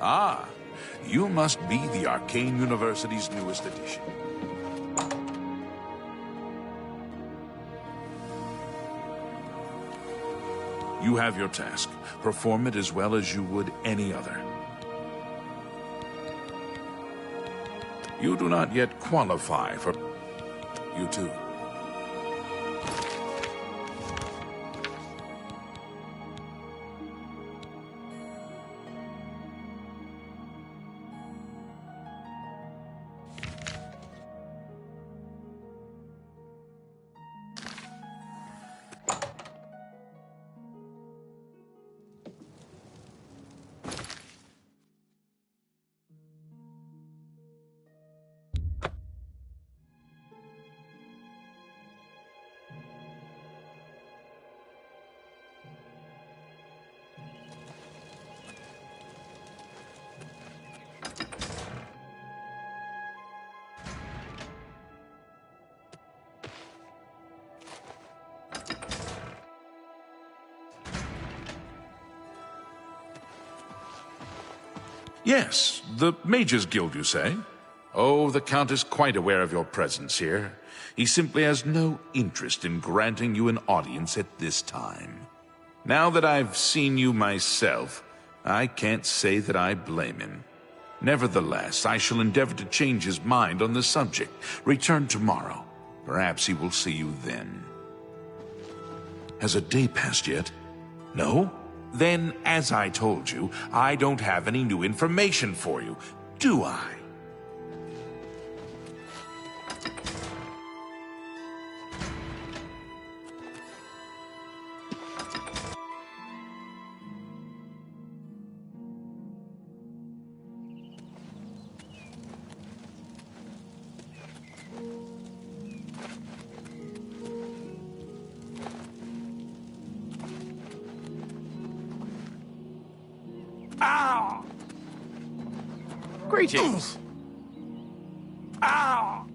Ah, you must be the Arcane University's newest addition. You have your task. Perform it as well as you would any other. You do not yet qualify for... You too. Yes, the Mages Guild, you say? Oh, the Count is quite aware of your presence here. He simply has no interest in granting you an audience at this time. Now that I've seen you myself, I can't say that I blame him. Nevertheless, I shall endeavor to change his mind on the subject. Return tomorrow. Perhaps he will see you then. Has a day passed yet? No? Then, as I told you, I don't have any new information for you, do I? Ow! Greetings. Ow!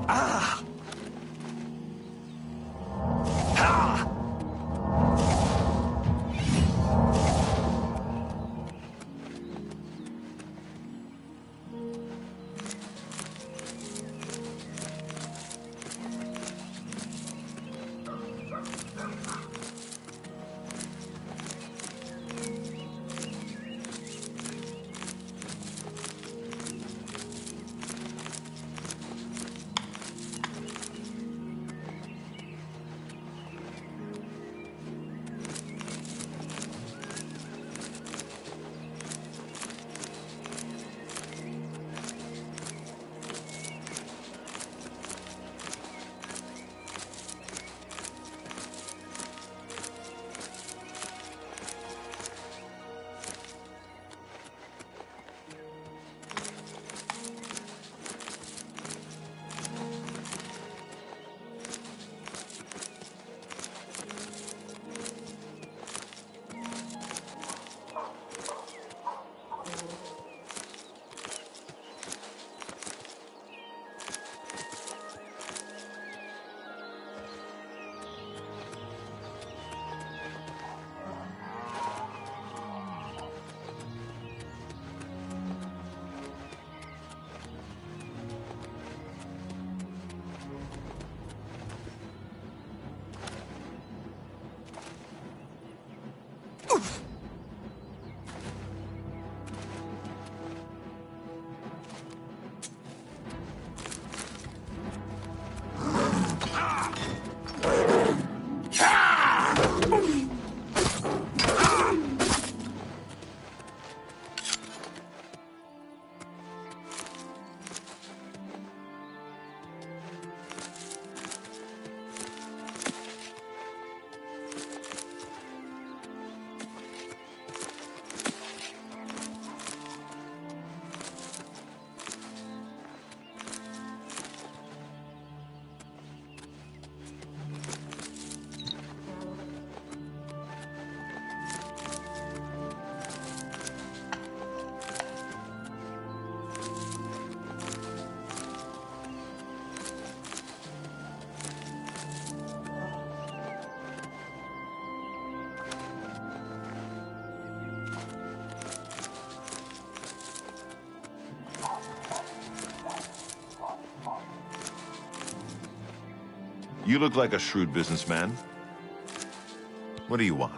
Ah! Ah! You look like a shrewd businessman. What do you want?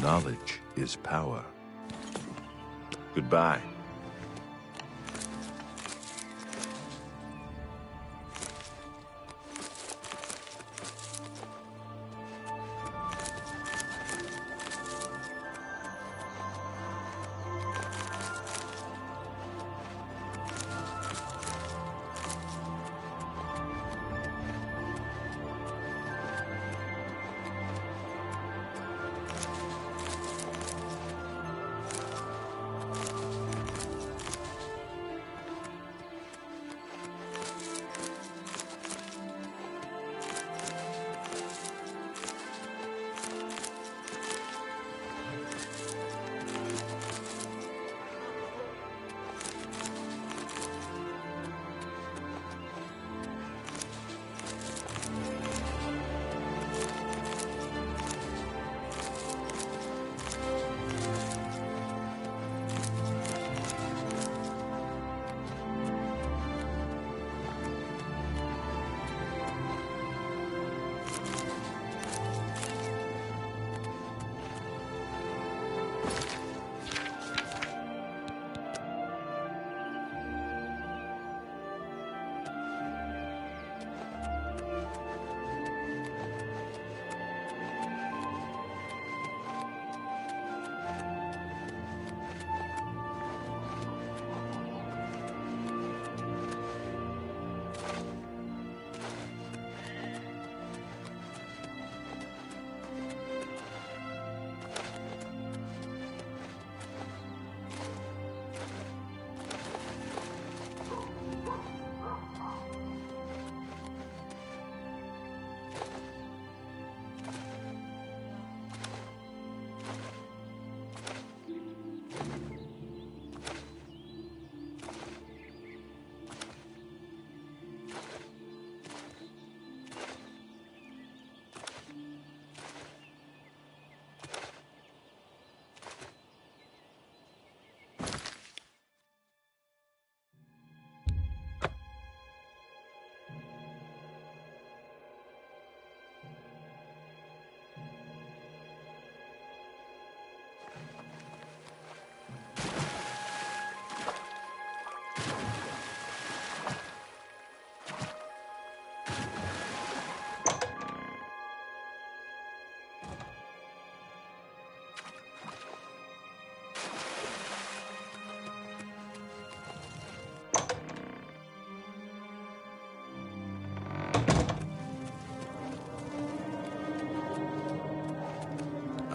Knowledge is power. Goodbye.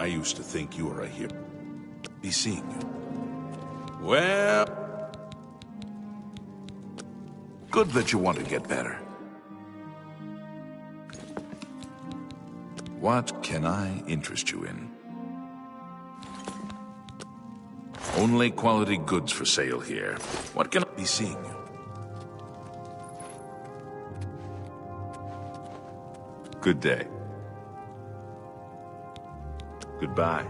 I used to think you were a hero. Be seeing you. Well, good that you want to get better. What can I interest you in? Only quality goods for sale here. What can I be seeing you? Good day. Goodbye.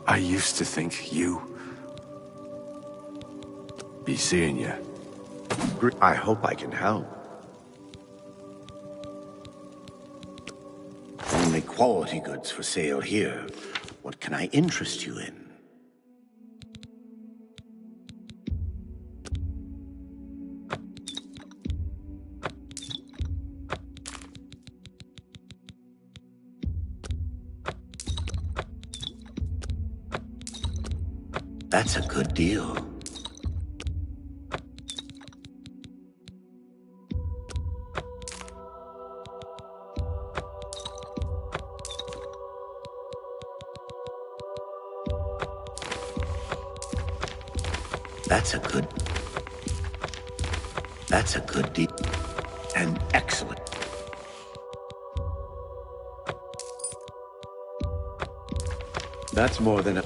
I used to think you... be seeing you. I hope I can help. Only quality goods for sale here. What can I interest you in? That's a good deal. That's a good deal. And excellent. That's more than a...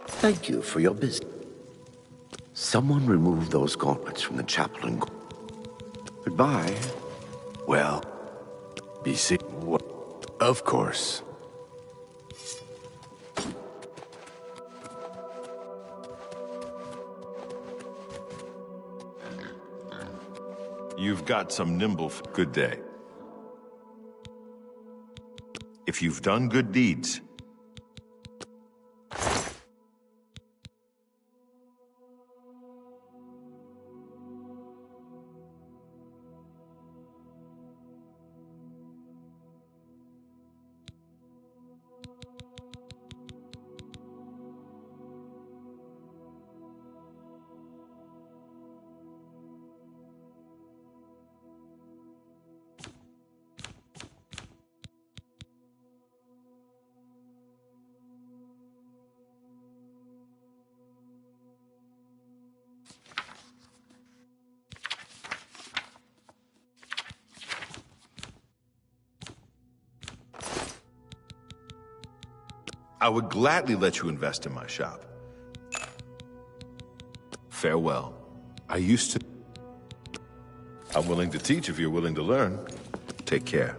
Thank you for your business. Someone remove those gauntlets from the chapel and... Goodbye. Well, be seen. Of course. You've got some nimble... Good day. If you've done good deeds... I would gladly let you invest in my shop. Farewell. I used to... I'm willing to teach if you're willing to learn. Take care.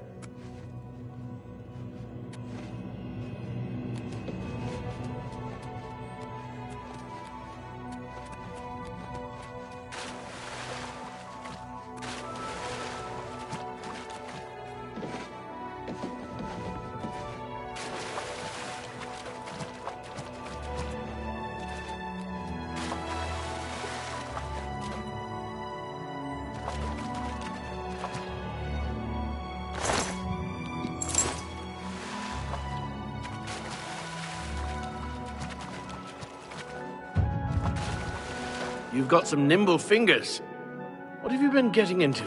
You've got some nimble fingers. What have you been getting into?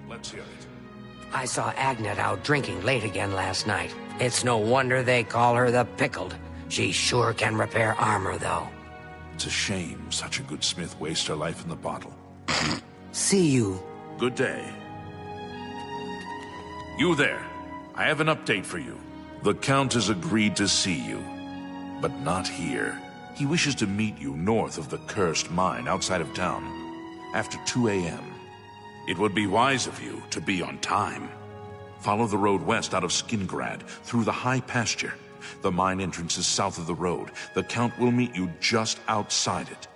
Let's hear it. I saw Agnet out drinking late again last night. It's no wonder they call her the Pickled. She sure can repair armor, though. It's a shame such a good smith wastes her life in the bottle. See you. Good day. You there. I have an update for you. The Count has agreed to see you, but not here. He wishes to meet you north of the cursed mine outside of town, after 2 a.m. It would be wise of you to be on time. Follow the road west out of Skingrad, through the high pasture. The mine entrance is south of the road. The Count will meet you just outside it.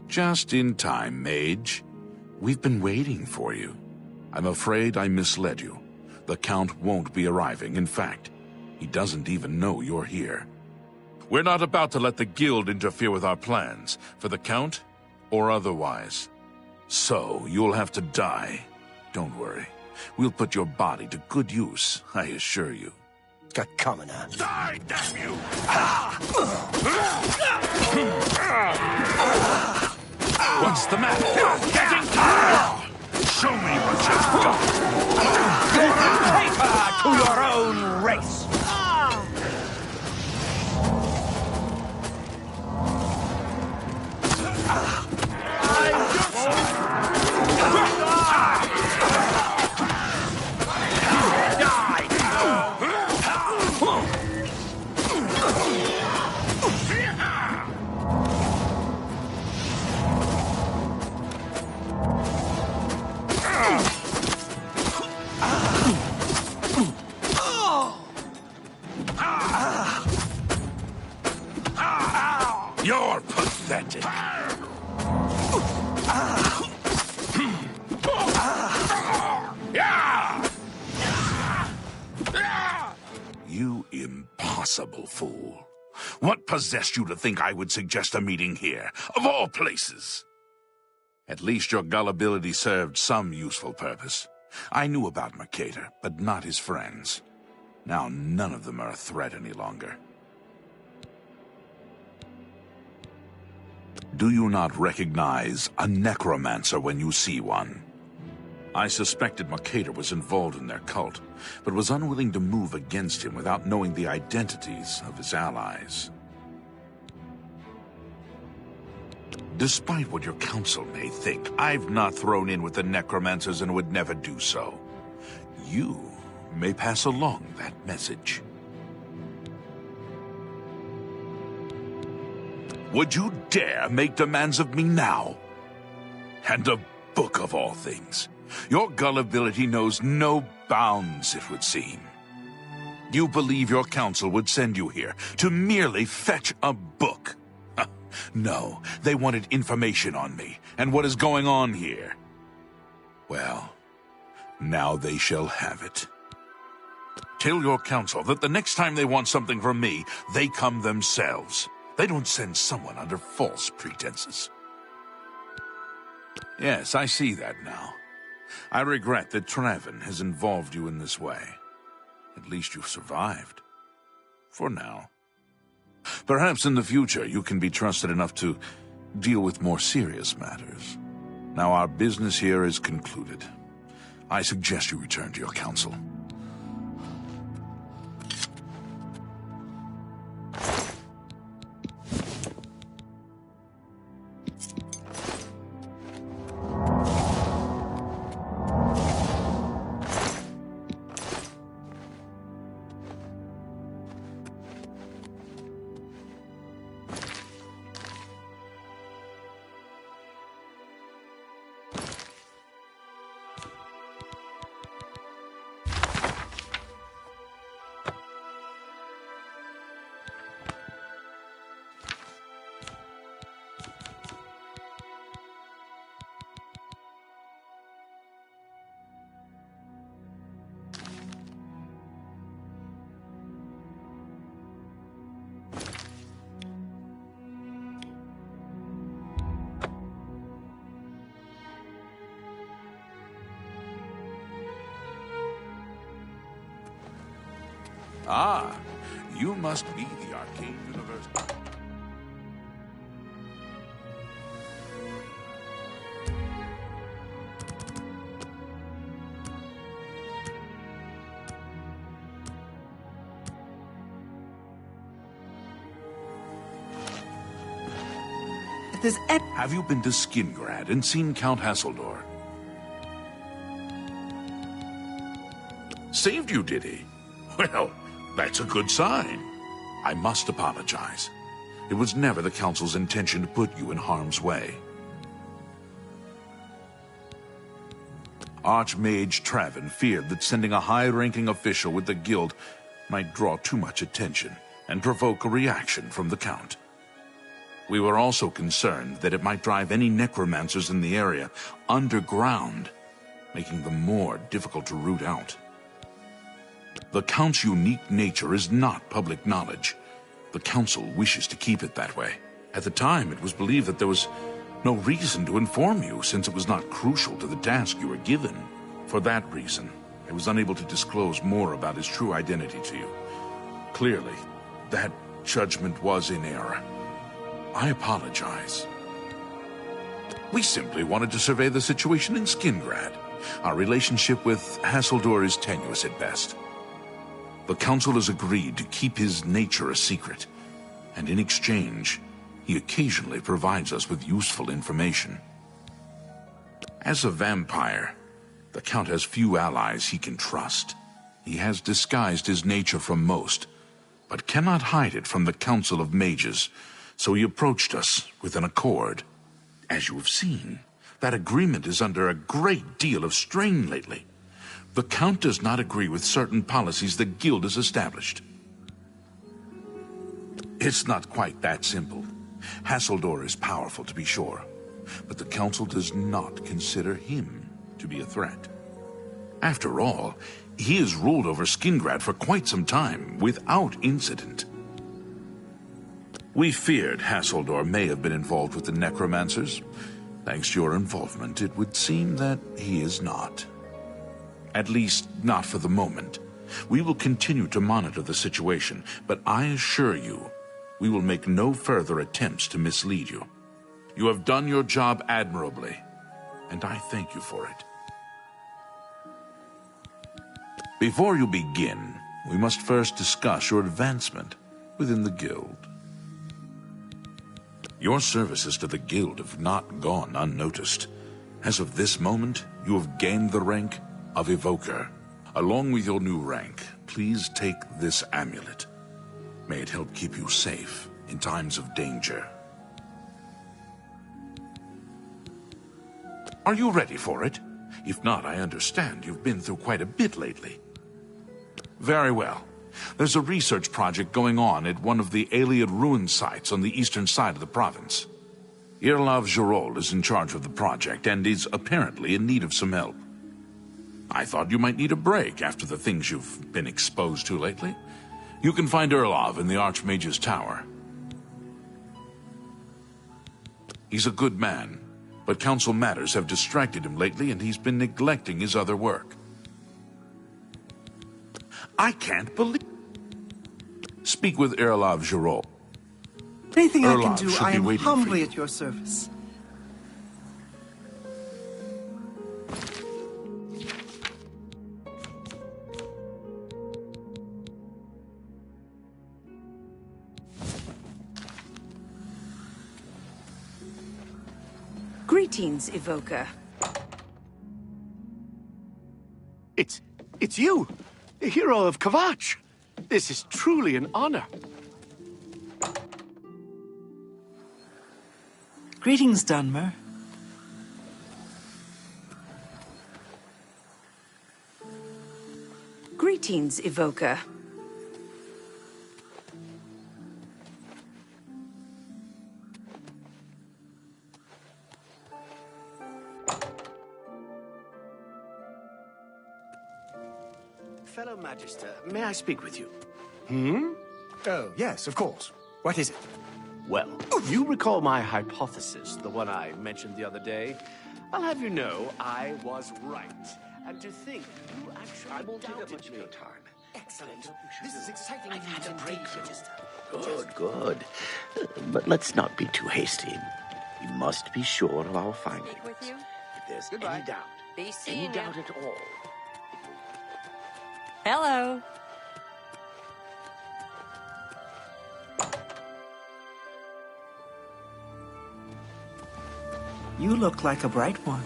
Just in time, Mage. We've been waiting for you. I'm afraid I misled you. The Count won't be arriving. In fact, he doesn't even know you're here. We're not about to let the Guild interfere with our plans, for the Count or otherwise. So, you'll have to die. Don't worry. We'll put your body to good use, I assure you. Got commoner. Die, damn you! What's the matter? You're getting tired! Show me what you've got! Traitor to your own race! You're pathetic. You impossible fool. What possessed you to think I would suggest a meeting here, of all places? At least your gullibility served some useful purpose. I knew about Mercator, but not his friends. Now none of them are a threat any longer. Do you not recognize a necromancer when you see one? I suspected Mercator was involved in their cult, but was unwilling to move against him without knowing the identities of his allies. Despite what your council may think, I've not thrown in with the necromancers and would never do so. You may pass along that message. Would you dare make demands of me now? And a book of all things. Your gullibility knows no bounds, it would seem. You believe your council would send you here to merely fetch a book. No, they wanted information on me and what is going on here. Well, now they shall have it. Tell your council that the next time they want something from me, they come themselves. They don't send someone under false pretenses. Yes, I see that now. I regret that Traven has involved you in this way. At least you've survived. For now. Perhaps in the future you can be trusted enough to deal with more serious matters. Now our business here is concluded. I suggest you return to your council. Ah, you must be the Arcane Universe. Have you been to Skingrad and seen Count Hasseldor? Saved you, did he? Well, that's a good sign. I must apologize. It was never the Council's intention to put you in harm's way. Archmage Travin feared that sending a high-ranking official with the Guild might draw too much attention and provoke a reaction from the Count. We were also concerned that it might drive any necromancers in the area underground, making them more difficult to root out. The Count's unique nature is not public knowledge. The Council wishes to keep it that way. At the time, it was believed that there was no reason to inform you, since it was not crucial to the task you were given. For that reason, I was unable to disclose more about his true identity to you. Clearly, that judgment was in error. I apologize. We simply wanted to survey the situation in Skingrad. Our relationship with Hasseldor is tenuous at best. The Council has agreed to keep his nature a secret, and in exchange, he occasionally provides us with useful information. As a vampire, the Count has few allies he can trust. He has disguised his nature from most, but cannot hide it from the Council of Mages, so he approached us with an accord. As you have seen, that agreement is under a great deal of strain lately. The Count does not agree with certain policies the Guild has established. It's not quite that simple. Hasseldor is powerful, to be sure, but the Council does not consider him to be a threat. After all, he has ruled over Skingrad for quite some time, without incident. We feared Hasseldor may have been involved with the necromancers. Thanks to your involvement, it would seem that he is not. At least, not for the moment. We will continue to monitor the situation, but I assure you, we will make no further attempts to mislead you. You have done your job admirably, and I thank you for it. Before you begin, we must first discuss your advancement within the Guild. Your services to the Guild have not gone unnoticed. As of this moment, you have gained the rank of Evoker. Along with your new rank, please take this amulet. May it help keep you safe in times of danger. Are you ready for it? If not, I understand you've been through quite a bit lately. Very well. There's a research project going on at one of the Aliad ruin sites on the eastern side of the province. Irlav Gerol is in charge of the project and is apparently in need of some help. I thought you might need a break after the things you've been exposed to lately. You can find Irlav in the Archmage's Tower. He's a good man, but council matters have distracted him lately and he's been neglecting his other work. I can't believe... Speak with Irlav Gerol. Anything I Irlav can do, should I be am waiting for humbly you. at your service. Greetings, Evoker. It's you, the hero of Kvatch. This is truly an honor. Greetings, Dunmer. Greetings, Evoker. Fellow Magister, may I speak with you? Oh, yes, of course. What is it? Well, you recall my hypothesis, the one I mentioned the other day? I'll have you know I was right. And to think you actually I won't take up doubted much of me. your time. Excellent. This is exciting. I've had a break. Good, good. But let's not be too hasty. We must be sure of our findings. With you? If there's Goodbye. any doubt, Be seeing any doubt at all, Hello. You look like a bright one.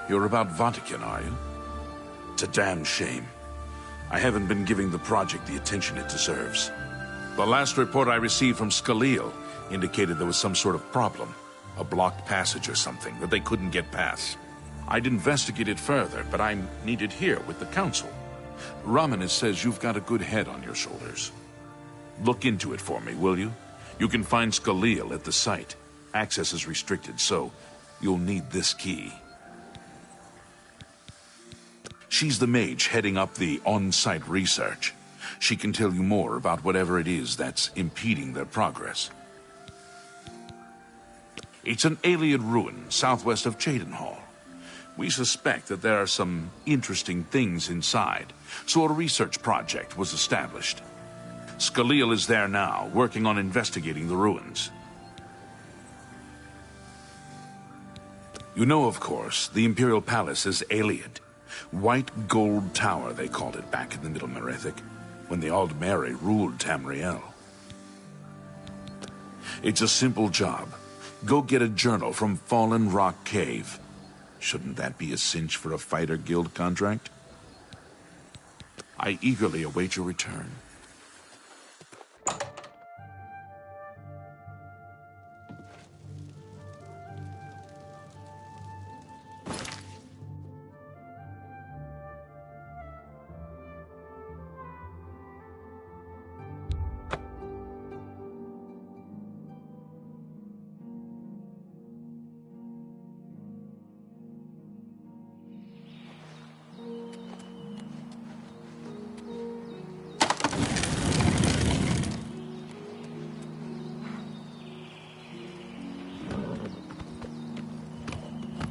You're about Vatican, are you? It's a damn shame. I haven't been giving the project the attention it deserves. The last report I received from Scalil indicated there was some sort of problem. A blocked passage or something that they couldn't get past. I'd investigate it further, but I'm needed here with the council. Romanus says you've got a good head on your shoulders. Look into it for me, will you? You can find Scalil at the site. Access is restricted, so you'll need this key. She's the mage heading up the on-site research. She can tell you more about whatever it is that's impeding their progress. It's an alien ruin southwest of Cheydinhall. We suspect that there are some interesting things inside, so a research project was established. Scalil is there now, working on investigating the ruins. You know, of course, the Imperial Palace is Ayleid. White Gold Tower, they called it back in the Middle Merethic, when the Aldmeri ruled Tamriel. It's a simple job. Go get a journal from Fallen Rock Cave. Shouldn't that be a cinch for a fighter guild contract? I eagerly await your return.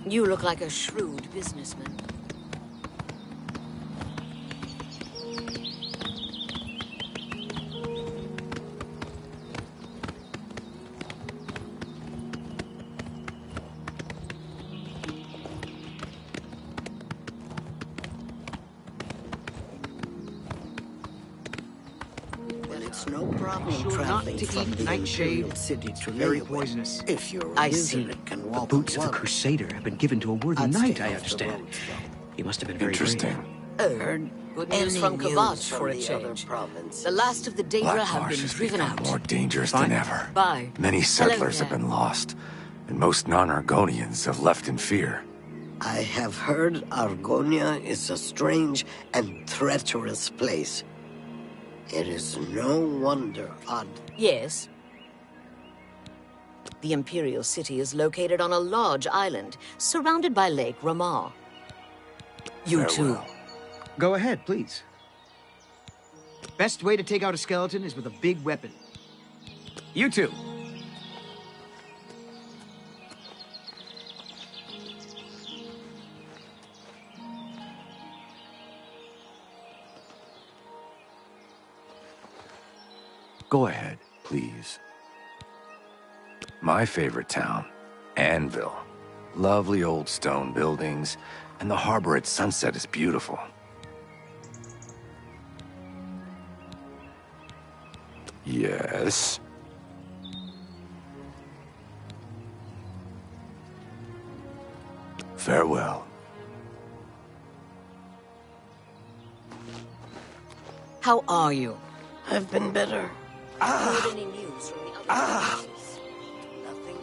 You look like a shrewd businessman. It's no problem Sure traveling not to from eat the nightshade. Imperial City to Very Leyland. poisonous. If you're a I wizard see. can The walk boots of on the water, Crusader have been given to a worthy I'd knight, stay I off the understand. roads, though. He must have been very Interesting. Heard Good news any from news Kavash from for a the other change. provinces? The last of the Daedra Black have Marsh been has driven become out. more dangerous Fine. than ever. Bye. Many settlers Hello, have been lost, and most non-Argonians have left in fear. I have heard Argonia is a strange and treacherous place. It is no wonder odd. Yes. The Imperial City is located on a large island, surrounded by Lake Ramar. You too. Farewell. Go ahead, please. Best way to take out a skeleton is with a big weapon. You too. Go ahead, please. My favorite town, Anvil. Lovely old stone buildings, and the harbor at sunset is beautiful. Yes? Farewell. How are you? I've been better. Heard any news from the other provinces? Nothing.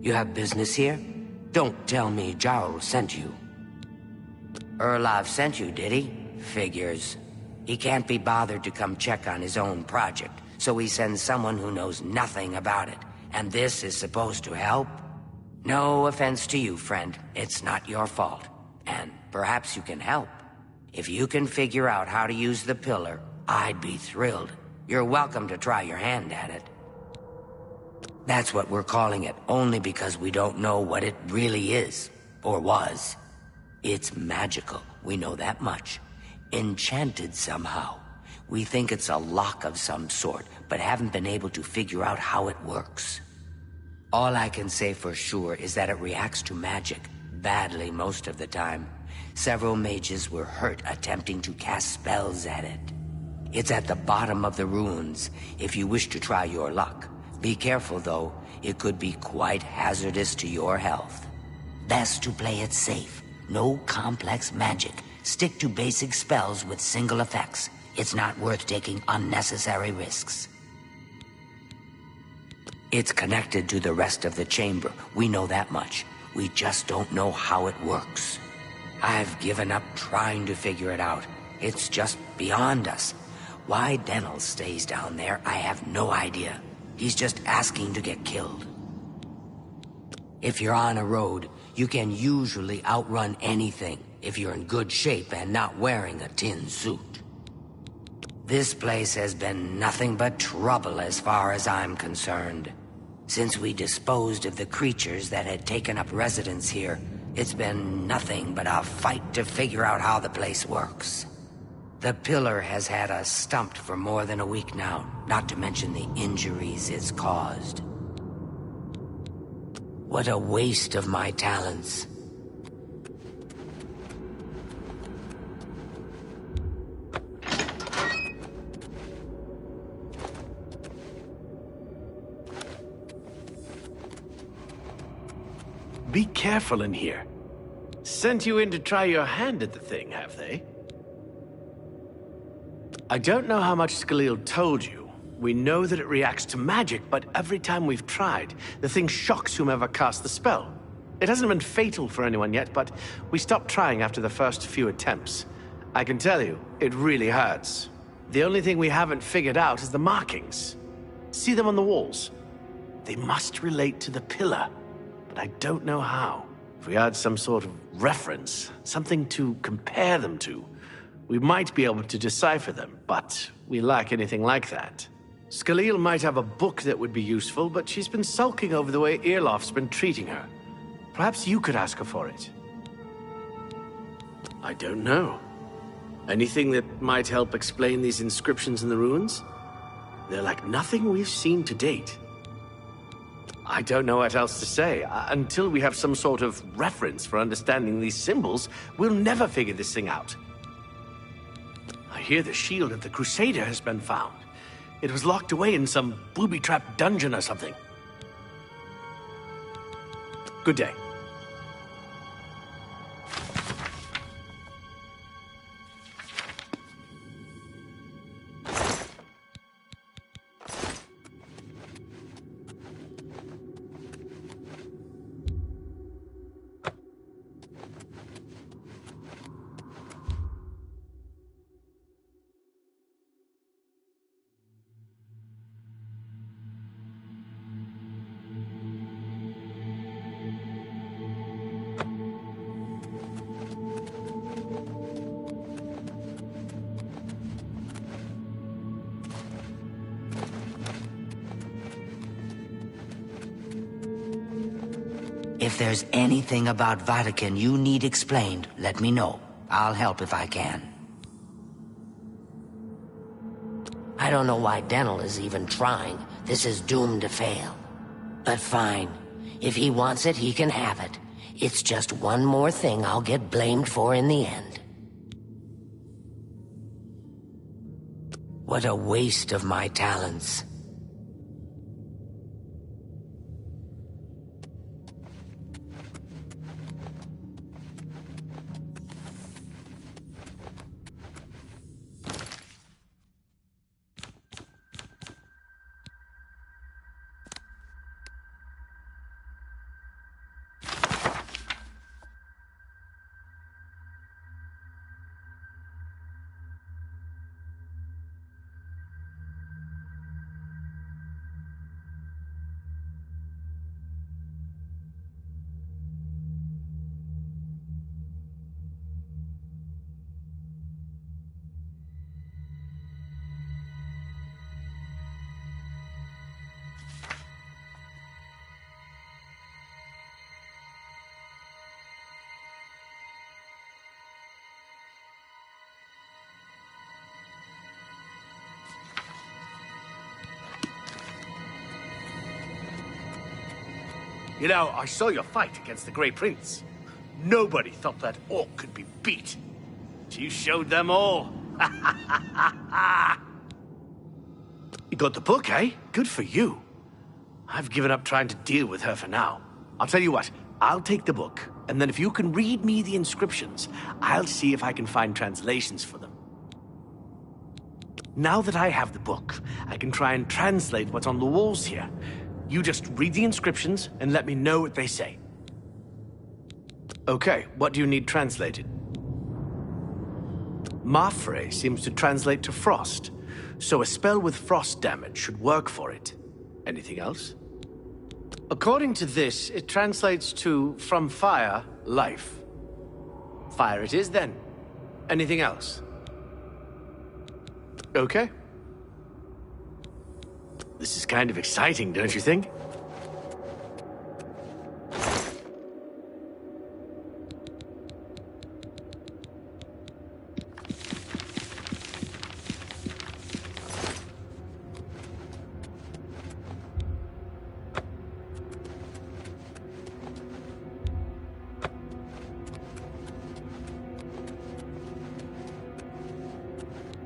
You have business here? Don't tell me Jarl sent you. Erlov sent you, did he? Figures. He can't be bothered to come check on his own project, so he sends someone who knows nothing about it. And this is supposed to help? No offense to you, friend. It's not your fault. And perhaps you can help. If you can figure out how to use the pillar, I'd be thrilled. You're welcome to try your hand at it. That's what we're calling it, only because we don't know what it really is, or was. It's magical, we know that much. Enchanted somehow. We think it's a lock of some sort, but haven't been able to figure out how it works. All I can say for sure is that it reacts to magic, badly most of the time. Several mages were hurt attempting to cast spells at it. It's at the bottom of the ruins, if you wish to try your luck. Be careful though, it could be quite hazardous to your health. Best to play it safe. No complex magic. Stick to basic spells with single effects. It's not worth taking unnecessary risks. It's connected to the rest of the chamber. We know that much. We just don't know how it works. I've given up trying to figure it out. It's just beyond us. Why Denel stays down there, I have no idea. He's just asking to get killed. If you're on a road, you can usually outrun anything if you're in good shape and not wearing a tin suit. This place has been nothing but trouble as far as I'm concerned. Since we disposed of the creatures that had taken up residence here, it's been nothing but a fight to figure out how the place works. The pillar has had us stumped for more than a week now, not to mention the injuries it's caused. What a waste of my talents. Be careful in here. Sent you in to try your hand at the thing, have they? I don't know how much Skalil told you. We know that it reacts to magic, but every time we've tried, the thing shocks whomever cast the spell. It hasn't been fatal for anyone yet, but we stopped trying after the first few attempts. I can tell you, it really hurts. The only thing we haven't figured out is the markings. See them on the walls? They must relate to the pillar, but I don't know how. If we had some sort of reference, something to compare them to, we might be able to decipher them, but we lack anything like that. Skalil might have a book that would be useful, but she's been sulking over the way Irloff's been treating her. Perhaps you could ask her for it. I don't know. Anything that might help explain these inscriptions in the ruins? They're like nothing we've seen to date. I don't know what else to say. Until we have some sort of reference for understanding these symbols, we'll never figure this thing out. I hear the shield of the Crusader has been found. It was locked away in some booby-trapped dungeon or something. Good day. If there's anything about Vatican you need explained, let me know. I'll help if I can. I don't know why Denel is even trying. This is doomed to fail. But fine. If he wants it, he can have it. It's just one more thing I'll get blamed for in the end. What a waste of my talents. You know, I saw your fight against the Grey Prince. Nobody thought that orc could be beat. You showed them all. You got the book, eh? Good for you. I've given up trying to deal with her for now. I'll tell you what, I'll take the book, and then if you can read me the inscriptions, I'll see if I can find translations for them. Now that I have the book, I can try and translate what's on the walls here. You just read the inscriptions and let me know what they say. Okay, what do you need translated? Mafre seems to translate to frost, so a spell with frost damage should work for it. Anything else? According to this, it translates to from fire, life. Fire it is then. Anything else? Okay. This is kind of exciting, don't you think?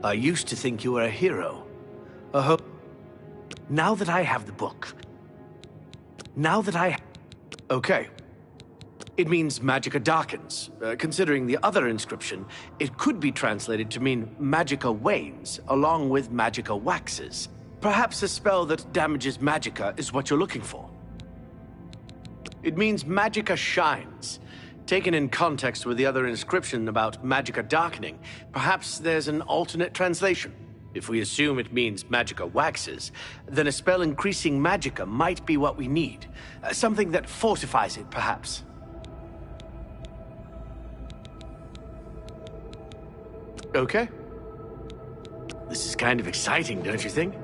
I used to think you were a hero. Now that I have the book... Okay. It means Magicka darkens. Considering the other inscription, it could be translated to mean Magicka wanes, along with Magicka waxes. Perhaps a spell that damages Magicka is what you're looking for. It means Magicka shines. Taken in context with the other inscription about Magicka darkening, perhaps there's an alternate translation. If we assume it means Magicka waxes, then a spell increasing Magicka might be what we need. Something that fortifies it, perhaps. Okay. This is kind of exciting, don't you think?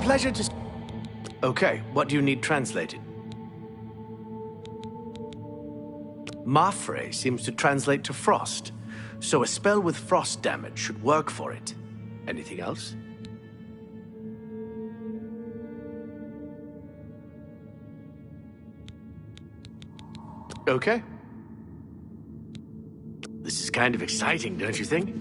Pleasure to... Okay, what do you need translated? Mafre seems to translate to frost, so a spell with frost damage should work for it. Anything else? Okay. This is kind of exciting, don't you think?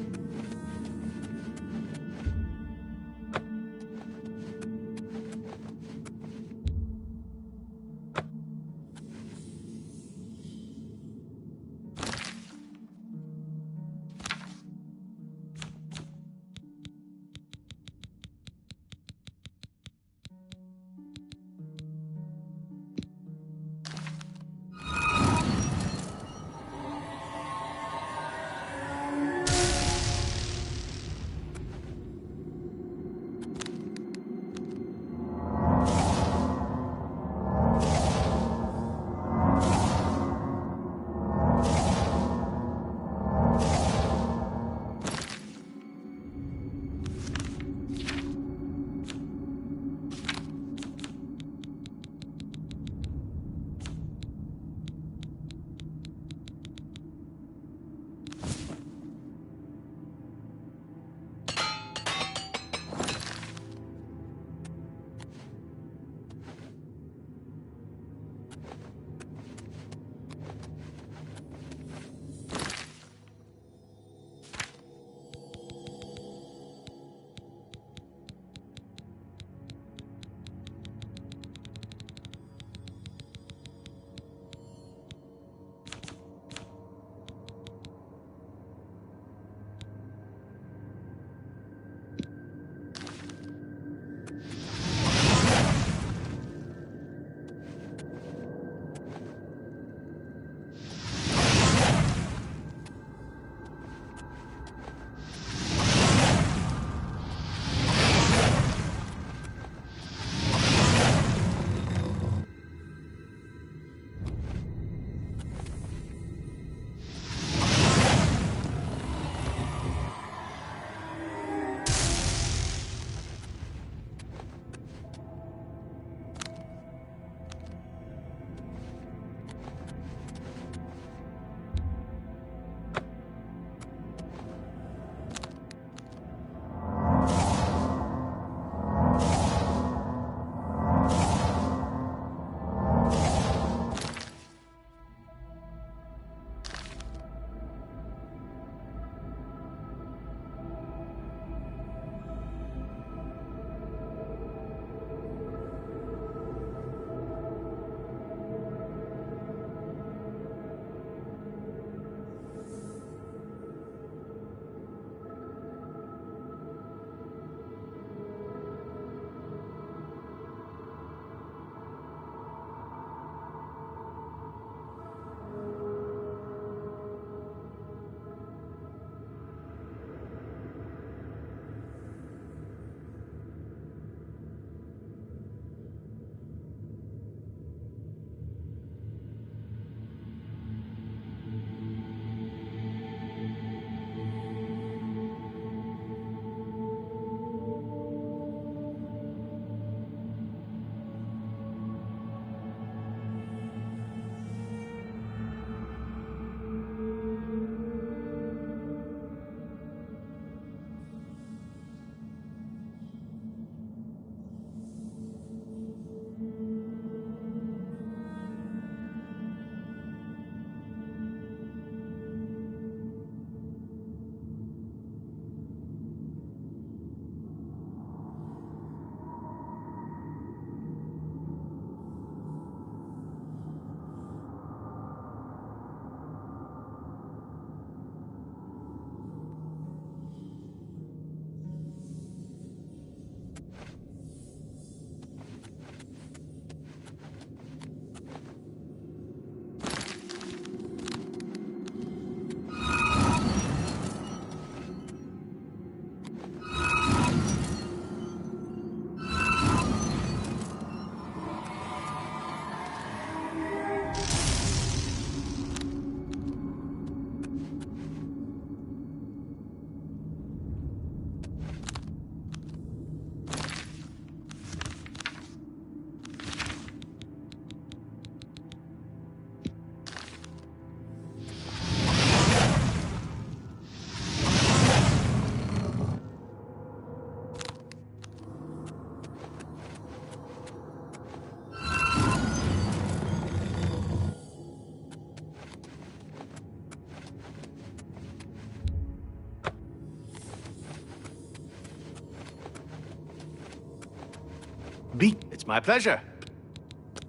It's my pleasure.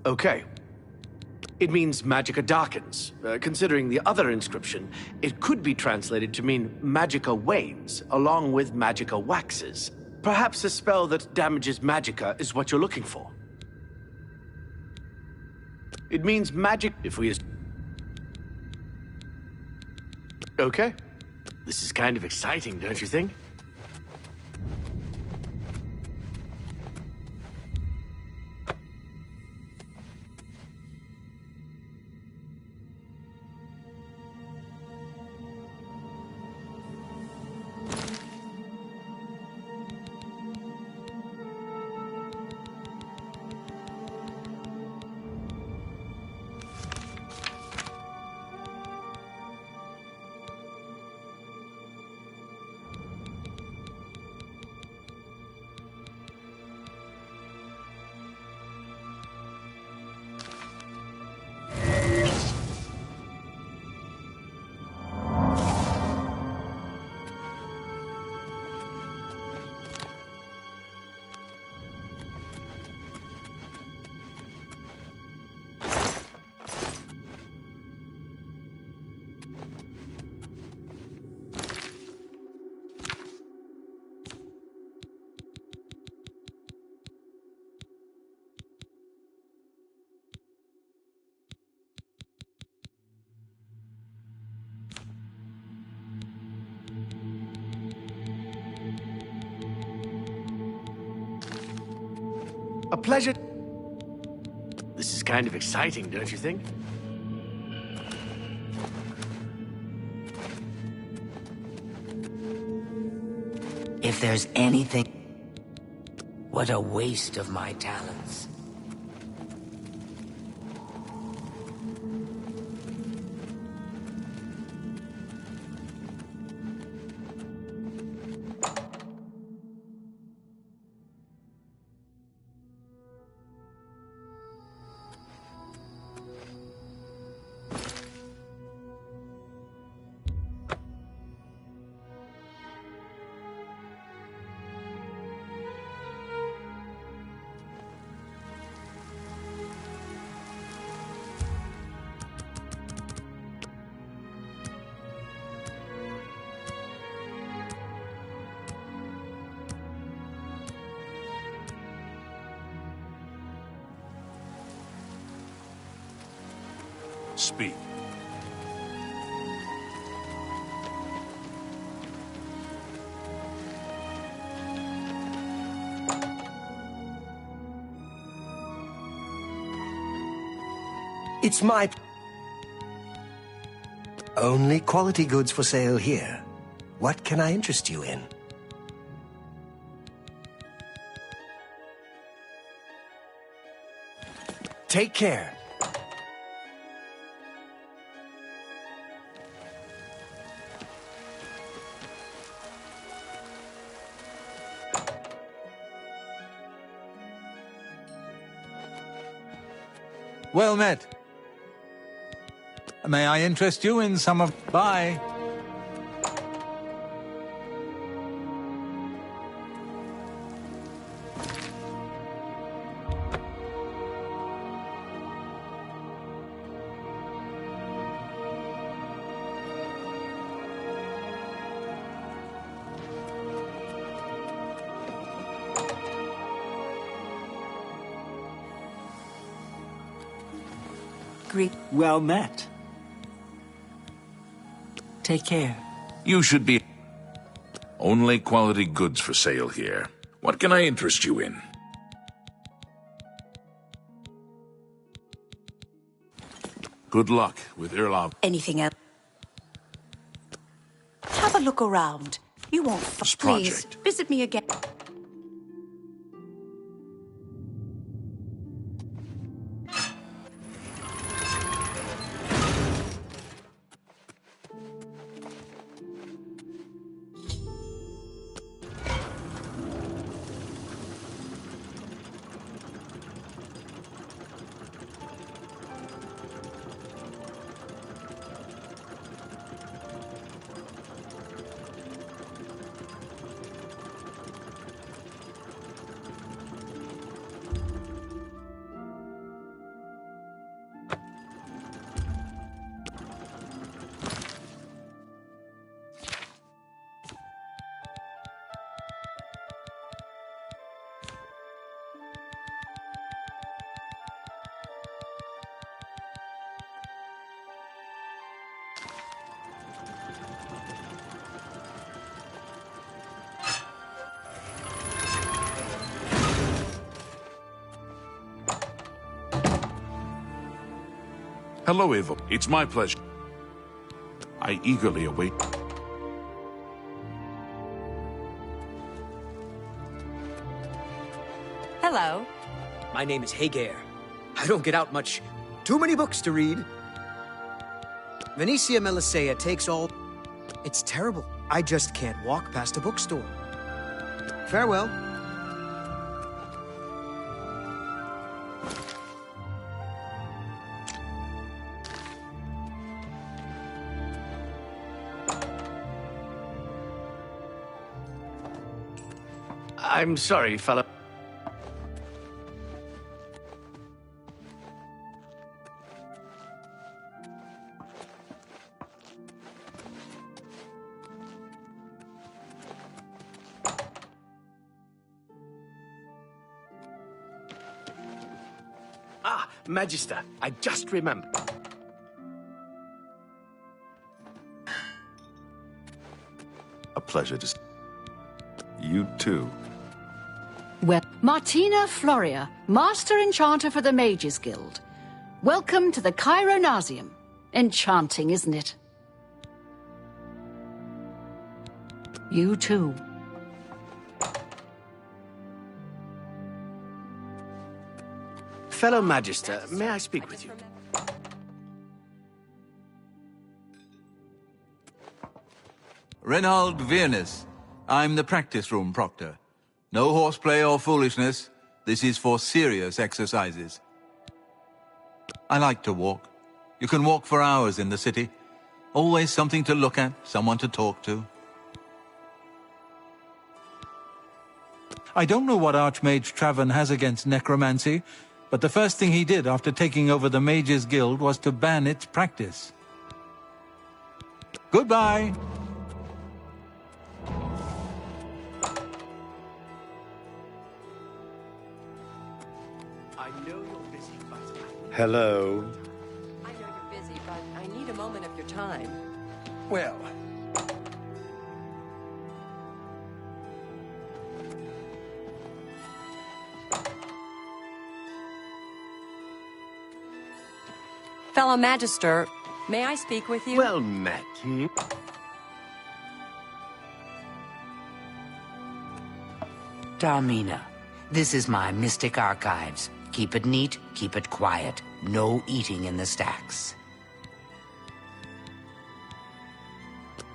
Okay. It means Magicka darkens. Considering the other inscription, it could be translated to mean Magicka wanes, along with Magicka waxes. Perhaps a spell that damages Magicka is what you're looking for. It means magic if we... Okay. This is kind of exciting, don't you think? A pleasure. This is kind of exciting, don't you think? If there's anything... What a waste of my talents. Speak. It's my... Only quality goods for sale here. What can I interest you in? Take care. Well met. May I interest you in some of... Bye. Well met. Take care. You should be... Only quality goods for sale here. What can I interest you in? Good luck with Erlov. Anything else? Have a look around. You won't... Please, visit me again. Hello, Evil. It's my pleasure. I eagerly await. Hello. My name is Hagar. I don't get out much. Too many books to read. Venetia Melisea takes all... It's terrible. I just can't walk past a bookstore. Farewell. I'm sorry, fella. Ah, Magister, I just remembered. A pleasure to see you too. Well, Martina Floria, Master Enchanter for the Mages Guild. Welcome to the Chironasium. Enchanting, isn't it? You too. Fellow Magister, may I speak with you? Renald Viernes. I'm the practice room proctor. No horseplay or foolishness. This is for serious exercises. I like to walk. You can walk for hours in the city. Always something to look at, someone to talk to. I don't know what Archmage Traven has against necromancy, but the first thing he did after taking over the Mages Guild was to ban its practice. Goodbye! I know you're busy, but... Hello. I know you're busy, but I need a moment of your time. Well, Fellow Magister, may I speak with you? Well met. Darmina, this is my mystic archives. Keep it neat, keep it quiet. No eating in the stacks.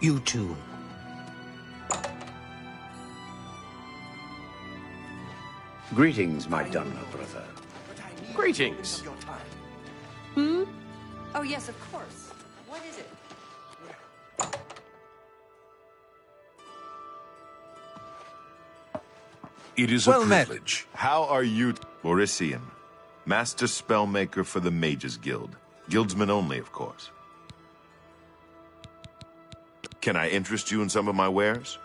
You too. Greetings, my Dunmer brother. Greetings. Hmm? Oh, yes, of course. What is it? It is Well a met. privilege. How are you, Borisian? Master Spellmaker for the Mages Guild. Guildsmen only, of course. Can I interest you in some of my wares?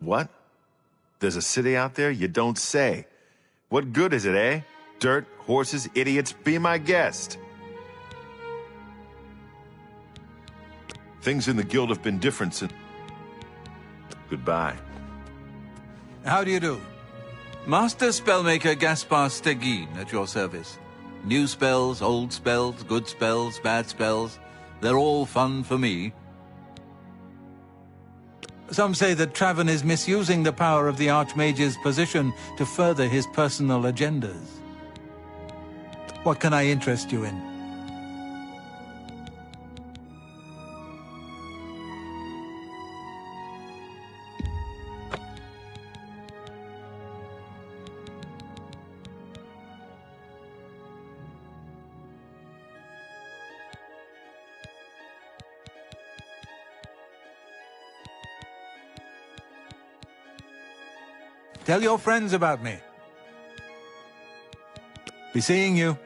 What? There's a city out there? You don't say. What good is it, eh? Dirt, horses, idiots, be my guest. Things in the guild have been different since... Goodbye. How do you do? Master Spellmaker Gaspar Stegin at your service. New spells, old spells, good spells, bad spells. They're all fun for me. Some say that Traven is misusing the power of the Archmage's position to further his personal agendas. What can I interest you in? Tell your friends about me. Be seeing you.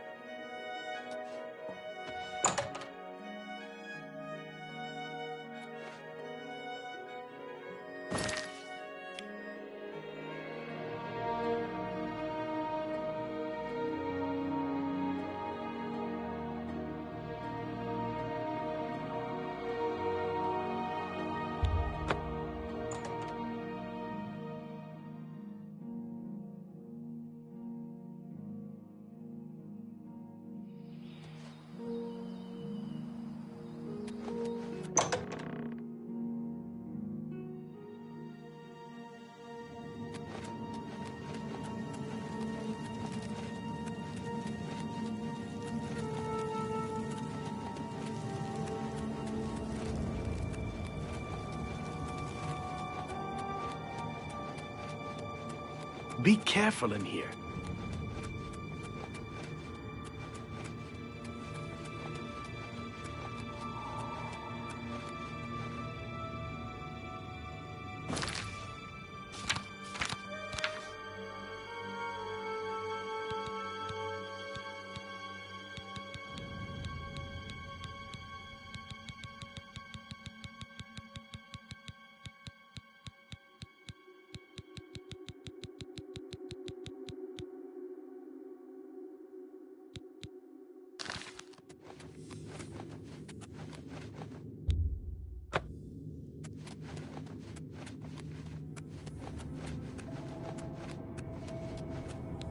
Be careful in here.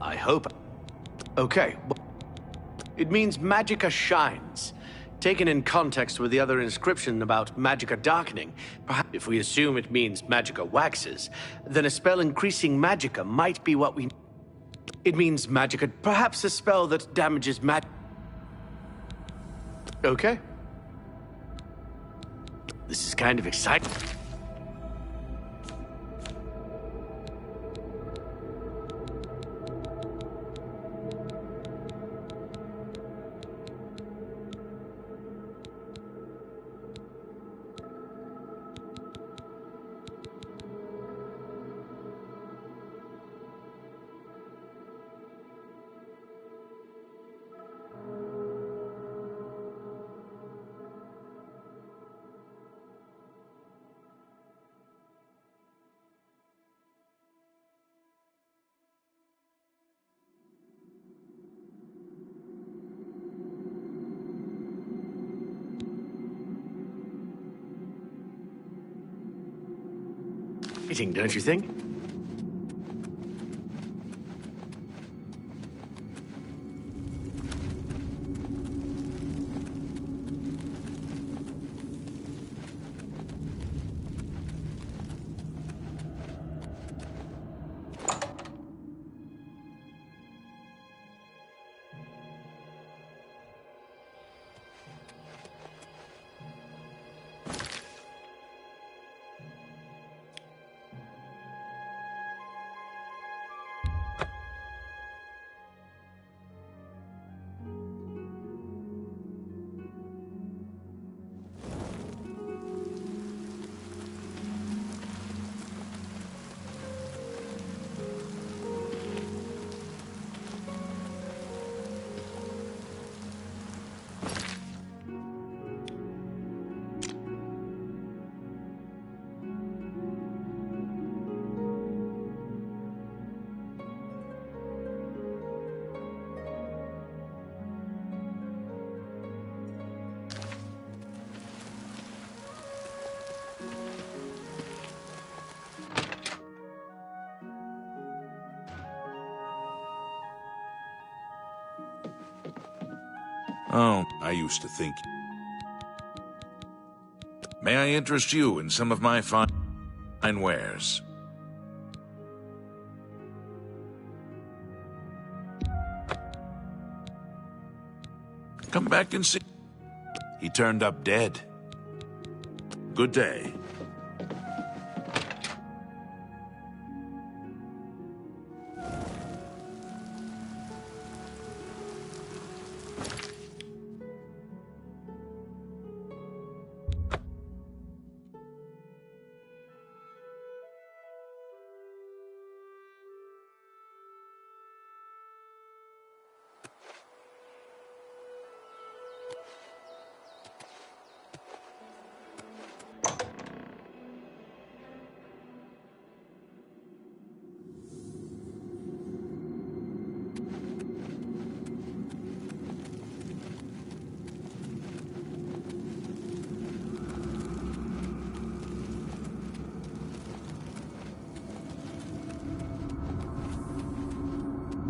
I hope. Okay. It means Magicka shines. Taken in context with the other inscription about Magicka darkening, perhaps if we assume it means Magicka waxes, then a spell increasing Magicka might be what we... It means Magicka, perhaps a spell that damages Okay. This is kind of exciting. Don't you think? Oh, I used to think. May I interest you in some of my fine wares? Come back and see. He turned up dead. Good day.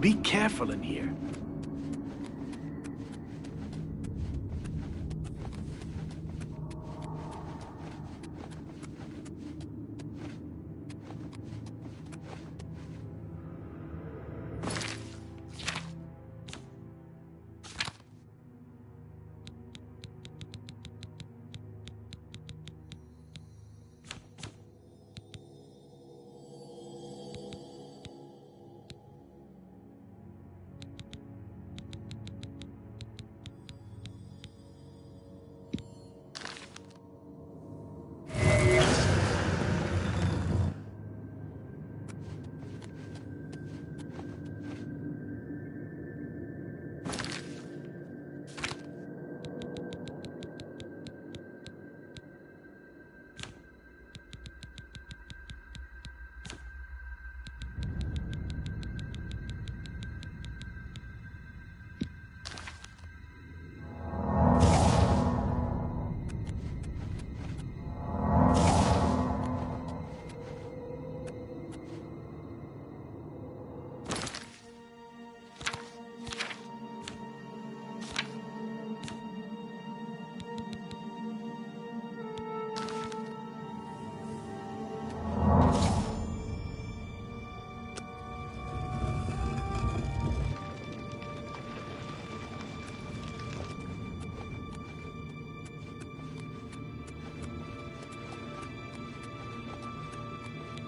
Be careful in here.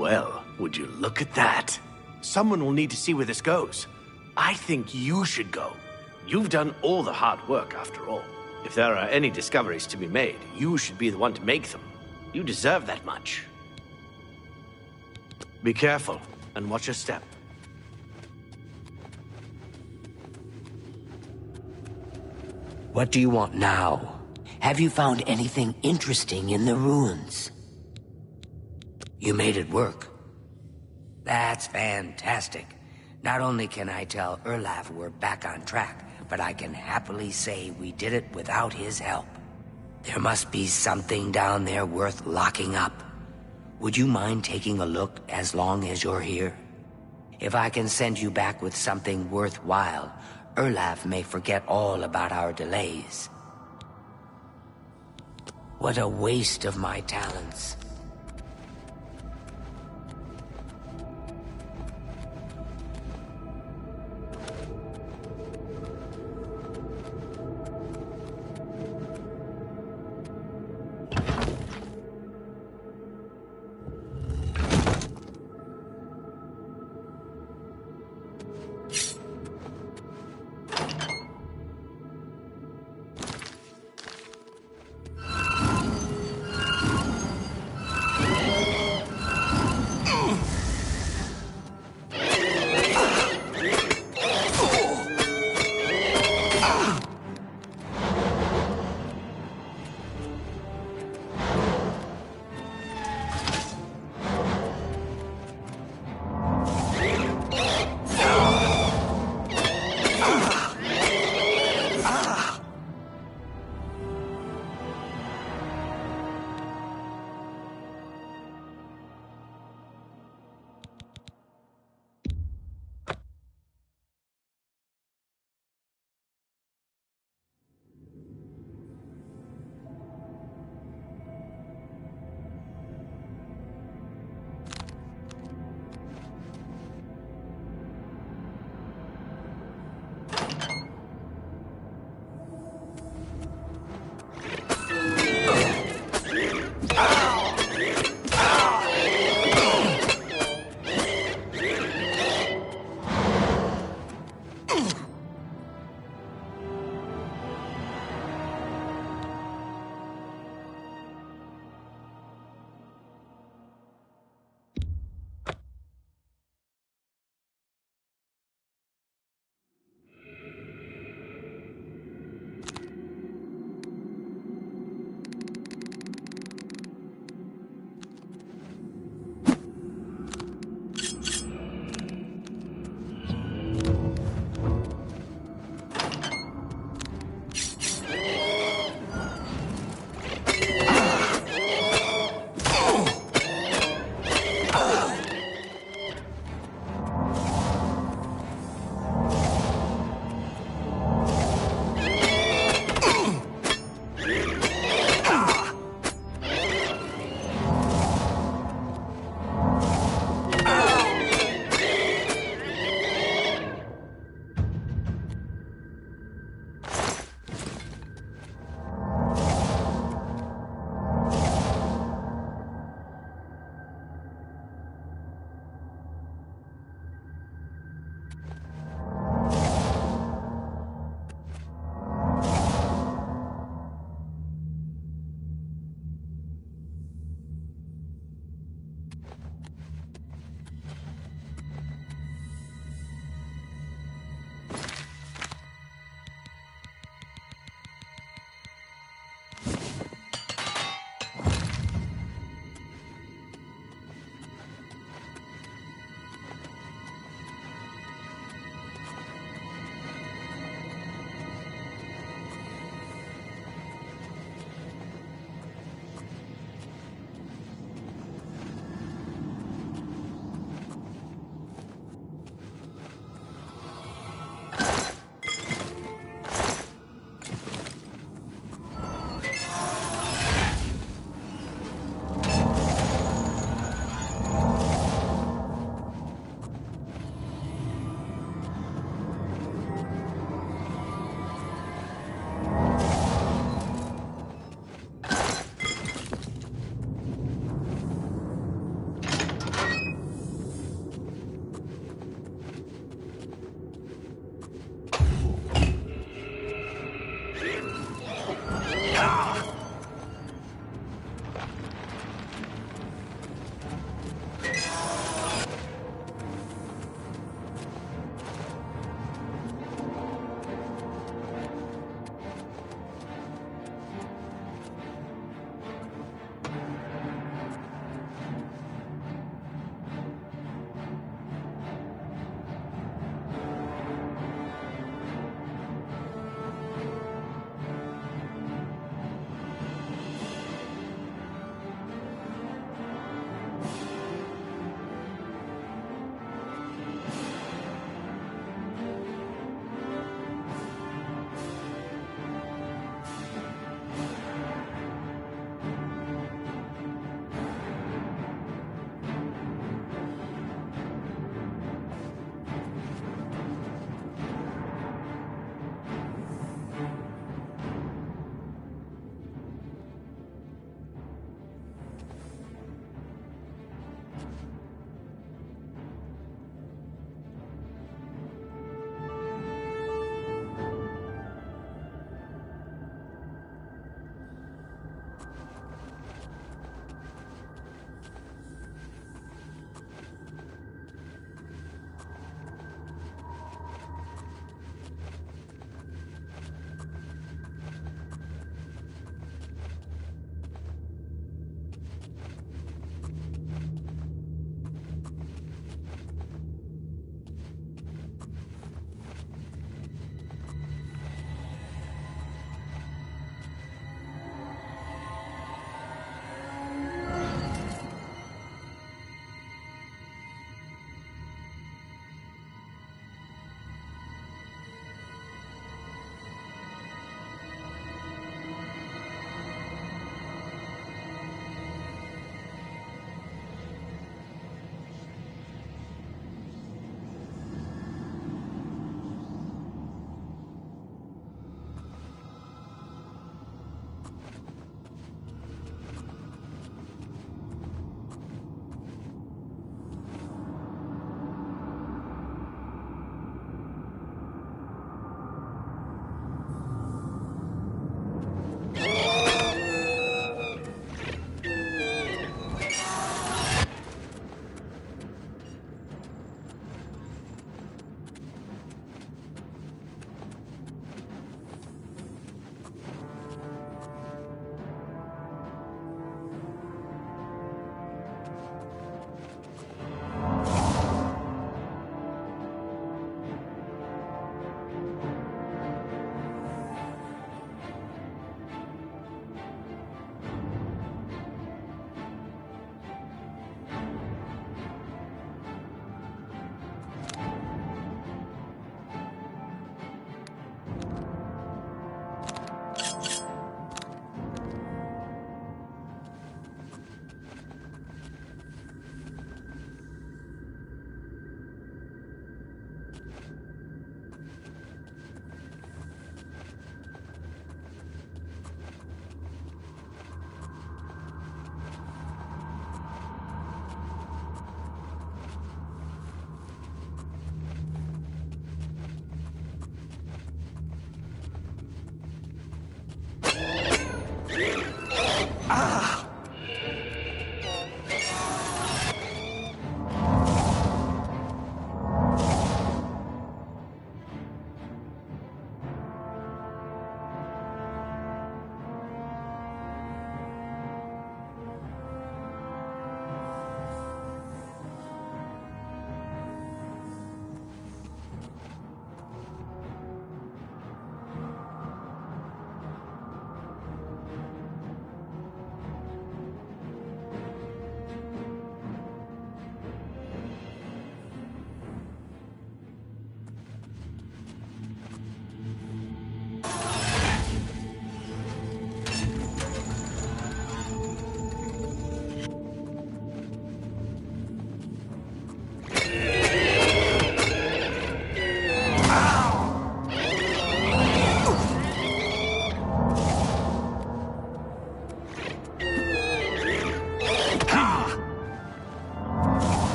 Well, would you look at that? Someone will need to see where this goes. I think you should go. You've done all the hard work, after all. If there are any discoveries to be made, you should be the one to make them. You deserve that much. Be careful, and watch your step. What do you want now? Have you found anything interesting in the ruins? You made it work. That's fantastic. Not only can I tell Erlav we're back on track, but I can happily say we did it without his help. There must be something down there worth locking up. Would you mind taking a look as long as you're here? If I can send you back with something worthwhile, Erlav may forget all about our delays. What a waste of my talents.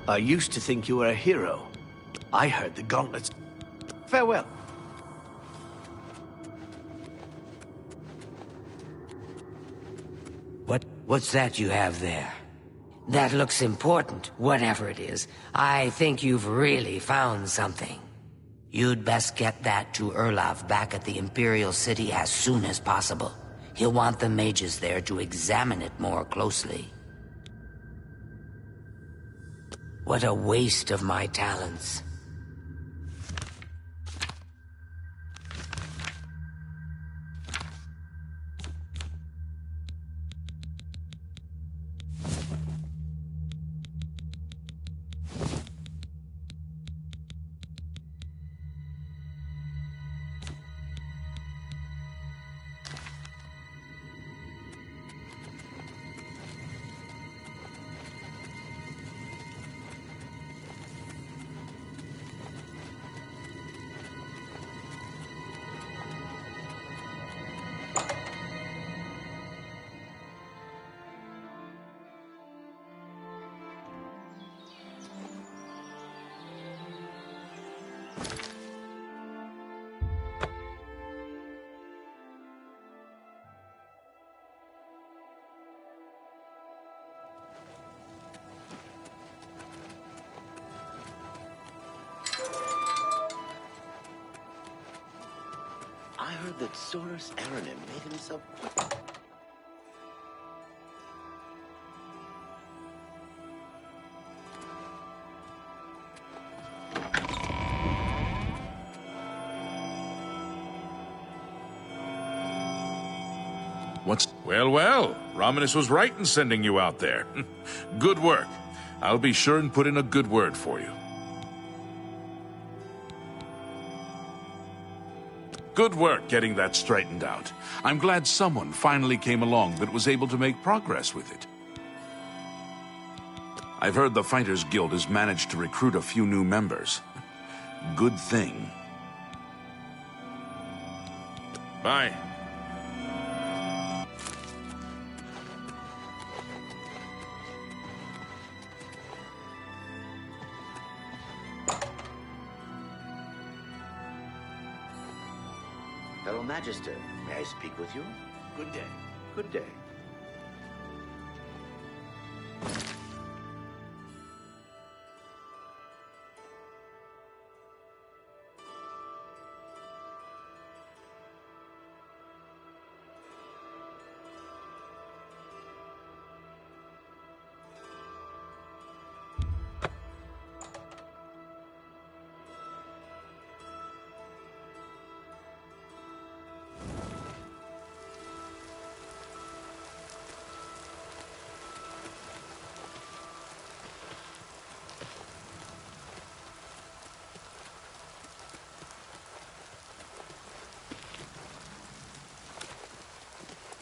I used to think you were a hero. I heard the gauntlets. Farewell. What's that you have there? That looks important, whatever it is. I think you've really found something. You'd best get that to Erlov back at the Imperial City as soon as possible. He'll want the mages there to examine it more closely. What a waste of my talents. I heard that Soros Aranim made himself... What's... Well, well. Romanus was right in sending you out there. Good work. I'll be sure and put in a good word for you. Good work getting that straightened out. I'm glad someone finally came along that was able to make progress with it. I've heard the Fighters Guild has managed to recruit a few new members. Good thing. Bye. Fellow Magister, may I speak with you? Good day. Good day.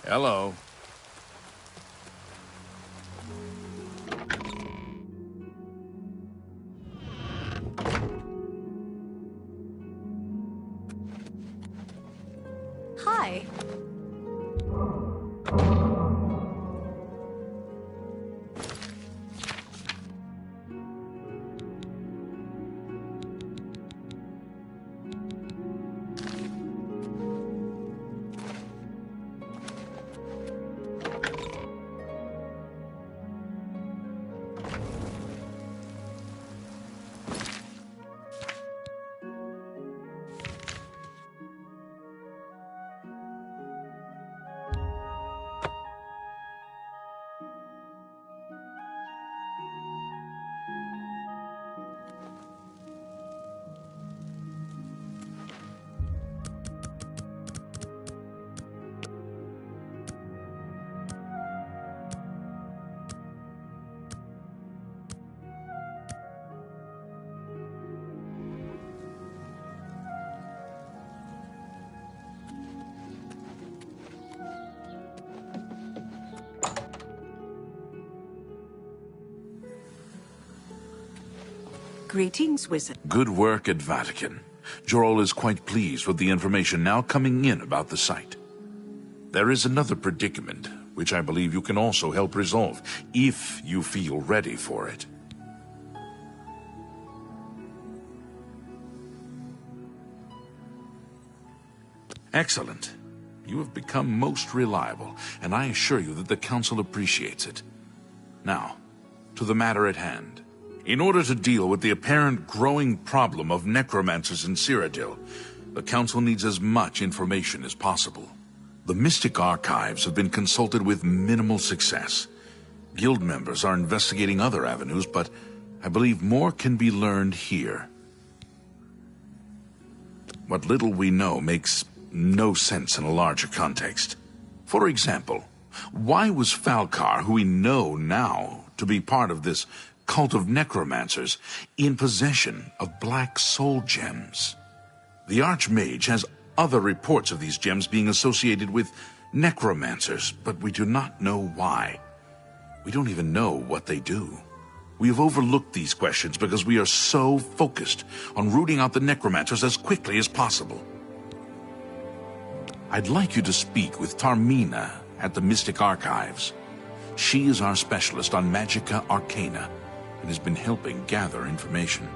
Hello. Hi. Greetings, wizard. Good work at Vatican. Jorol is quite pleased with the information now coming in about the site. There is another predicament, which I believe you can also help resolve, if you feel ready for it. Excellent. You have become most reliable, and I assure you that the Council appreciates it. Now, to the matter at hand. In order to deal with the apparent growing problem of necromancers in Cyrodiil, the Council needs as much information as possible. The Mystic Archives have been consulted with minimal success. Guild members are investigating other avenues, but I believe more can be learned here. What little we know makes no sense in a larger context. For example, why was Falcar, who we know now to be part of this cult of necromancers, in possession of black soul gems? The Archmage has other reports of these gems being associated with necromancers, but we do not know why. We don't even know what they do. We have overlooked these questions because we are so focused on rooting out the necromancers as quickly as possible. I'd like you to speak with Tarmina at the Mystic Archives. She is our specialist on Magica Arcana and has been helping gather information.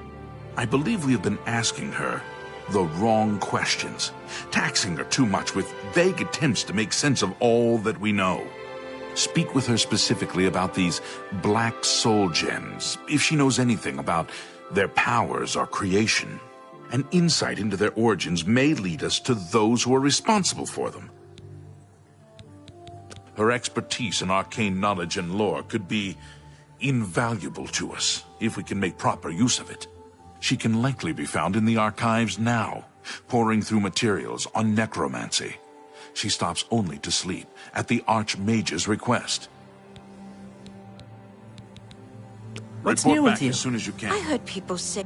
I believe we have been asking her the wrong questions, taxing her too much with vague attempts to make sense of all that we know. Speak with her specifically about these black soul gems, if she knows anything about their powers or creation. An insight into their origins may lead us to those who are responsible for them. Her expertise in arcane knowledge and lore could be invaluable to us if we can make proper use of it. She can likely be found in the archives now, poring through materials on necromancy. She stops only to sleep at the Archmage's request. What's Report new with back you? as soon as you can. I heard people say...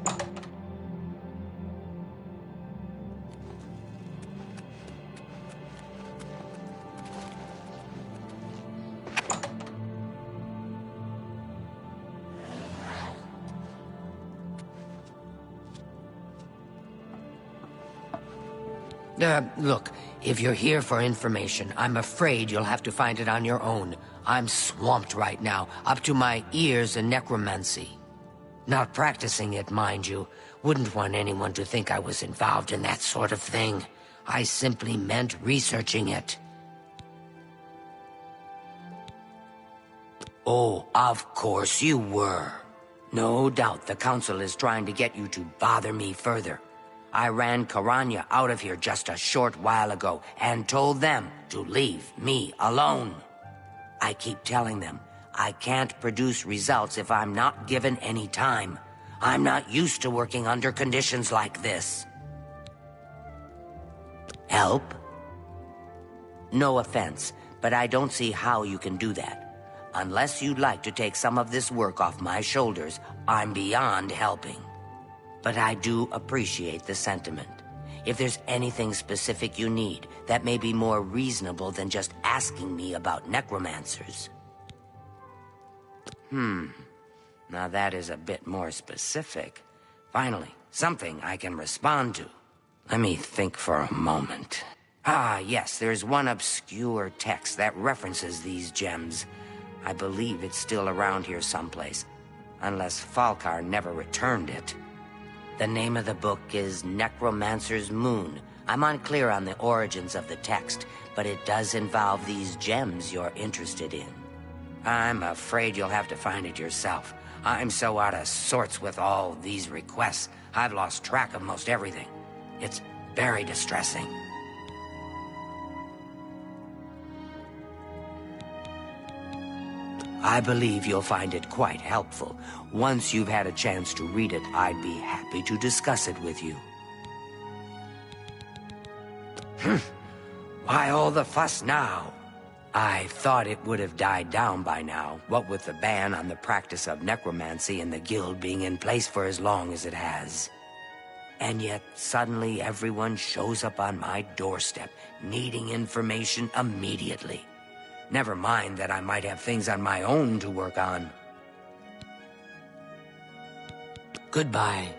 Look, if you're here for information, I'm afraid you'll have to find it on your own. I'm swamped right now, up to my ears in necromancy. Not practicing it, mind you. Wouldn't want anyone to think I was involved in that sort of thing. I simply meant researching it. Oh, of course you were. No doubt the Council is trying to get you to bother me further. I ran Karanya out of here just a short while ago and told them to leave me alone. I keep telling them I can't produce results if I'm not given any time. I'm not used to working under conditions like this. Help? No offense, but I don't see how you can do that. Unless you'd like to take some of this work off my shoulders, I'm beyond helping. But I do appreciate the sentiment. If there's anything specific you need, that may be more reasonable than just asking me about necromancers. Now that is a bit more specific. Finally, something I can respond to. Let me think for a moment. Ah, yes, there's one obscure text that references these gems. I believe it's still around here someplace, unless Falcar never returned it. The name of the book is Necromancer's Moon. I'm unclear on the origins of the text, but it does involve these gems you're interested in. I'm afraid you'll have to find it yourself. I'm so out of sorts with all these requests, I've lost track of most everything. It's very distressing. I believe you'll find it quite helpful. Once you've had a chance to read it, I'd be happy to discuss it with you. Why all the fuss now? I thought it would have died down by now, what with the ban on the practice of necromancy and the guild being in place for as long as it has. And yet, suddenly everyone shows up on my doorstep, needing information immediately. Never mind that I might have things on my own to work on. Goodbye.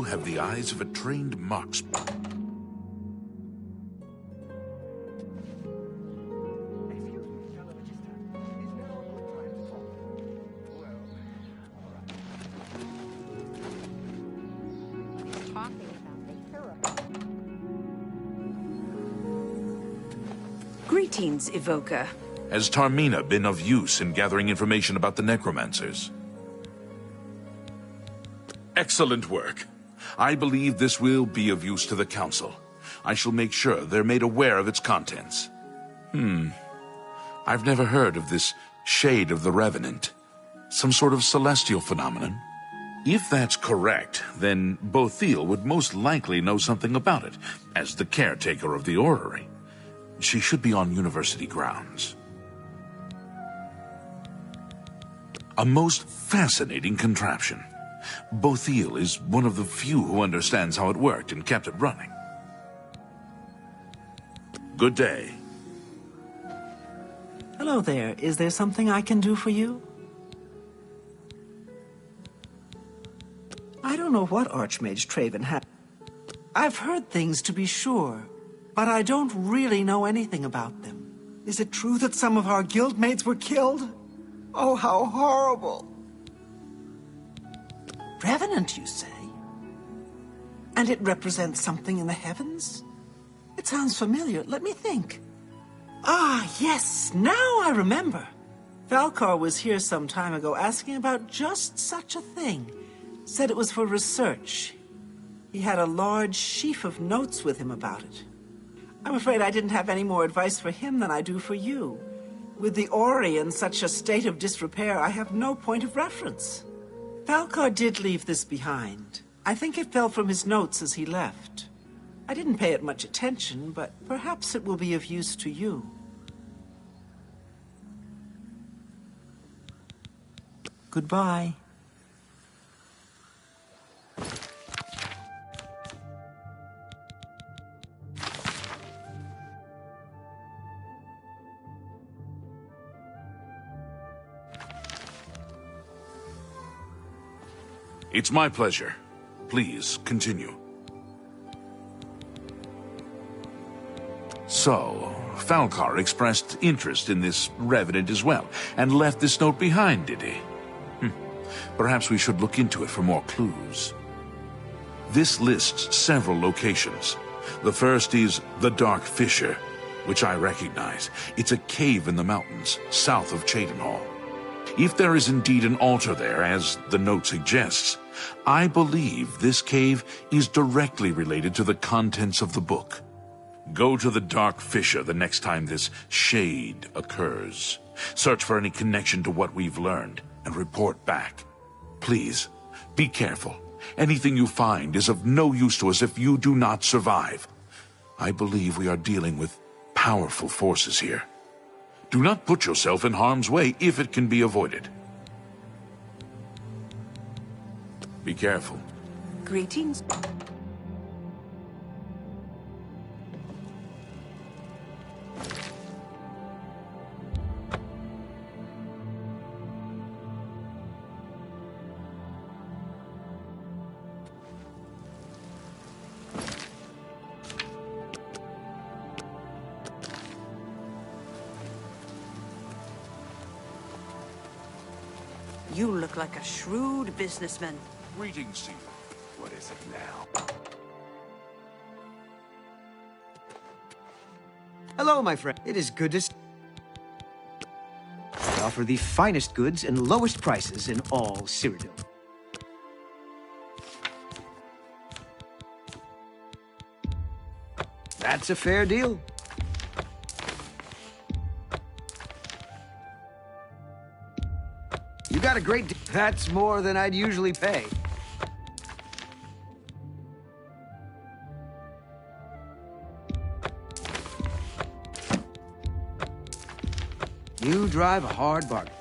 have the eyes of a trained marksman. Greetings, Evoker. Has Tarmina been of use in gathering information about the necromancers? Excellent work. I believe this will be of use to the Council. I shall make sure they're made aware of its contents. I've never heard of this Shade of the Revenant. Some sort of celestial phenomenon? If that's correct, then Bothil would most likely know something about it, as the caretaker of the orrery. She should be on university grounds. A most fascinating contraption. Bothil is one of the few who understands how it worked and kept it running. Good day. Hello there. Is there something I can do for you? I don't know what Archmage Traven had. I've heard things, to be sure, but I don't really know anything about them. Is it true that some of our guildmates were killed? Oh, how horrible. Revenant, you say? And it represents something in the heavens? It sounds familiar. Let me think. Ah, yes, now I remember. Falcar was here some time ago asking about just such a thing. Said it was for research. He had a large sheaf of notes with him about it. I'm afraid I didn't have any more advice for him than I do for you. With the Ori in such a state of disrepair, I have no point of reference. Falcar did leave this behind. I think it fell from his notes as he left. I didn't pay it much attention, but perhaps it will be of use to you. Goodbye. It's my pleasure. Please, continue. So, Falcar expressed interest in this Revenant as well, and left this note behind, did he? Perhaps we should look into it for more clues. This lists several locations. The first is the Dark Fissure, which I recognize. It's a cave in the mountains, south of Cheydinhal. If there is indeed an altar there, as the note suggests, I believe this cave is directly related to the contents of the book. Go to the Dark Fissure the next time this shade occurs. Search for any connection to what we've learned, and report back. Please, be careful. Anything you find is of no use to us if you do not survive. I believe we are dealing with powerful forces here. Do not put yourself in harm's way if it can be avoided. Be careful. Greetings. You look like a shrewd businessman. Greetings to you. What is it now? Hello, my friend. It is good to I offer the finest goods and lowest prices in all Cyrodiil. That's a fair deal. You got a great deal. That's more than I'd usually pay. You drive a hard bargain.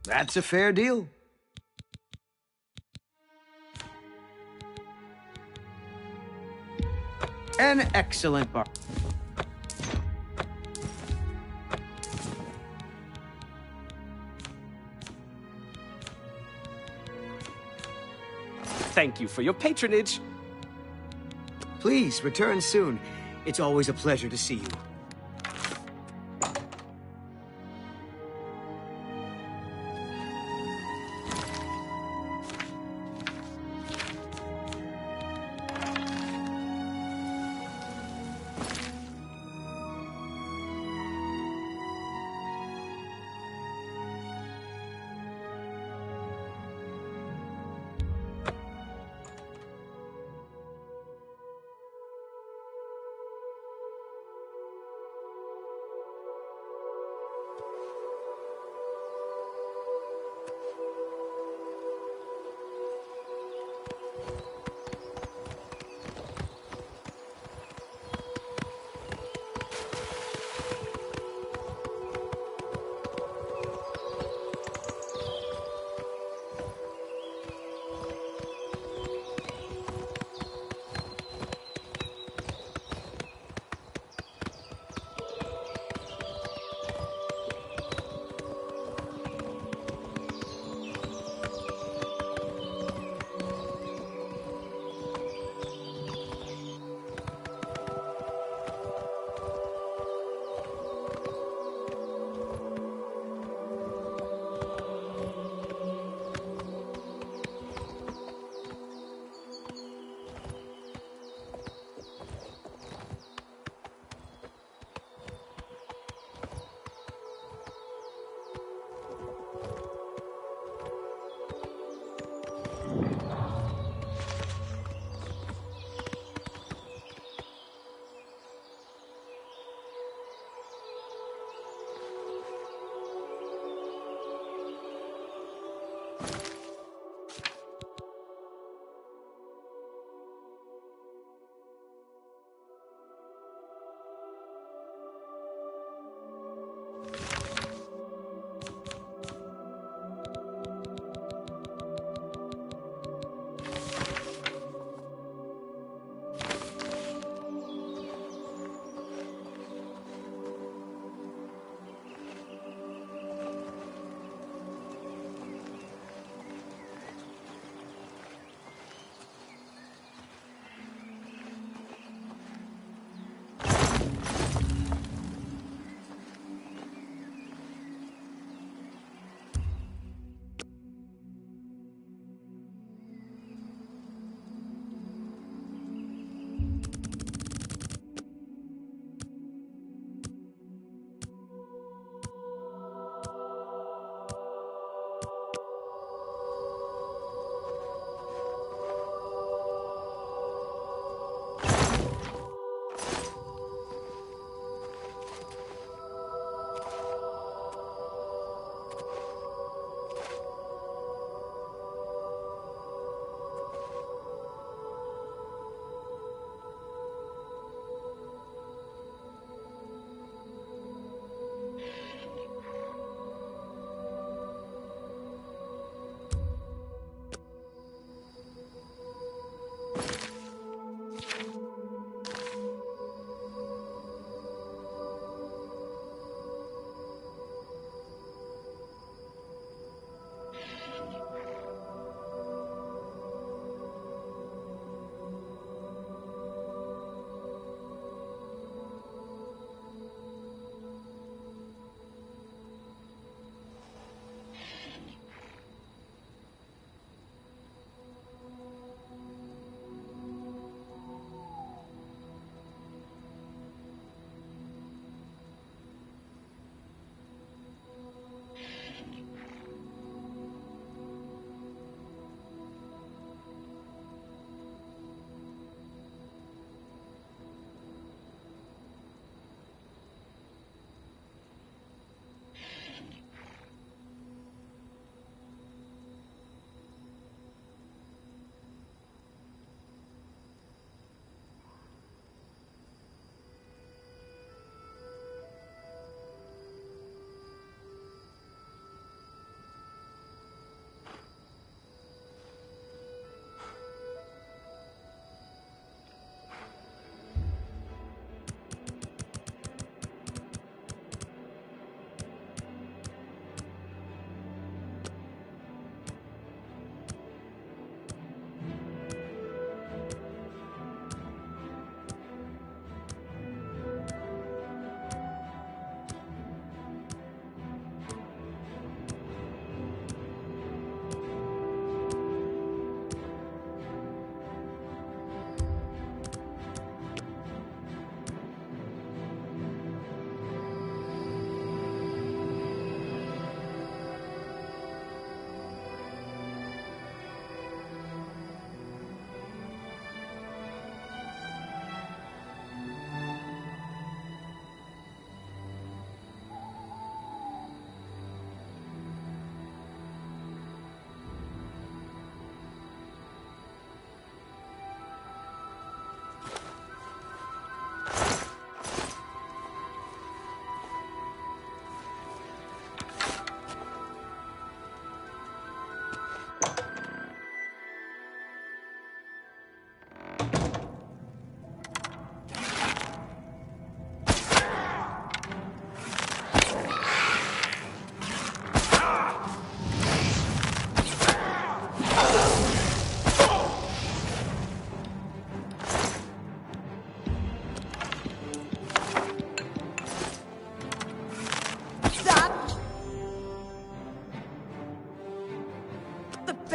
That's a fair deal. An excellent bar. Thank you for your patronage. Please, return soon. It's always a pleasure to see you.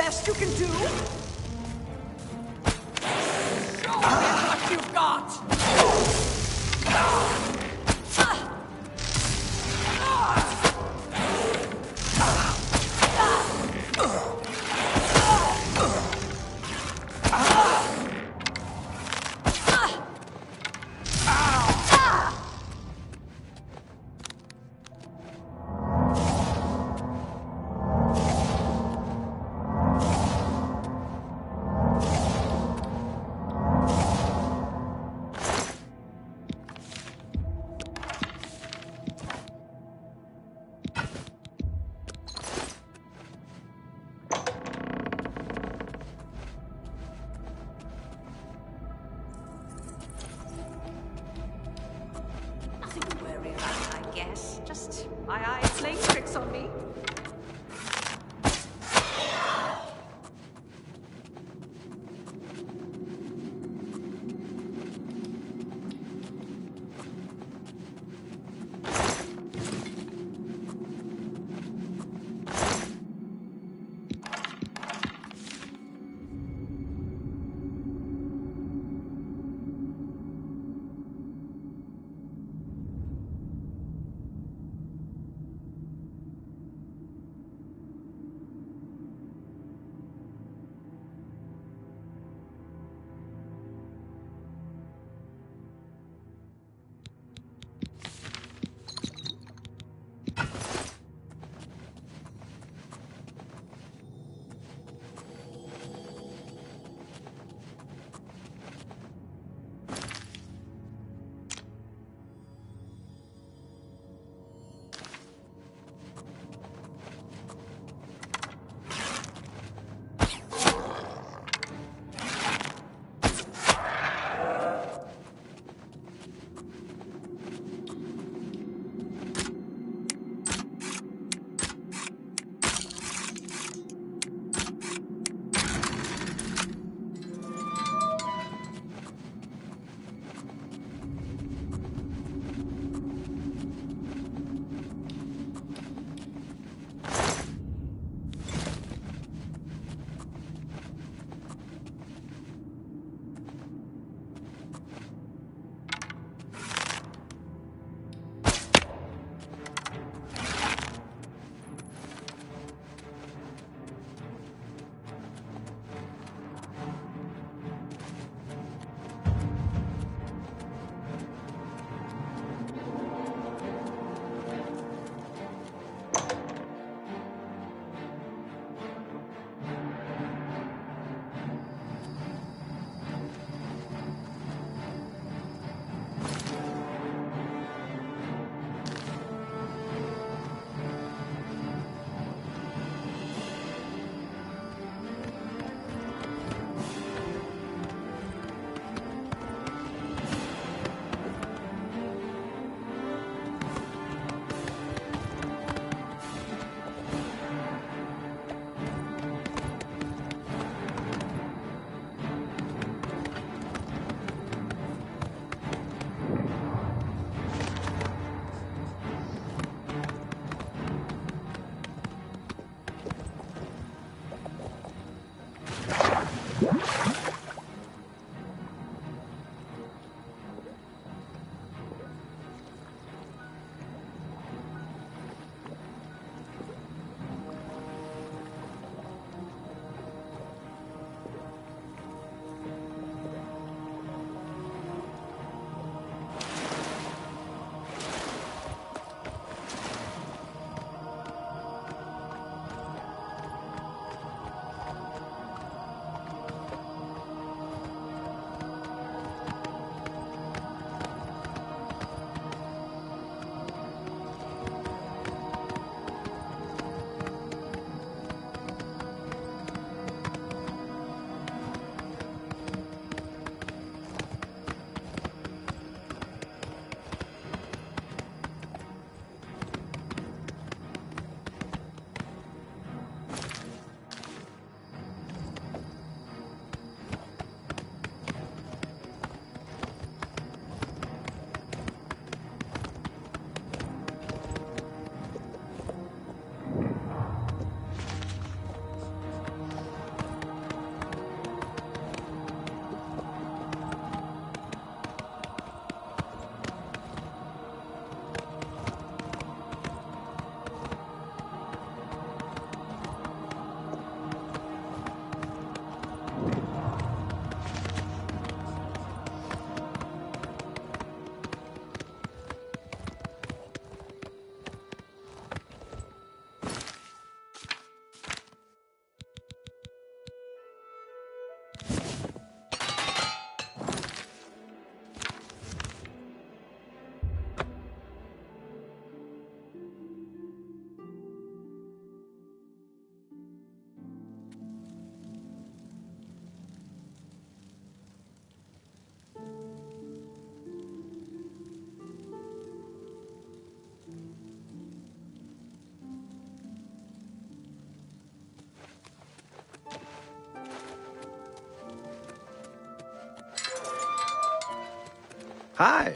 best you can do? Show me what you've got! Hi.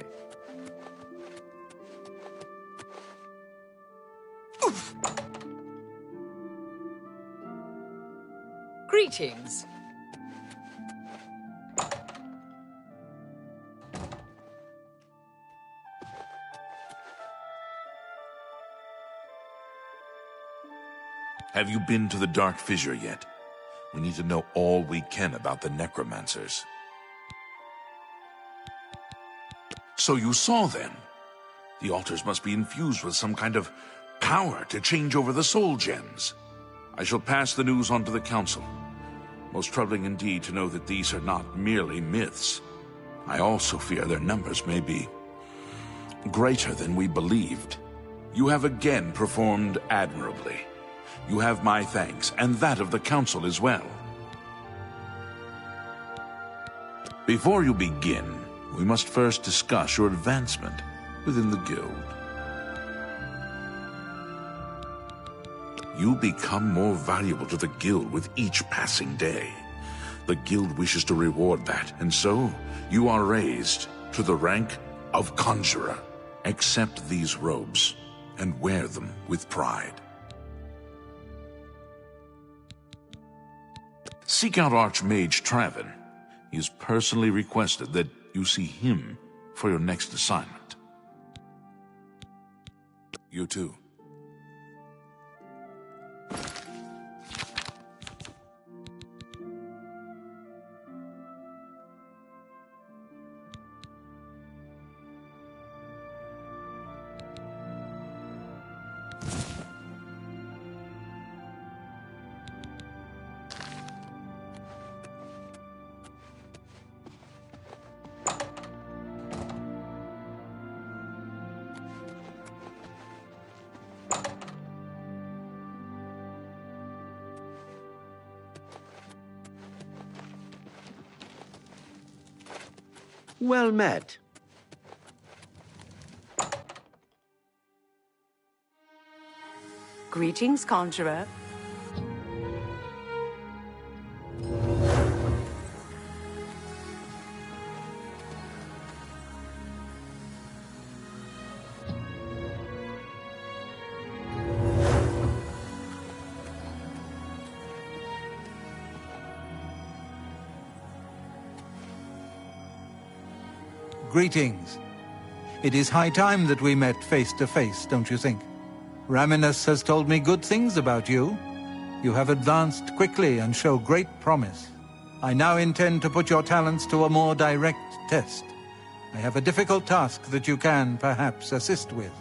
Greetings. Have you been to the Dark Fissure yet? We need to know all we can about the necromancers. So you saw them. The altars must be infused with some kind of power to change over the soul gems. I shall pass the news on to the Council. Most troubling indeed to know that these are not merely myths. I also fear their numbers may be greater than we believed. You have again performed admirably. You have my thanks, and that of the Council as well. Before you begin, we must first discuss your advancement within the Guild. You become more valuable to the Guild with each passing day. The Guild wishes to reward that, and so you are raised to the rank of Conjurer. Accept these robes and wear them with pride. Seek out Archmage Traven. He has personally requested that you see him for your next assignment. You too. Well met. Greetings, Conjurer. Greetings. It is high time that we met face to face, don't you think? Raminus has told me good things about you. You have advanced quickly and show great promise. I now intend to put your talents to a more direct test. I have a difficult task that you can, perhaps, assist with.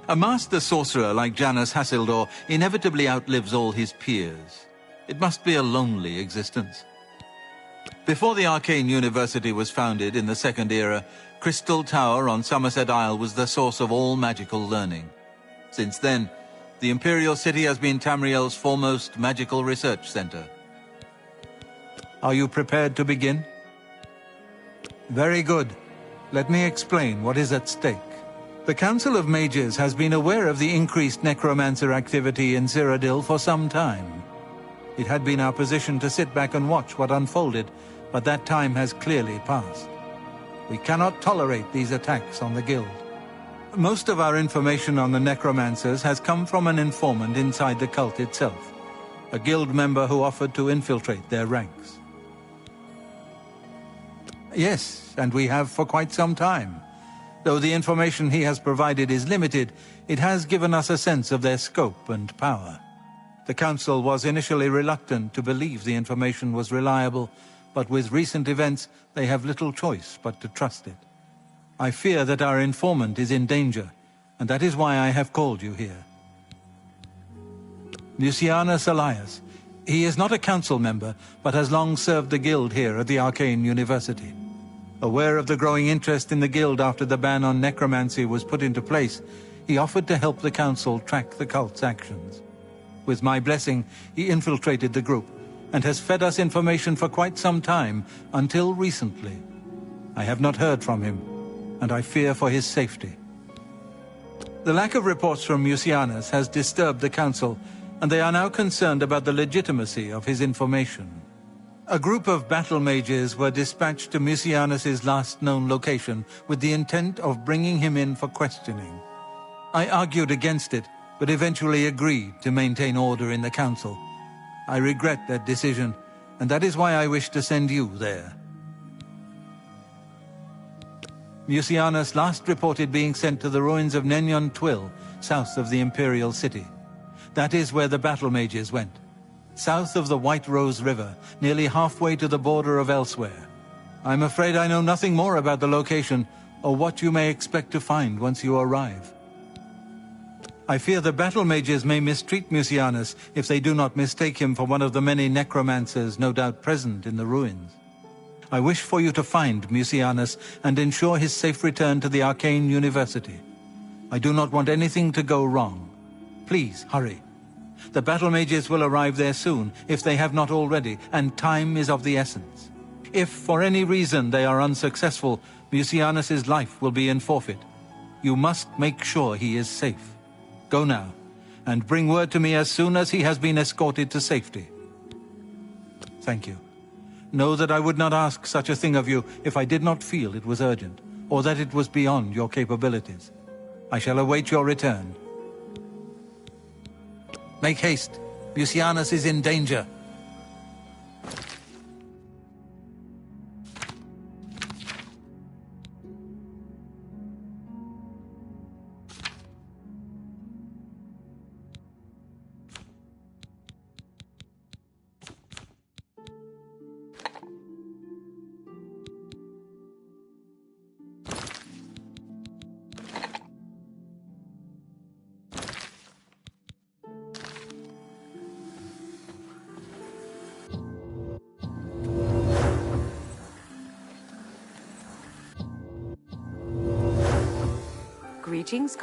A master sorcerer like Janus Hassildor inevitably outlives all his peers. It must be a lonely existence. Before the Arcane University was founded in the Second Era, Crystal Tower on Somerset Isle was the source of all magical learning. Since then, the Imperial City has been Tamriel's foremost magical research center. Are you prepared to begin? Very good. Let me explain what is at stake. The Council of Mages has been aware of the increased necromancer activity in Cyrodiil for some time. It had been our position to sit back and watch what unfolded, but that time has clearly passed. We cannot tolerate these attacks on the Guild. Most of our information on the necromancers has come from an informant inside the cult itself, a Guild member who offered to infiltrate their ranks. Yes, and we have for quite some time. Though the information he has provided is limited, it has given us a sense of their scope and power. The Council was initially reluctant to believe the information was reliable, but with recent events, they have little choice but to trust it. I fear that our informant is in danger, and that is why I have called you here. Lucianus Elias. He is not a council member, but has long served the Guild here at the Arcane University. Aware of the growing interest in the Guild after the ban on necromancy was put into place, he offered to help the Council track the cult's actions. With my blessing, he infiltrated the group, and has fed us information for quite some time, until recently. I have not heard from him, and I fear for his safety. The lack of reports from Mucianus has disturbed the Council, and they are now concerned about the legitimacy of his information. A group of battle mages were dispatched to Mucianus' last known location with the intent of bringing him in for questioning. I argued against it, but eventually agreed to maintain order in the council. I regret that decision, and that is why I wish to send you there. Mucianus last reported being sent to the ruins of Nenyon Twill, south of the Imperial City. That is where the battle mages went. South of the White Rose River, nearly halfway to the border of elsewhere. I'm afraid I know nothing more about the location, or what you may expect to find once you arrive. I fear the battle mages may mistreat Mucianus if they do not mistake him for one of the many necromancers no doubt present in the ruins. I wish for you to find Mucianus and ensure his safe return to the Arcane University. I do not want anything to go wrong. Please, hurry. The battle mages will arrive there soon, if they have not already, and time is of the essence. If, for any reason, they are unsuccessful, Mucianus' life will be in forfeit. You must make sure he is safe. Go now, and bring word to me as soon as he has been escorted to safety. Thank you. Know that I would not ask such a thing of you if I did not feel it was urgent, or that it was beyond your capabilities. I shall await your return. Make haste. Mucianus is in danger. Greetings,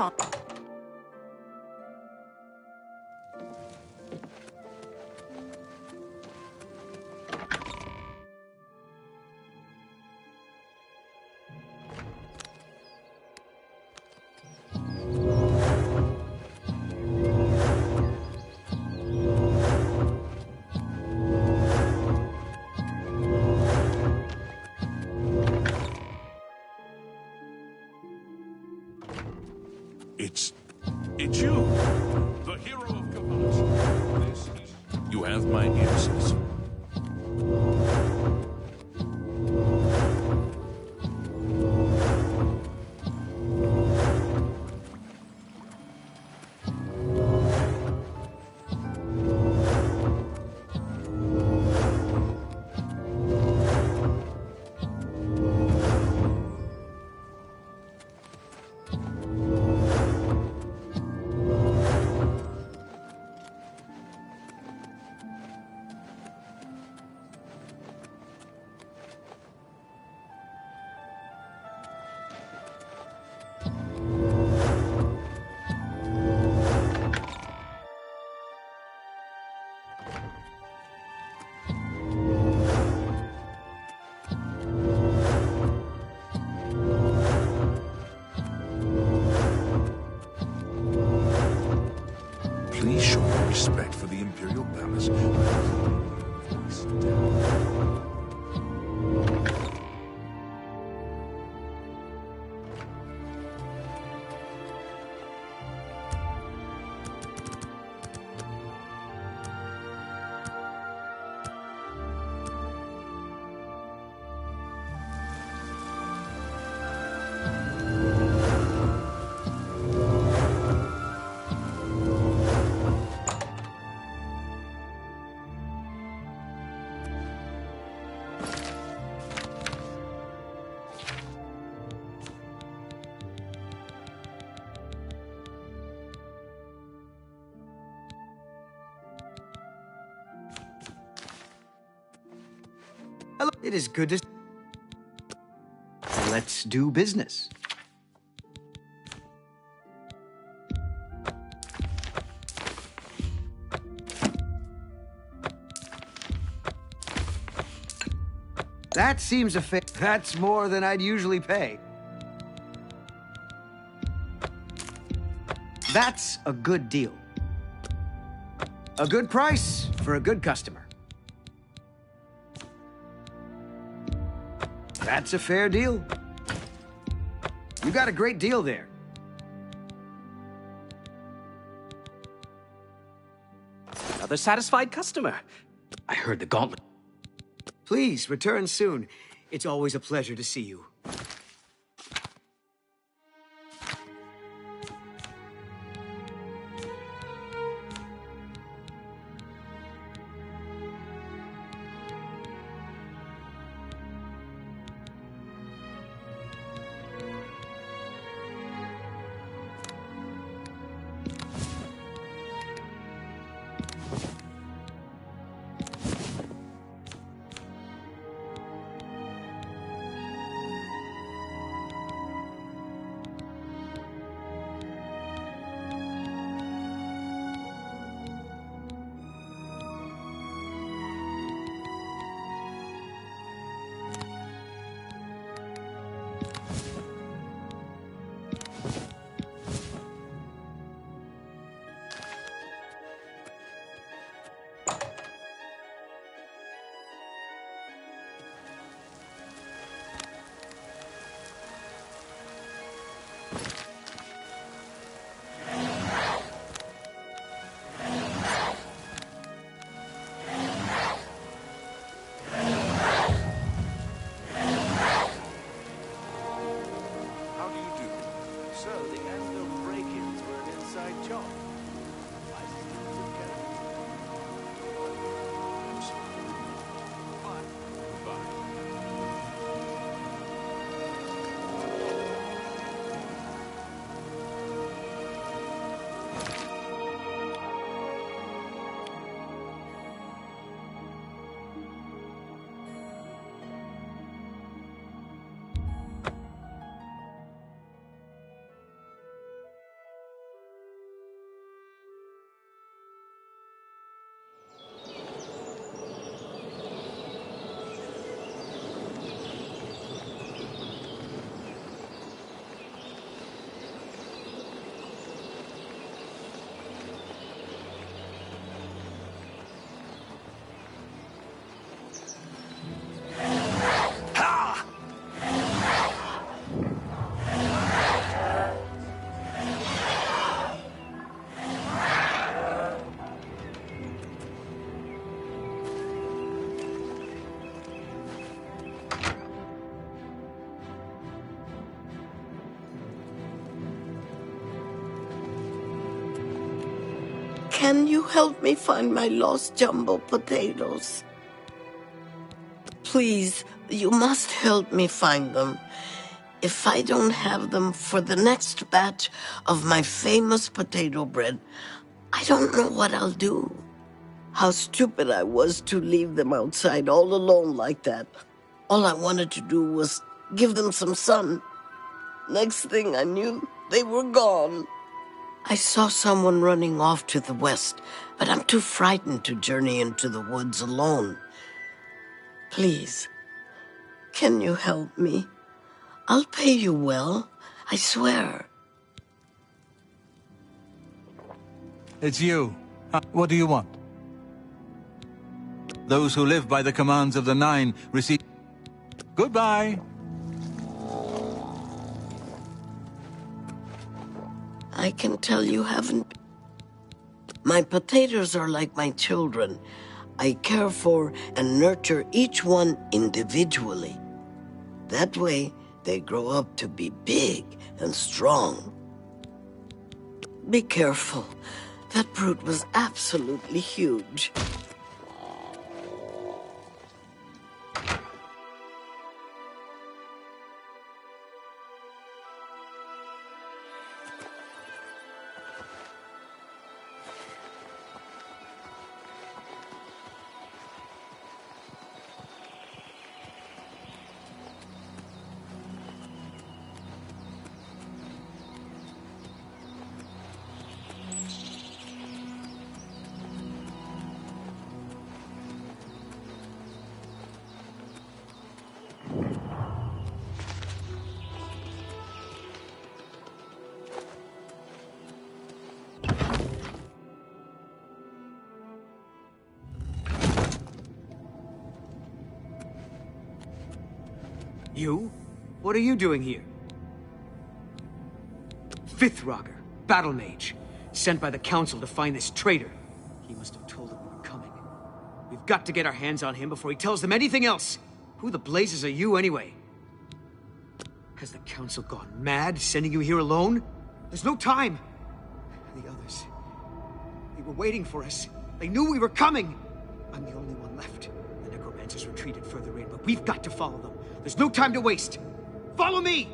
It's you, the hero of Kavash. You have my answers. Please show your respect for the Imperial Palace. Hello. It is good to... Let's do business. That seems a fit. That's more than I'd usually pay. That's a good deal. A good price for a good customer. That's a fair deal. You got a great deal there. Another satisfied customer. I heard the gauntlet. Please, return soon. It's always a pleasure to see you. Can you help me find my lost jumbo potatoes? Please, you must help me find them. If I don't have them for the next batch of my famous potato bread, I don't know what I'll do. How stupid I was to leave them outside all alone like that. All I wanted to do was give them some sun. Next thing I knew, they were gone. I saw someone running off to the west, but I'm too frightened to journey into the woods alone. Please, can you help me? I'll pay you well, I swear. It's you. What do you want? Those who live by the commands of the Nine receive... Goodbye. I can tell you haven't... My potatoes are like my children. I care for and nurture each one individually. That way, they grow up to be big and strong. Be careful. That brute was absolutely huge. You? What are you doing here? Fifth Roger, battle mage, sent by the Council to find this traitor. He must have told them we were coming. We've got to get our hands on him before he tells them anything else. Who the blazes are you, anyway? Has the Council gone mad, sending you here alone? There's no time. The others, they were waiting for us. They knew we were coming. I'm the only one left. The necromancers retreated further in, but we've got to follow them. There's no time to waste. Follow me!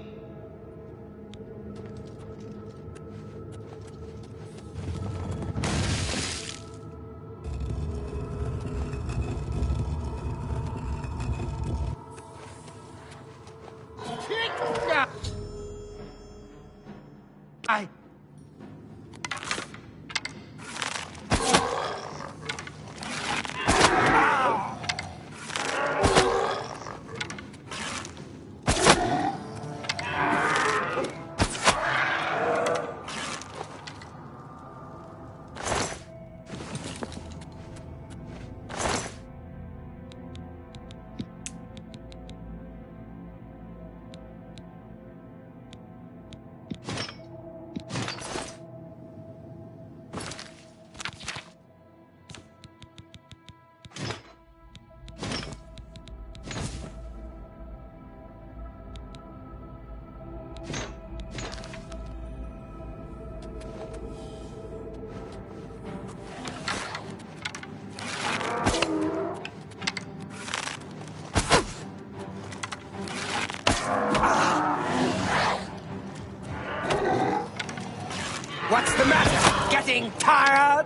What's the matter? Getting tired?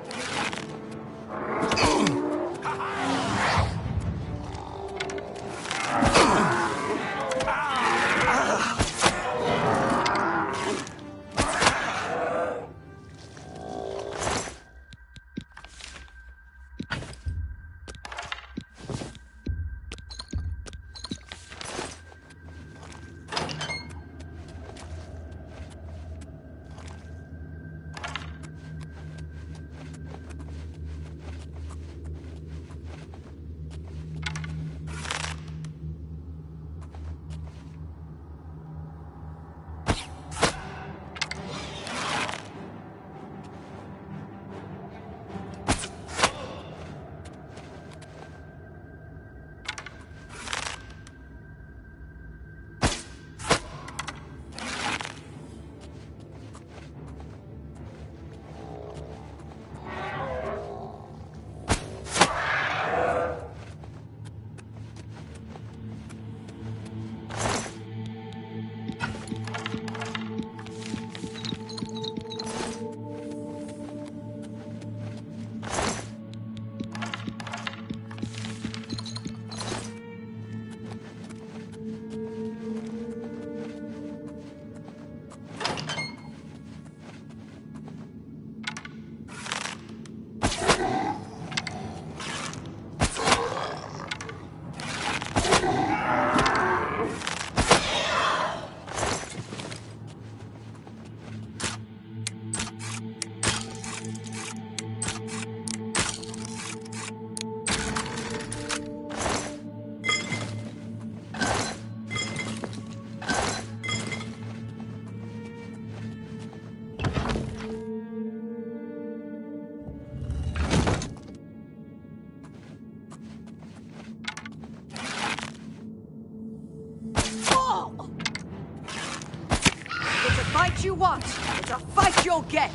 You want. It's a fight you'll get.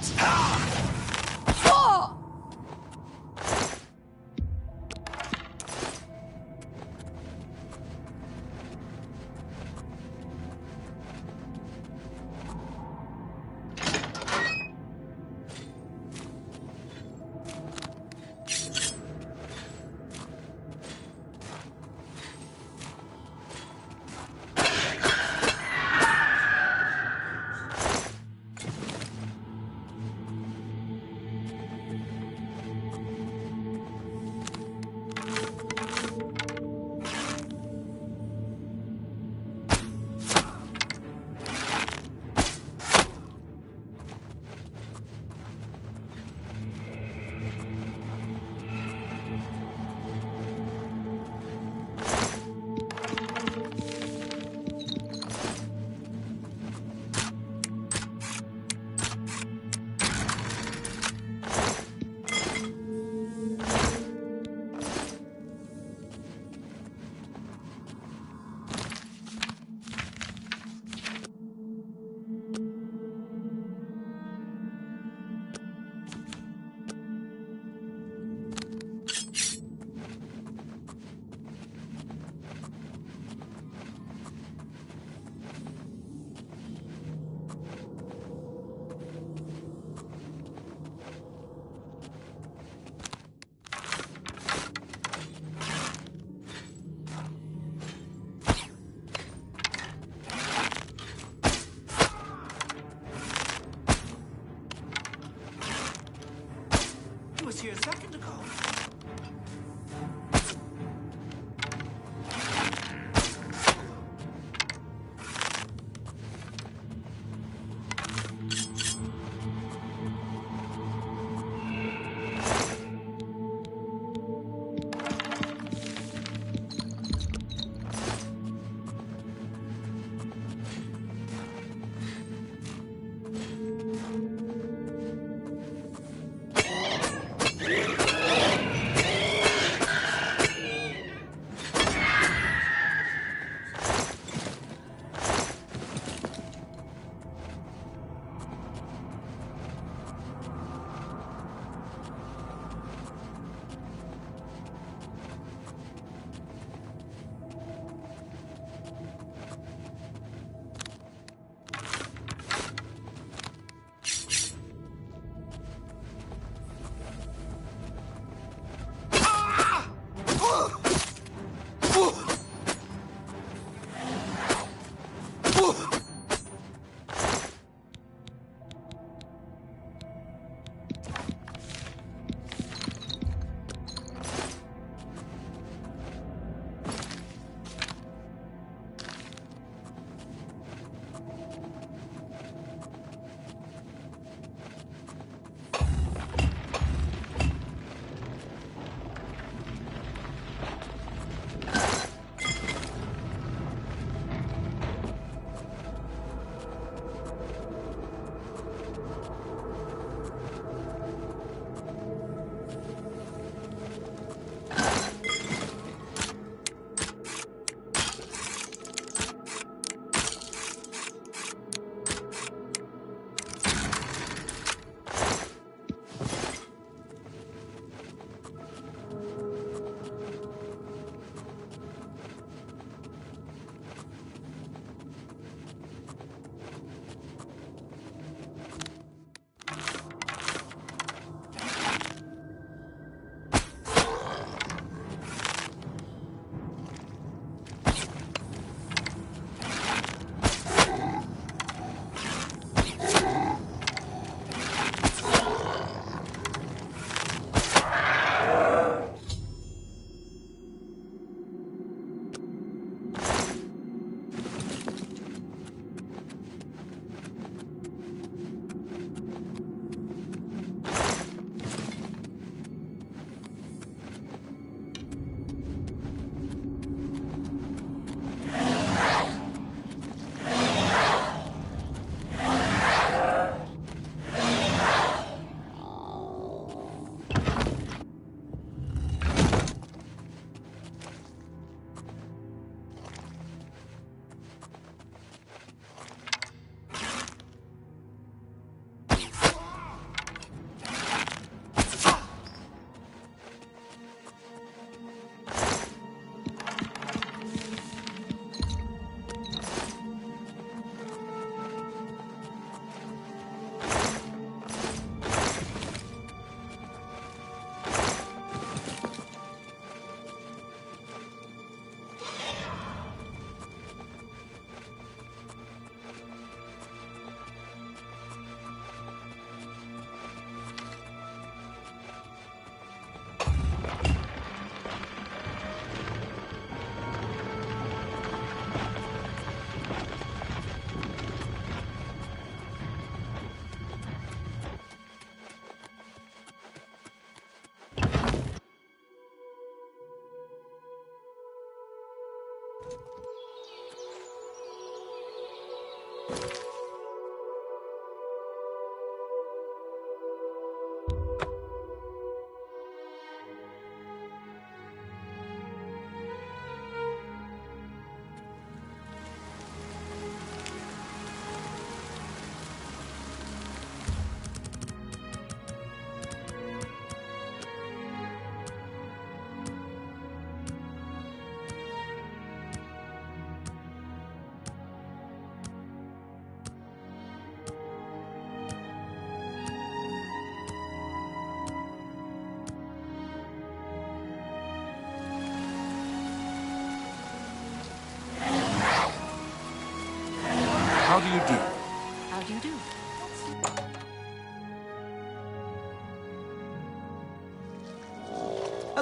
was here a second ago.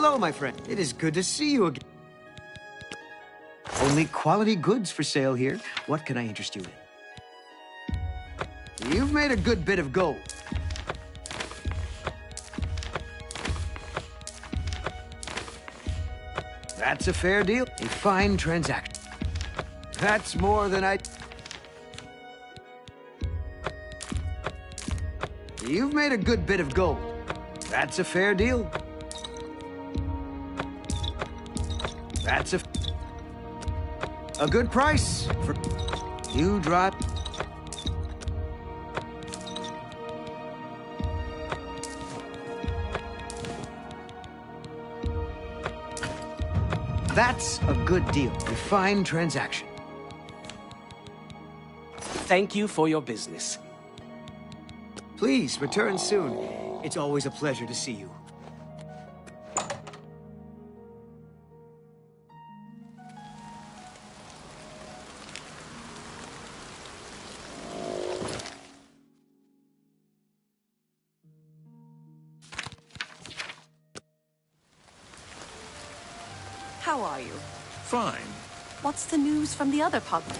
Hello, my friend. It is good to see you again. Only quality goods for sale here. What can I interest you in? You've made a good bit of gold. That's a fair deal. A fine transaction. That's more than I... You've made a good bit of gold. That's a fair deal. That's a good price for... You drive... That's a good deal. A fine transaction. Thank you for your business. Please, return soon. It's always a pleasure to see you. How are you? Fine. What's the news from the other public?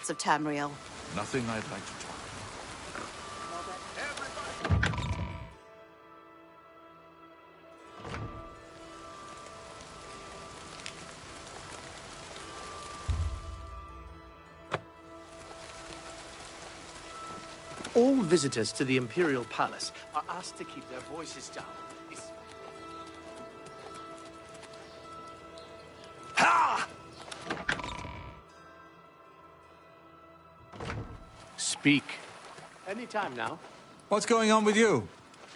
depths of Tamriel. Nothing I'd like to talk. All visitors to the Imperial Palace are asked to keep their voices down. Ha! Speak. Anytime now. What's going on with you?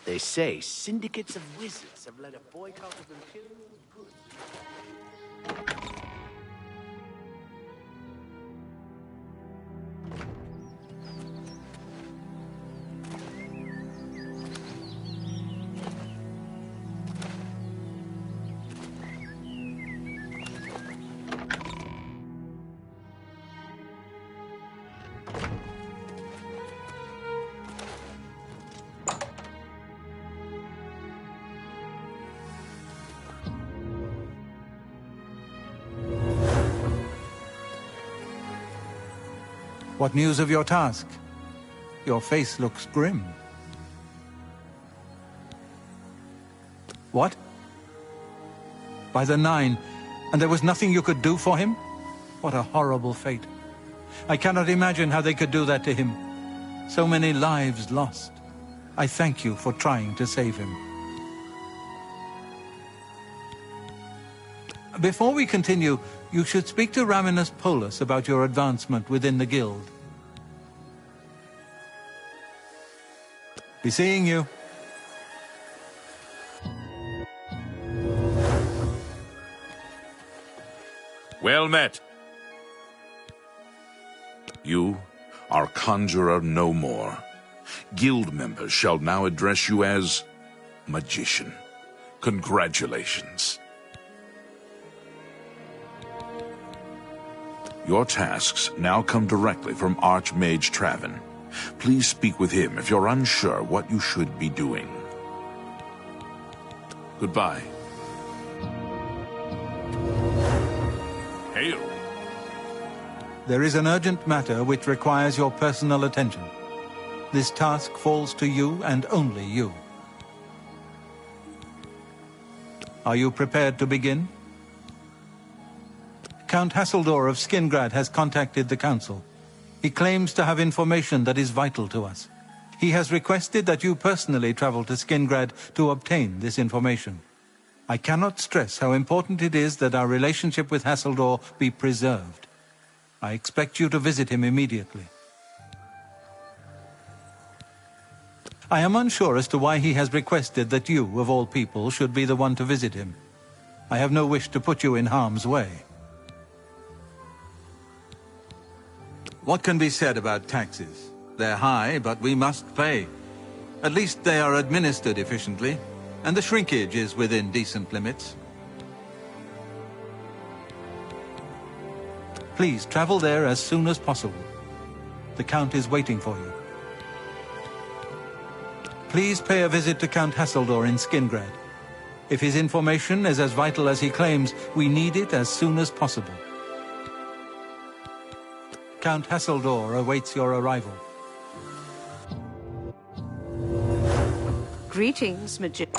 They say syndicates of wizards have led a boycott of Imperial goods. What news of your task? Your face looks grim. What? By the Nine, and there was nothing you could do for him? What a horrible fate. I cannot imagine how they could do that to him. So many lives lost. I thank you for trying to save him. Before we continue, you should speak to Raminus Polus about your advancement within the guild. Be seeing you. Well met. You are conjurer no more. Guild members shall now address you as magician. Congratulations. Your tasks now come directly from Archmage Traven. Please speak with him if you're unsure what you should be doing. Goodbye. Hail. There is an urgent matter which requires your personal attention. This task falls to you and only you. Are you prepared to begin? Count Hasseldor of Skingrad has contacted the Council. He claims to have information that is vital to us. He has requested that you personally travel to Skingrad to obtain this information. I cannot stress how important it is that our relationship with Hasseldor be preserved. I expect you to visit him immediately. I am unsure as to why he has requested that you, of all people, should be the one to visit him. I have no wish to put you in harm's way. What can be said about taxes? They're high, but we must pay. At least they are administered efficiently, and the shrinkage is within decent limits. Please travel there as soon as possible. The Count is waiting for you. Please pay a visit to Count Hasseldor in Skingrad. If his information is as vital as he claims, we need it as soon as possible. Count Hasseldor awaits your arrival. Greetings, magician.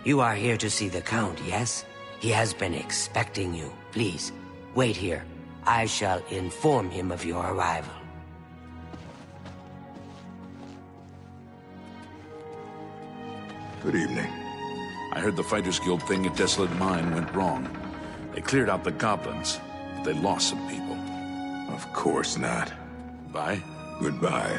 You are here to see the Count, yes? He has been expecting you. Please, wait here. I shall inform him of your arrival. Good evening. I heard the Fighters Guild thing at Desolate Mine went wrong. They cleared out the goblins, but they lost some people. Of course not. Bye. Goodbye.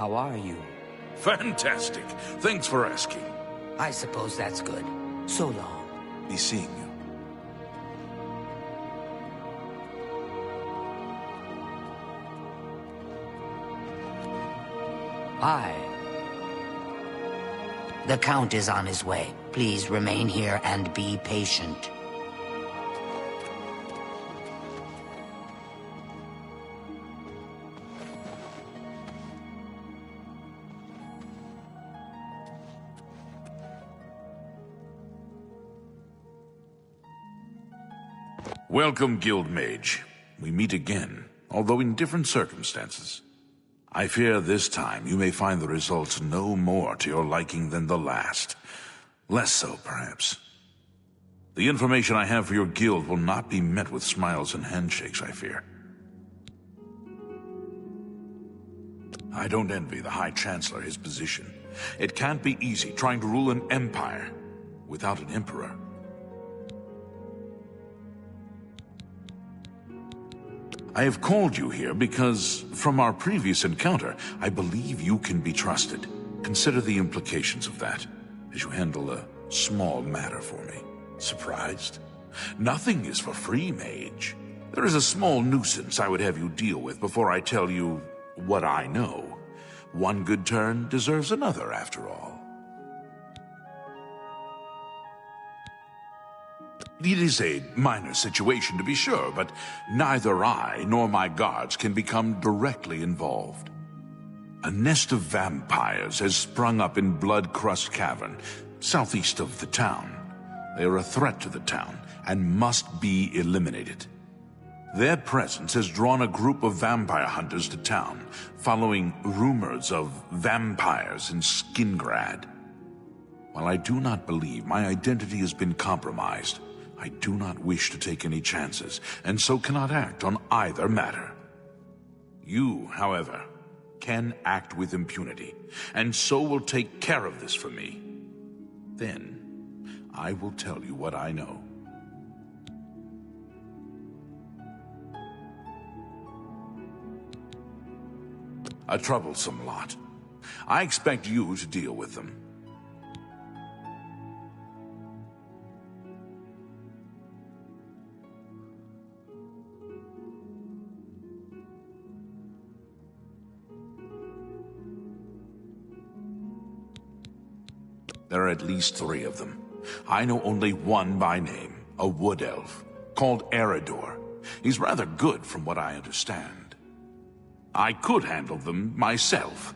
How are you? Fantastic. Thanks for asking. I suppose that's good. So long. Be seeing you. Aye. The Count is on his way. Please remain here and be patient. Welcome, Guild Mage. We meet again, although in different circumstances. I fear this time you may find the results no more to your liking than the last. Less so, perhaps. The information I have for your guild will not be met with smiles and handshakes, I fear. I don't envy the High Chancellor his position. It can't be easy trying to rule an empire without an emperor. I have called you here because, from our previous encounter, I believe you can be trusted. Consider the implications of that, as you handle a small matter for me. Surprised? Nothing is for free, Mage. There is a small nuisance I would have you deal with before I tell you what I know. One good turn deserves another, after all. It is a minor situation, to be sure, but neither I nor my guards can become directly involved. A nest of vampires has sprung up in Blood-Crust Cavern, southeast of the town. They are a threat to the town and must be eliminated. Their presence has drawn a group of vampire hunters to town, following rumors of vampires in Skingrad. While I do not believe my identity has been compromised, I do not wish to take any chances, and so cannot act on either matter. You, however, can act with impunity, and so will take care of this for me. Then, I will tell you what I know. A troublesome lot. I expect you to deal with them. There are at least 3 of them. I know only one by name, a wood elf, called Eridor. He's rather good from what I understand. I could handle them myself,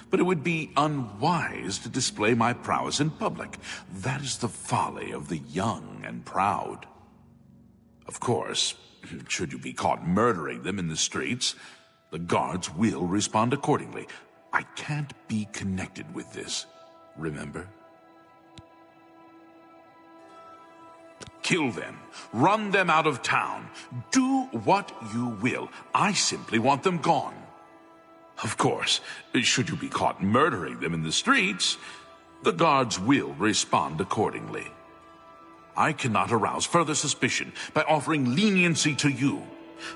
but it would be unwise to display my prowess in public. That is the folly of the young and proud. Of course, should you be caught murdering them in the streets, the guards will respond accordingly. I can't be connected with this, remember? Kill them, run them out of town, do what you will. I simply want them gone. Of course, should you be caught murdering them in the streets, the guards will respond accordingly. I cannot arouse further suspicion by offering leniency to you,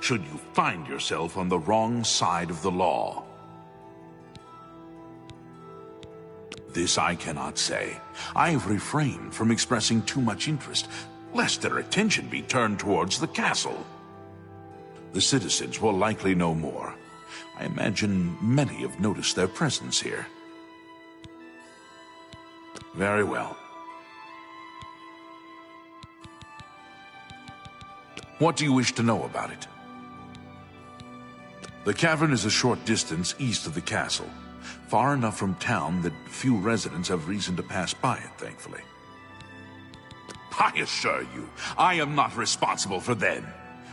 should you find yourself on the wrong side of the law. This I cannot say. I have refrained from expressing too much interest, lest their attention be turned towards the castle. The citizens will likely know more. I imagine many have noticed their presence here. Very well. What do you wish to know about it? The cavern is a short distance east of the castle, far enough from town that few residents have reason to pass by it, thankfully. I assure you, I am not responsible for them.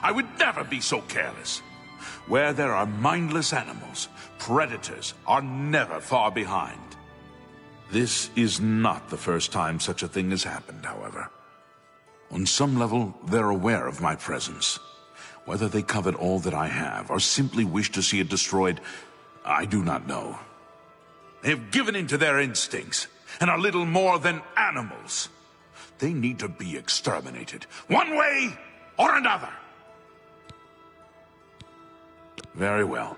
I would never be so careless. Where there are mindless animals, predators are never far behind. This is not the first time such a thing has happened, however. On some level, they're aware of my presence. Whether they covet all that I have, or simply wish to see it destroyed, I do not know. They have given in to their instincts, and are little more than animals. They need to be exterminated, one way or another. Very well.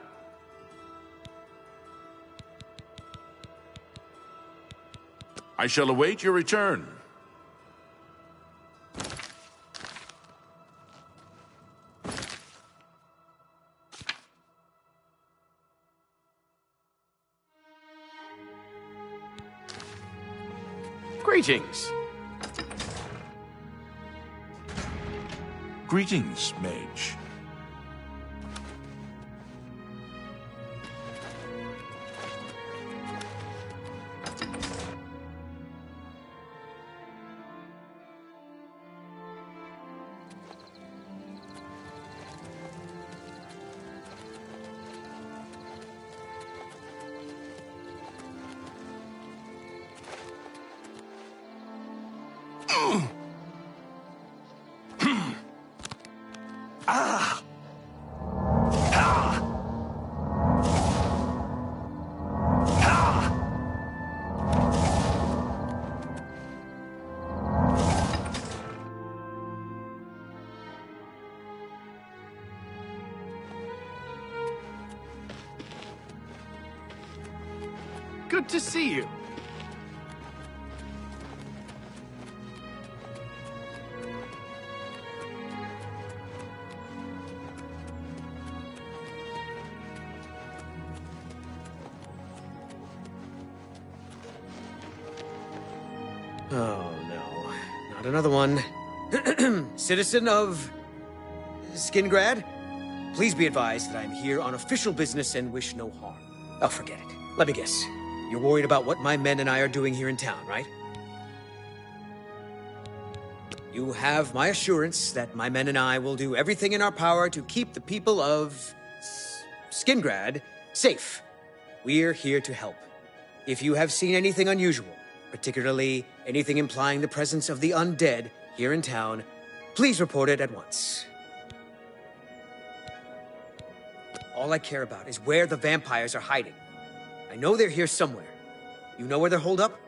I shall await your return. Greetings. Greetings, mage. Good to see you. Oh, no. Not another one. Citizen of... Skingrad? Please be advised that I am here on official business and wish no harm. Oh, forget it. Let me guess. You're worried about what my men and I are doing here in town, right? You have my assurance that my men and I will do everything in our power to keep the people of... Skingrad safe. We're here to help. If you have seen anything unusual, particularly anything implying the presence of the undead here in town, please report it at once. All I care about is where the vampires are hiding. I know they're here somewhere. You know where they're holed up?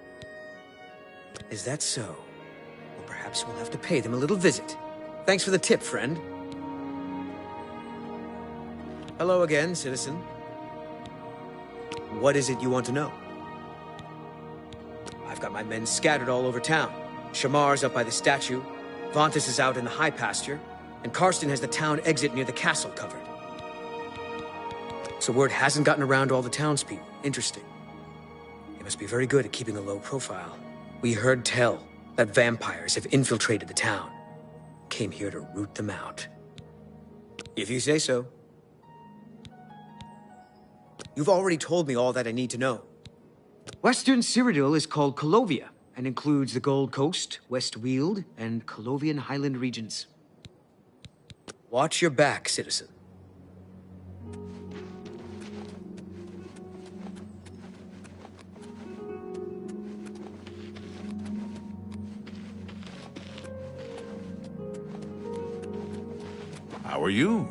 Is that so? Well, perhaps we'll have to pay them a little visit. Thanks for the tip, friend. Hello again, citizen. What is it you want to know? I've got my men scattered all over town. Shamar's up by the statue, Vontus is out in the high pasture, and Karsten has the town exit near the castle covered. So word hasn't gotten around to all the townspeople. Interesting. They must be very good at keeping a low profile. We heard tell that vampires have infiltrated the town. Came here to root them out. If you say so. You've already told me all that I need to know. Western Cyrodiil is called Colovia, and includes the Gold Coast, West Weald, and Colovian Highland regions. Watch your back, citizen. How are you?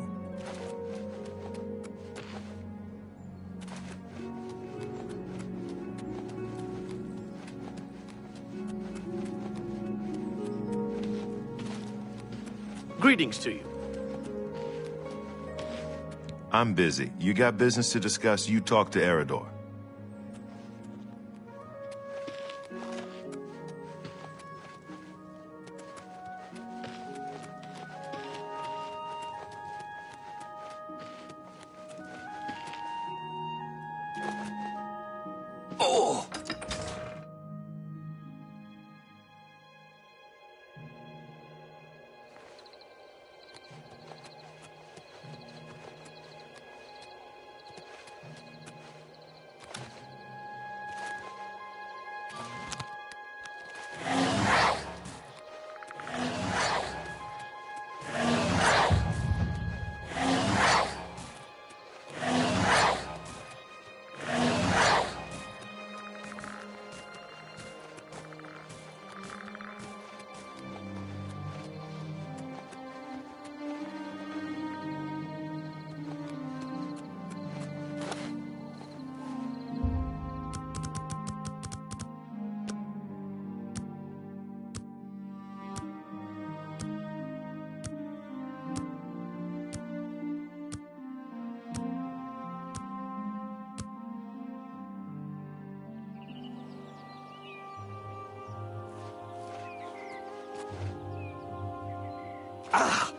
Greetings to you. I'm busy. You got business to discuss, you talk to Eridor. Oh! Ah!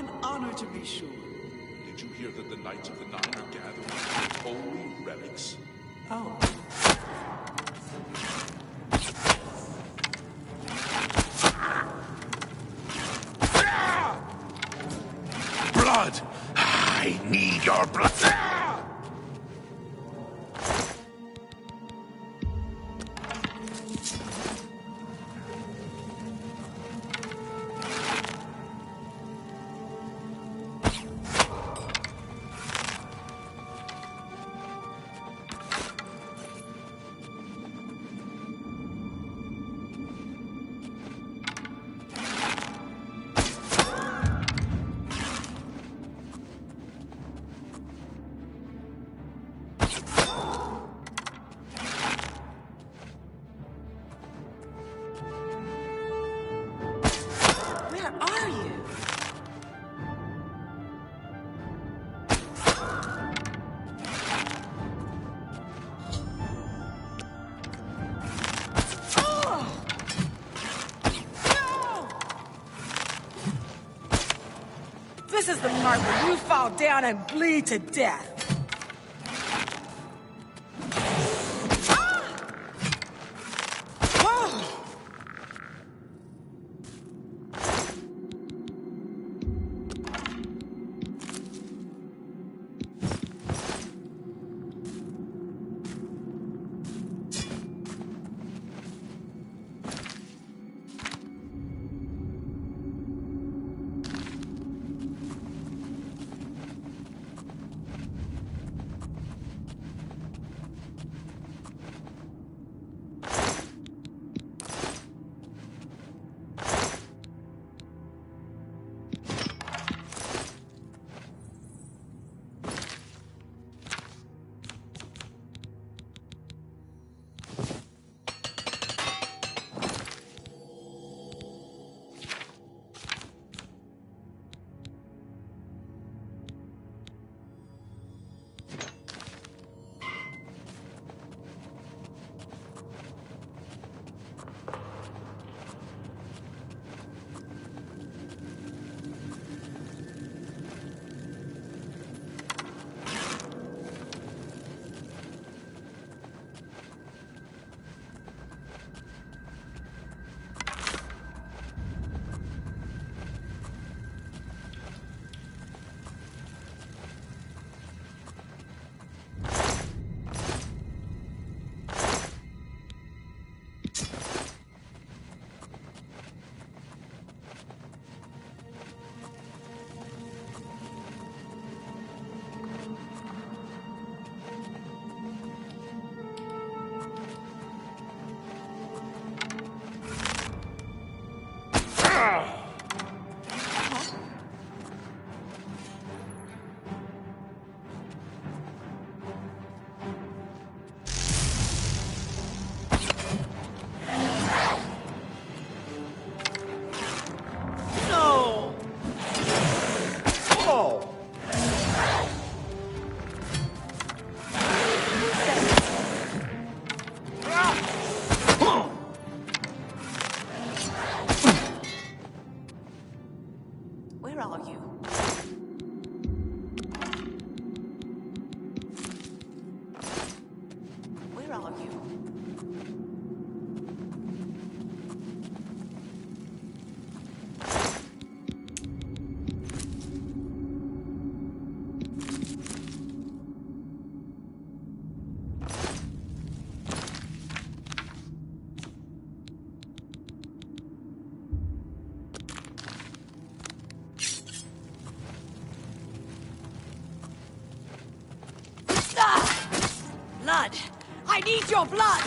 An honor to be sure. Did you hear that the Knights of the Nine are gathering holy relics? Oh. Blood! I need your blood! Where are you? This is the part where you fall down and bleed to death. Where are you? Where are you? Blood! I need your blood!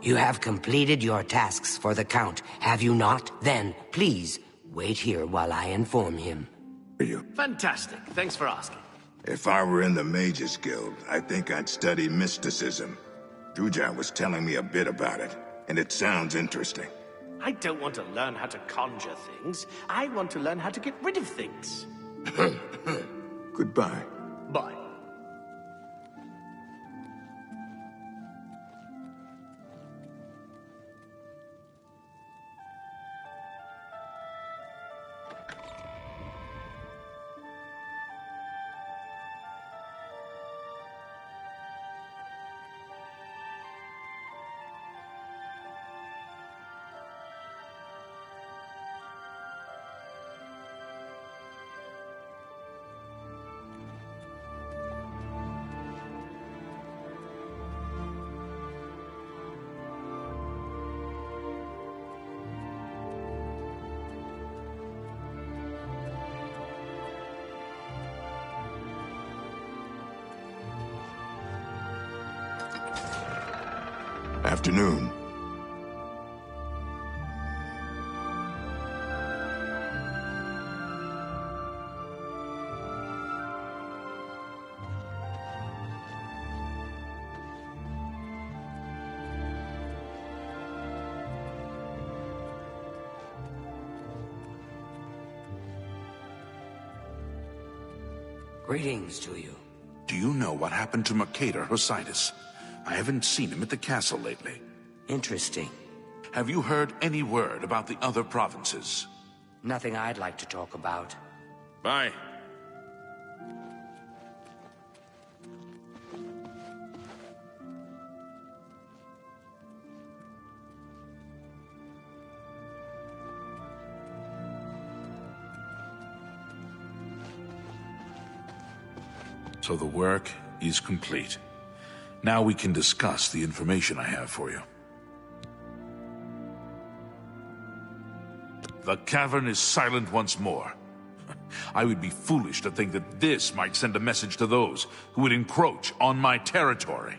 You have completed your tasks for the Count, have you not? Then, please, wait here while I inform him. Fantastic. Thanks for asking. If I were in the Mages Guild, I think I'd study mysticism. Druja was telling me a bit about it, and it sounds interesting. I don't want to learn how to conjure things. I want to learn how to get rid of things. Goodbye. Bye. Afternoon. Greetings to you. Do you know what happened to Mercator Hositis? I haven't seen him at the castle lately. Interesting. Have you heard any word about the other provinces? Nothing I'd like to talk about. Bye. So the work is complete. Now we can discuss the information I have for you. The cavern is silent once more. I would be foolish to think that this might send a message to those who would encroach on my territory.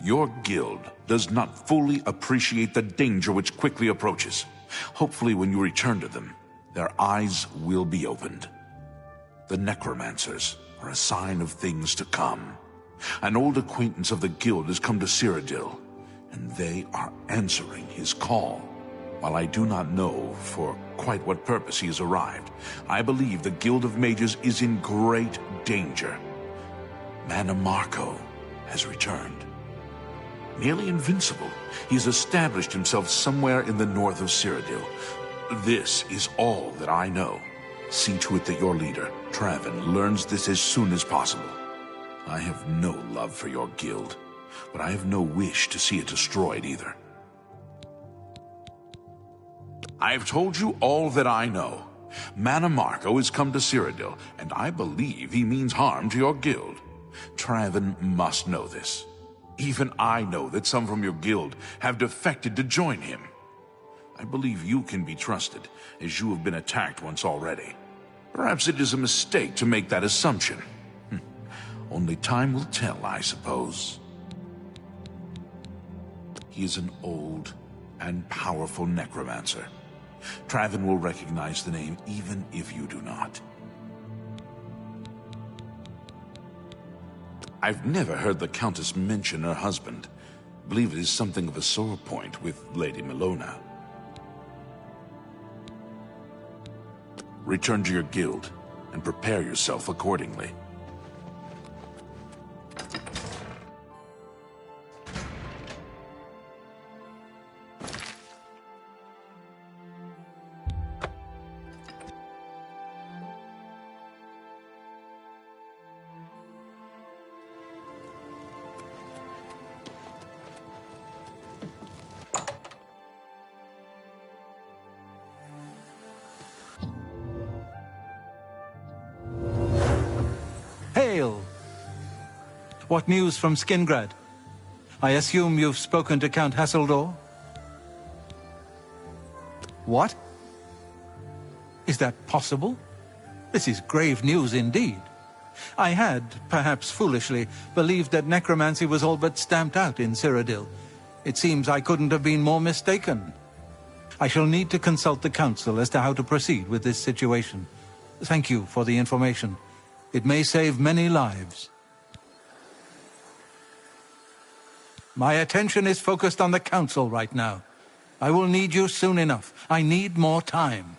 Your guild does not fully appreciate the danger which quickly approaches. Hopefully, when you return to them, their eyes will be opened. The necromancers are a sign of things to come. An old acquaintance of the guild has come to Cyrodiil, and they are answering his call. While I do not know for quite what purpose he has arrived, I believe the Guild of Mages is in great danger. Mannimarco has returned. Nearly invincible, he has established himself somewhere in the north of Cyrodiil. This is all that I know. See to it that your leader, Traven, learns this as soon as possible. I have no love for your guild, but I have no wish to see it destroyed either. I've told you all that I know. Mana Marco has come to Cyrodiil, and I believe he means harm to your guild. Traven must know this. Even I know that some from your guild have defected to join him. I believe you can be trusted, as you have been attacked once already. Perhaps it is a mistake to make that assumption. Only time will tell, I suppose. He is an old and powerful necromancer. Traven will recognize the name even if you do not. I've never heard the Countess mention her husband. I believe it is something of a sore point with Lady Milona. Return to your guild and prepare yourself accordingly. Hail! What news from Skingrad? I assume you've spoken to Count Hasseldor? What? Is that possible? This is grave news indeed. I had, perhaps foolishly, believed that necromancy was all but stamped out in Cyrodiil. It seems I couldn't have been more mistaken. I shall need to consult the council as to how to proceed with this situation. Thank you for the information. It may save many lives. My attention is focused on the council right now. I will need you soon enough. I need more time.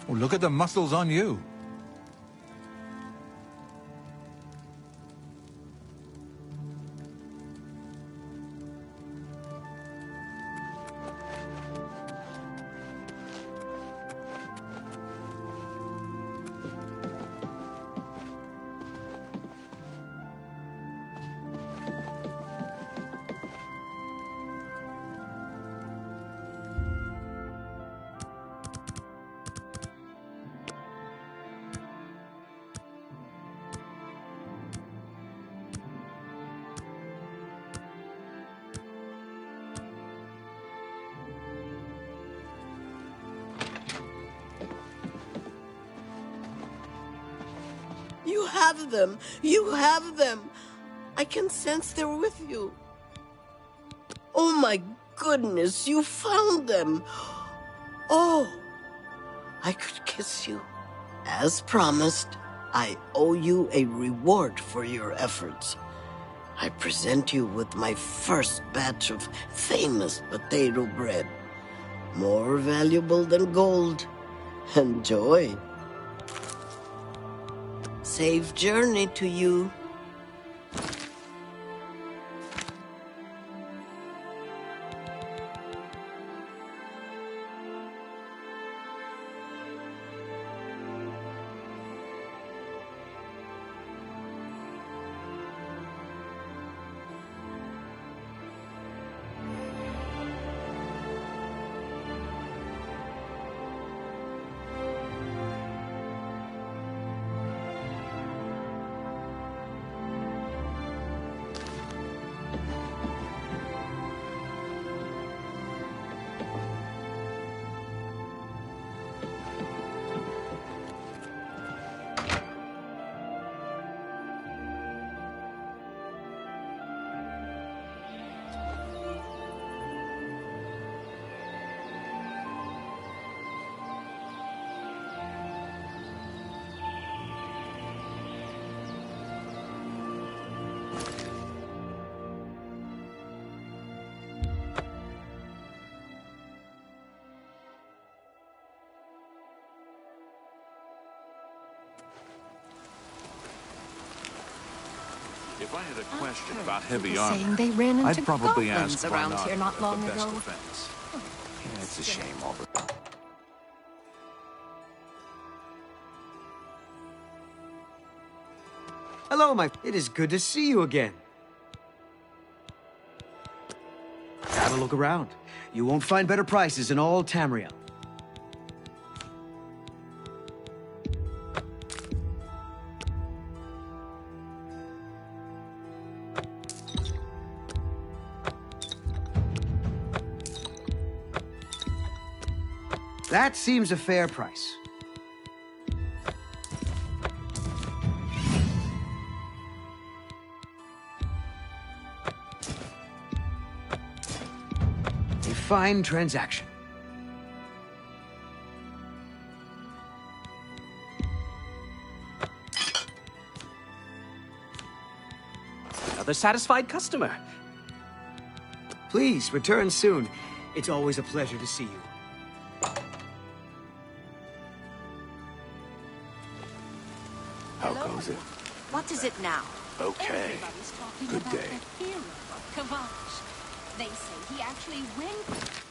Oh, look at the muscles on you. You have them! You have them! I can sense they're with you. Oh my goodness, you found them! Oh, I could kiss you. As promised, I owe you a reward for your efforts. I present you with my first batch of famous potato bread. More valuable than gold. Enjoy. Safe journey to you. If I had a question about heavy People armor, saying they ran into I'd probably goblins ask why around not here not the long best ago. defense. Yeah, it's a shame, Albert. Hello, It is good to see you again. Have a look around. You won't find better prices in all Tamriel. That seems a fair price. A fine transaction. Another satisfied customer. Please, return soon. It's always a pleasure to see you. How goes it? What is it now? Okay. Everybody's talking Good about day. the hero, Kavash. They say he actually went...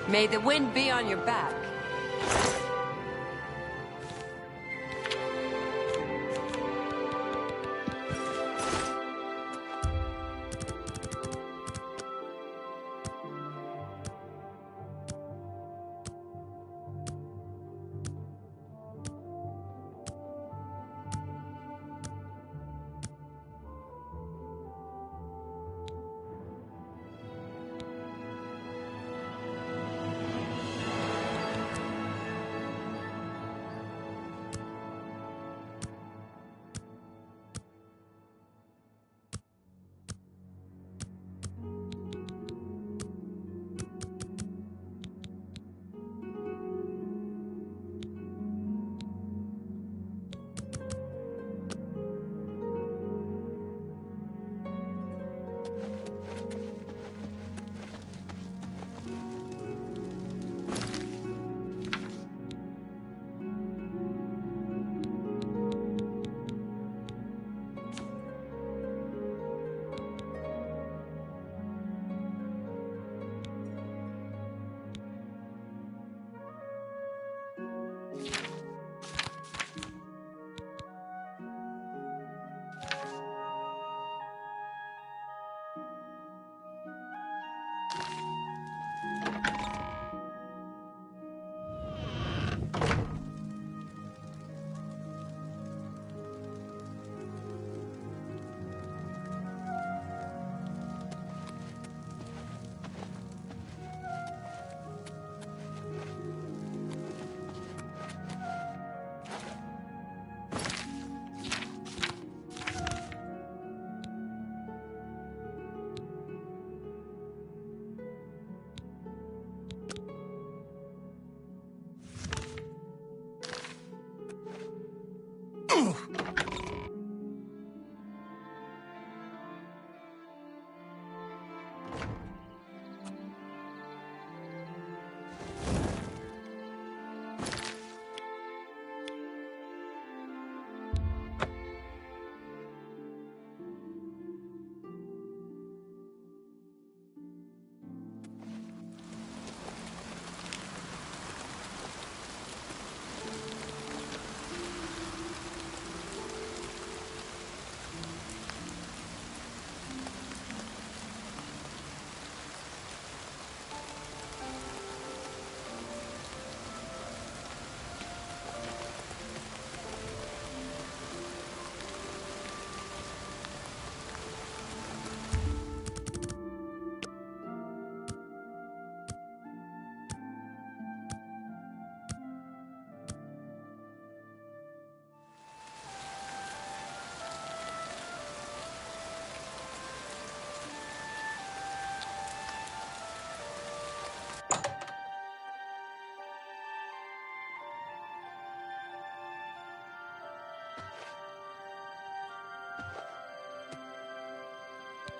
May the wind be on your back.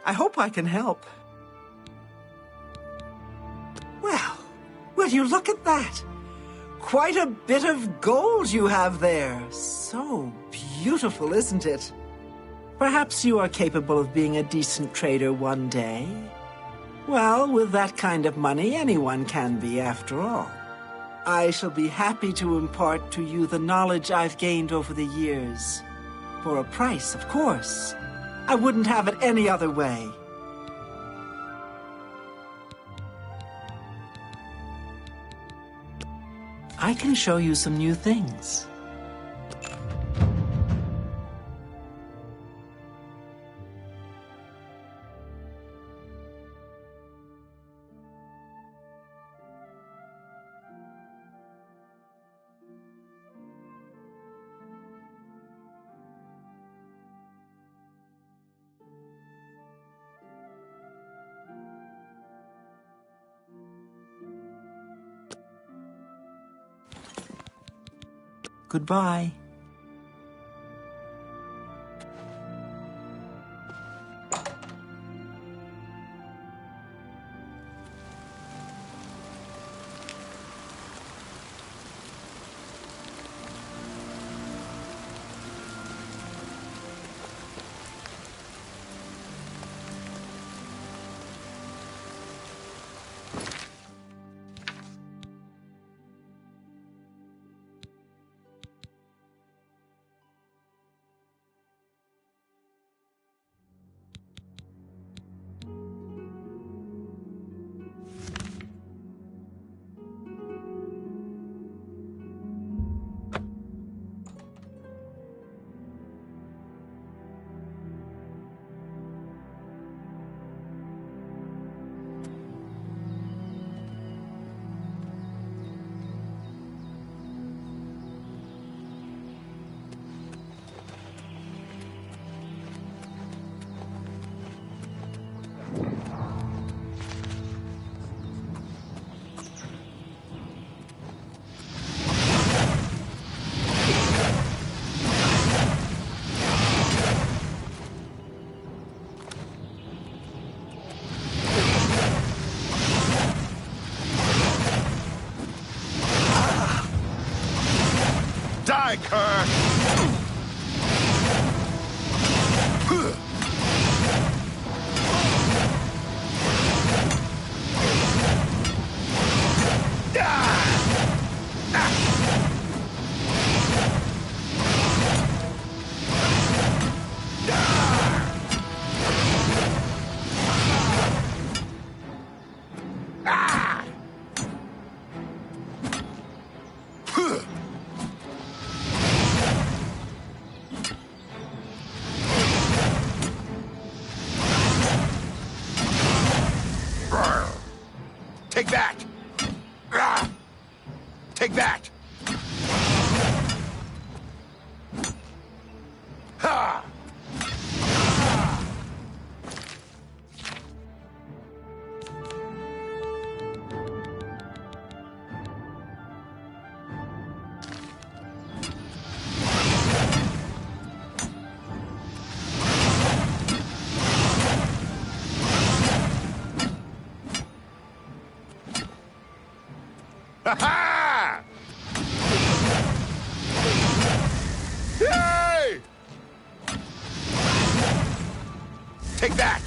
I hope I can help. Well, will you look at that? Quite a bit of gold you have there. So beautiful, isn't it? Perhaps you are capable of being a decent trader one day. Well, with that kind of money, anyone can be, after all. I shall be happy to impart to you the knowledge I've gained over the years. For a price, of course. I wouldn't have it any other way. I can show you some new things. Goodbye. Die, Kerr! Ha-ha! Yay! Take that!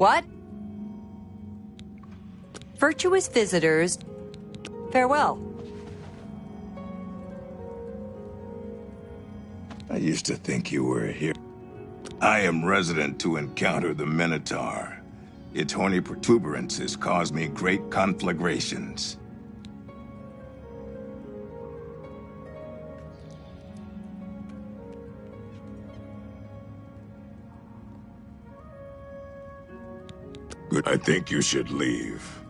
What? Virtuous visitors, farewell. I used to think you were here. I am resident to encounter the Minotaur. Its horny protuberances cause me great conflagrations. Good. I think you should leave.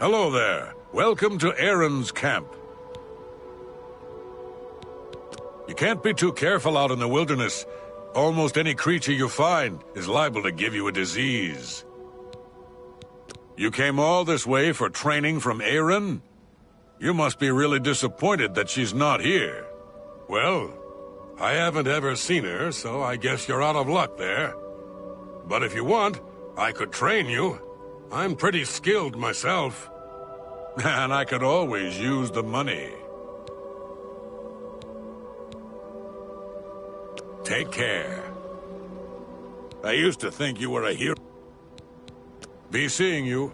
Hello there. Welcome to Aaron's camp. You can't be too careful out in the wilderness. Almost any creature you find is liable to give you a disease. You came all this way for training from Aaron? You must be really disappointed that she's not here. Well, I haven't ever seen her, so I guess you're out of luck there. But if you want, I could train you. I'm pretty skilled myself. And I could always use the money. Take care. I used to think you were a hero. Be seeing you.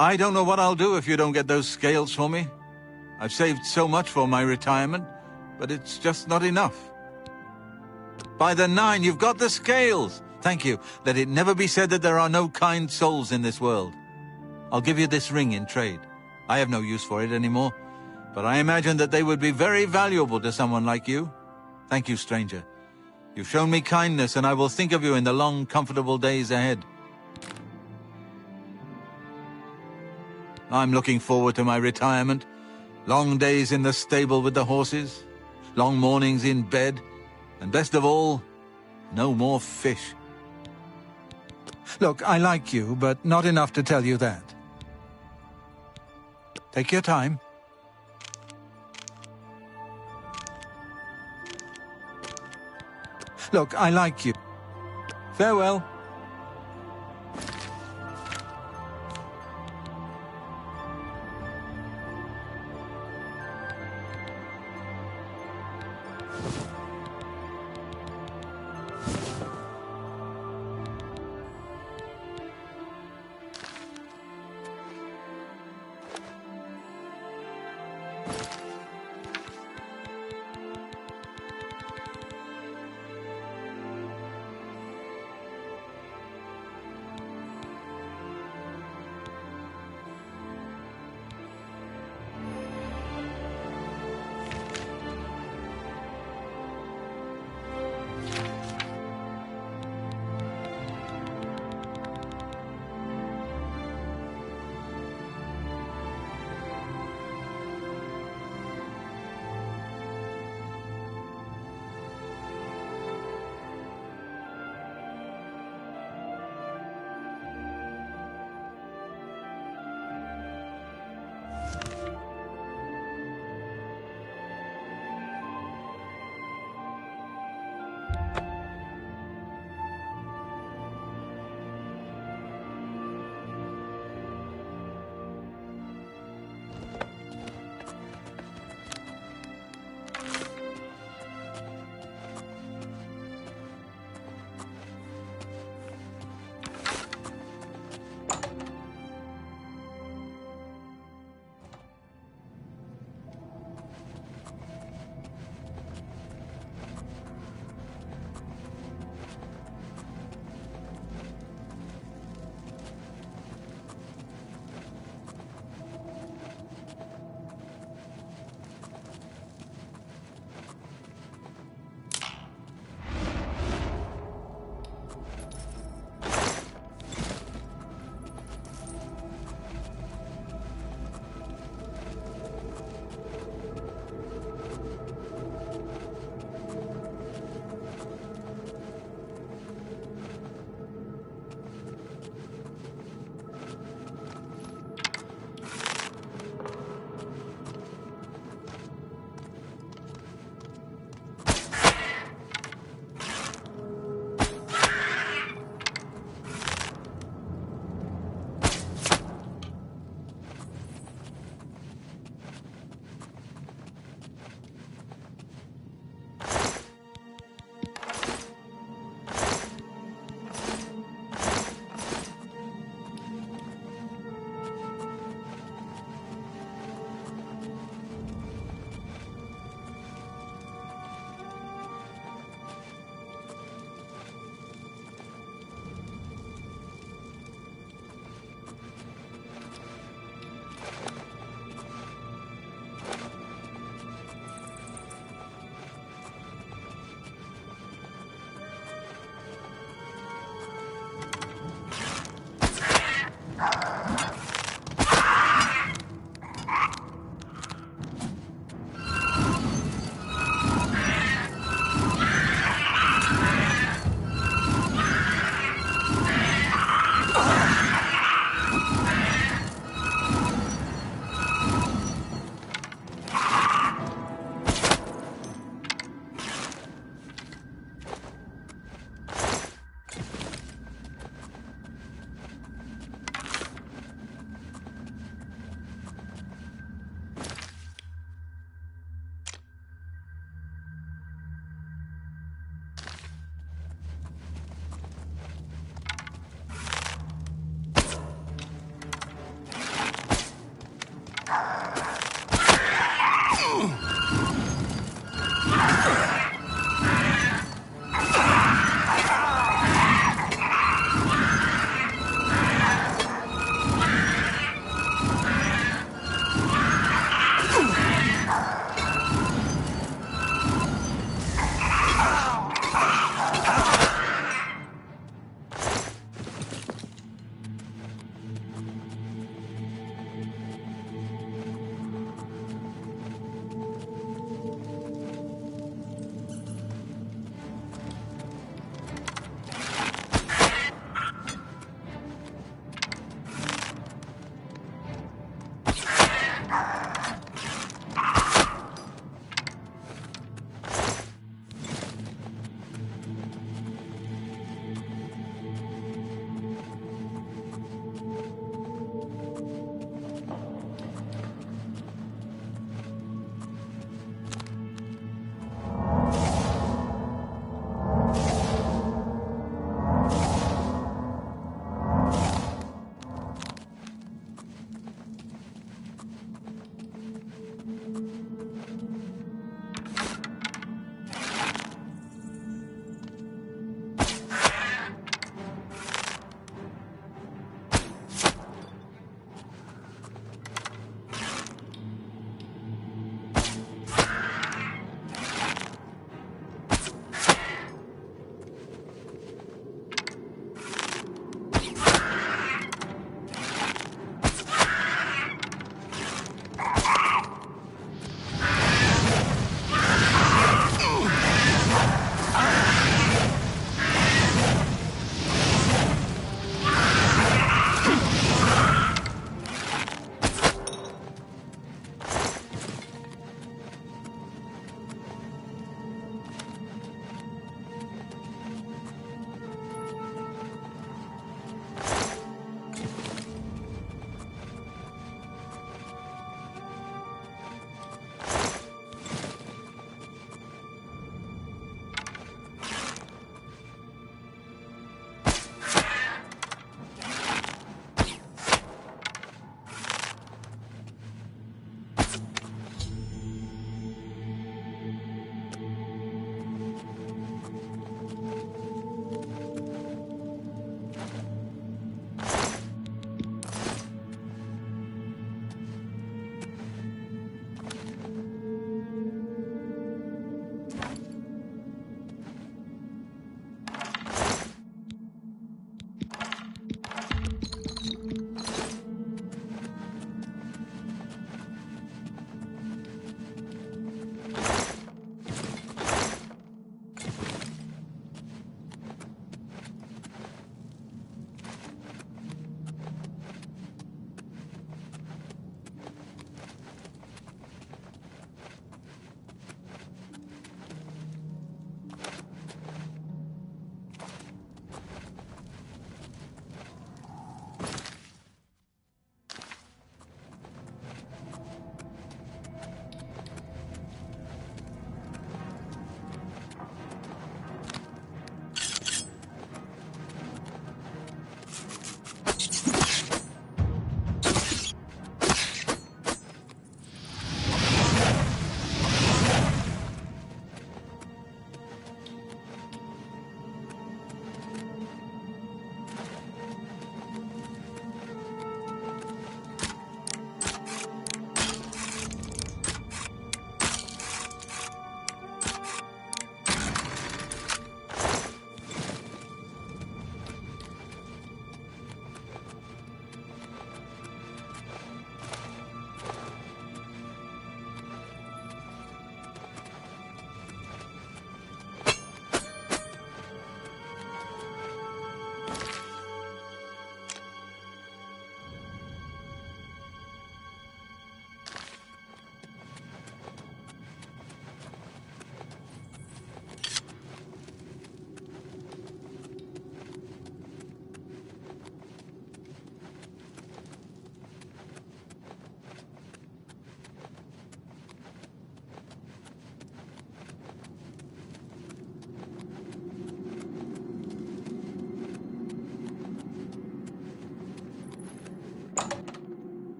I don't know what I'll do if you don't get those scales for me. I've saved so much for my retirement, but it's just not enough. By the 9, you've got the scales! Thank you. Let it never be said that there are no kind souls in this world. I'll give you this ring in trade. I have no use for it anymore, but I imagine that they would be very valuable to someone like you. Thank you, stranger. You've shown me kindness, and I will think of you in the long, comfortable days ahead. I'm looking forward to my retirement. Long days in the stable with the horses, long mornings in bed, and best of all, no more fish. Look, I like you, but not enough to tell you that. Take your time. Look, I like you. Farewell.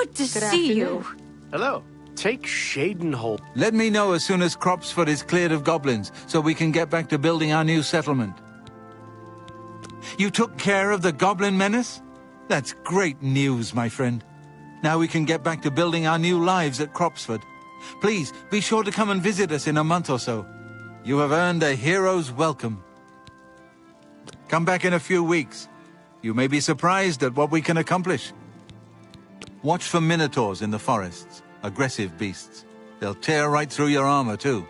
Good to see you. Hello. Take Shadenhold. Let me know as soon as Cropsford is cleared of goblins, so we can get back to building our new settlement. You took care of the goblin menace? That's great news, my friend. Now we can get back to building our new lives at Cropsford. Please, be sure to come and visit us in a month or so. You have earned a hero's welcome. Come back in a few weeks. You may be surprised at what we can accomplish. Watch for minotaurs in the forests. Aggressive beasts. They'll tear right through your armor, too.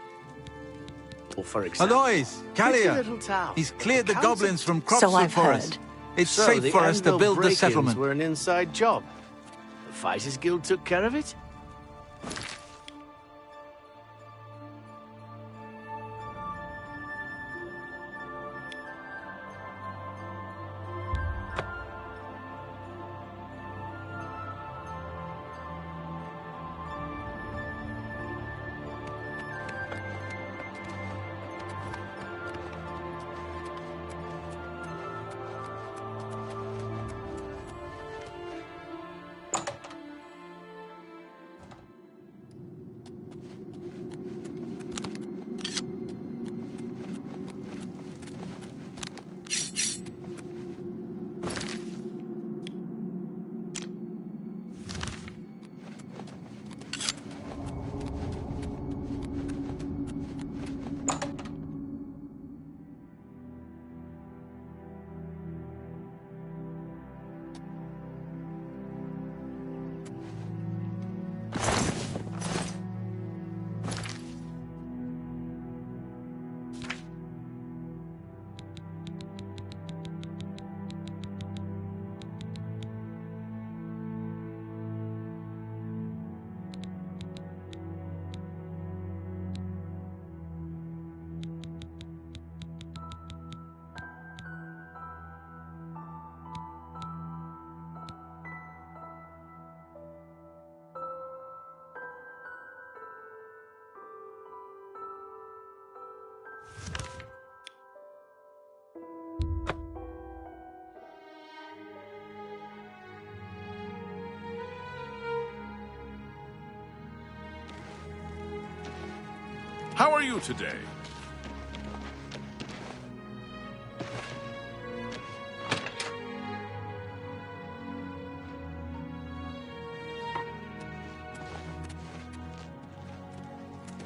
For example, Alois! Kalia! He's cleared the goblins from Cropsford for us. It's safe for us to build the settlement. Were an inside job. The Fighters Guild took care of it? How are you today?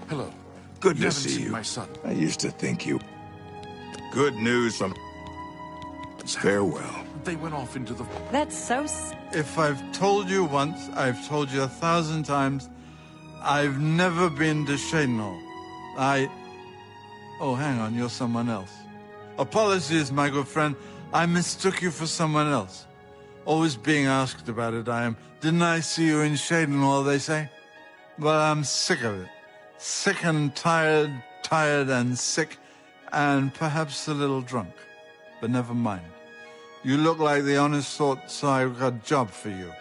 Hello. Good You to haven't see seen you. my son. I used to think you... Good news from... Farewell. They went off into the... That's so... If I've told you once, I've told you 1,000 times, I've never been to Shadenhall. Oh, hang on, you're someone else. Apologies, my good friend. I mistook you for someone else. Always being asked about it, I am. Didn't I see you in Shadenhall, they say? Well, I'm sick of it. Sick and tired and sick, and perhaps a little drunk. But never mind. You look like the honest sort, so I've got a job for you.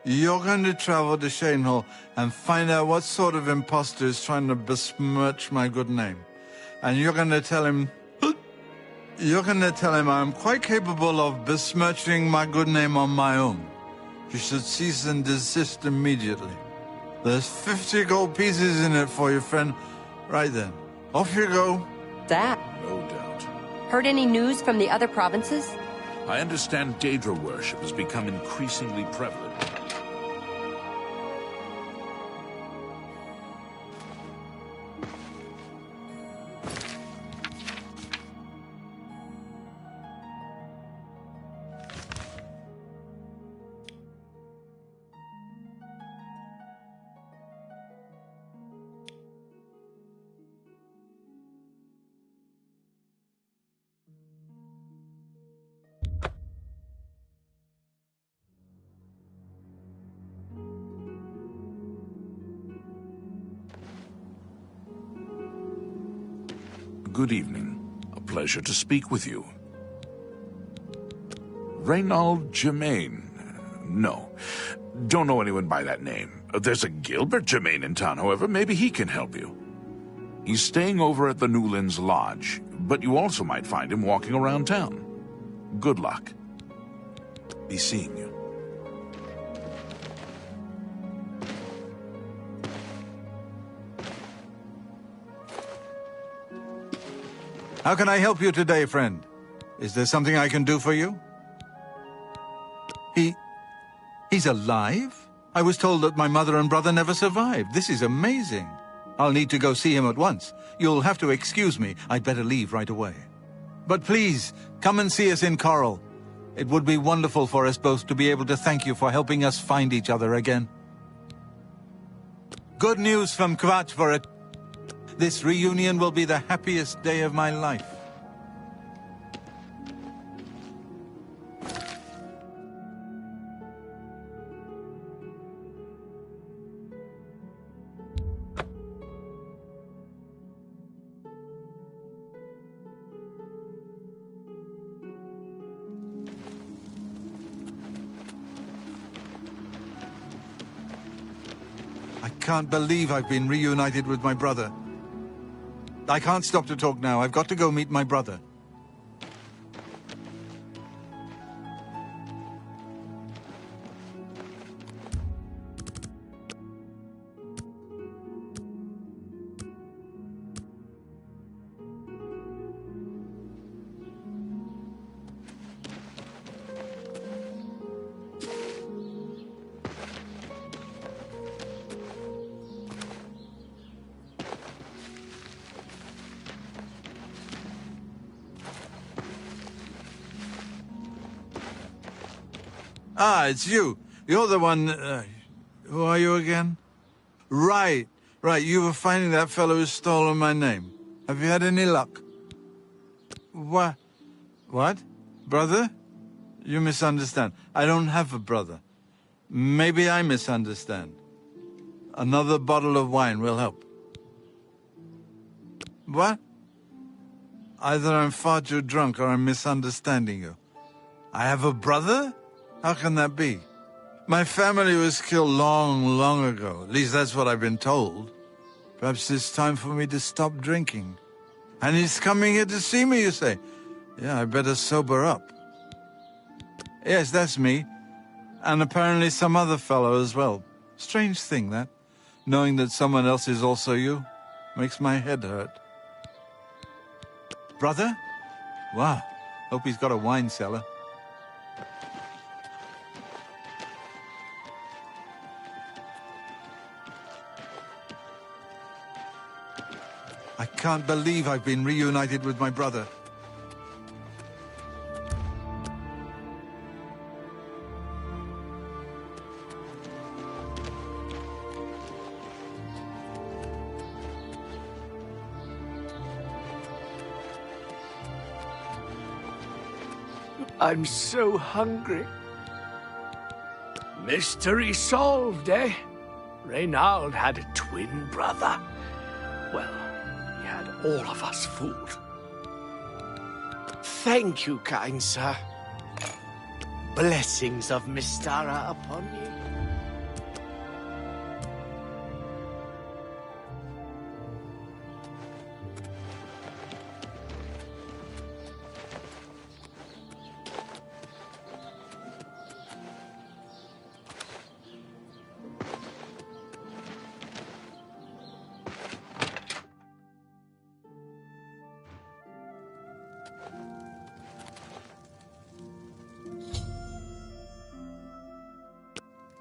You're going to travel to Shadenhall and find out what sort of imposter is trying to besmirch my good name. And you're going to tell him... I'm quite capable of besmirching my good name on my own. You should cease and desist immediately. There's 50 gold pieces in it for you, friend. Right then. Off you go. That. No doubt. Heard any news from the other provinces? I understand Daedra worship has become increasingly prevalent. Good evening. A pleasure to speak with you. Reynald Germain. No. Don't know anyone by that name. There's a Gilbert Germain in town, however. Maybe he can help you. He's staying over at the Newlands Lodge, but you also might find him walking around town. Good luck. Be seeing you. How can I help you today, friend? Is there something I can do for you? He's alive? I was told that my mother and brother never survived. This is amazing. I'll need to go see him at once. You'll have to excuse me. I'd better leave right away. But please, come and see us in Coral. It would be wonderful for us both to be able to thank you for helping us find each other again. Good news from Kvatchvoret. This reunion will be the happiest day of my life. I can't believe I've been reunited with my brother. I can't stop to talk now. I've got to go meet my brother. Ah, it's you. You're the one... who are you again? Right. You were finding that fellow who's stolen my name. Have you had any luck? What? Brother? You misunderstand. I don't have a brother. Maybe I misunderstand. Another bottle of wine will help. What? Either I'm far too drunk or I'm misunderstanding you. I have a brother? How can that be? My family was killed long ago. At least that's what I've been told. Perhaps it's time for me to stop drinking. And he's coming here to see me, you say? Yeah, I better sober up. Yes, that's me. And apparently some other fellow as well. Strange thing, that. Knowing that someone else is also you makes my head hurt. Brother? Wow. Hope he's got a wine cellar. I can't believe I've been reunited with my brother. I'm so hungry. Mystery solved, eh? Reynald had a twin brother. Well, he had all of us fooled. Thank you, kind sir. Blessings of Mystara upon you.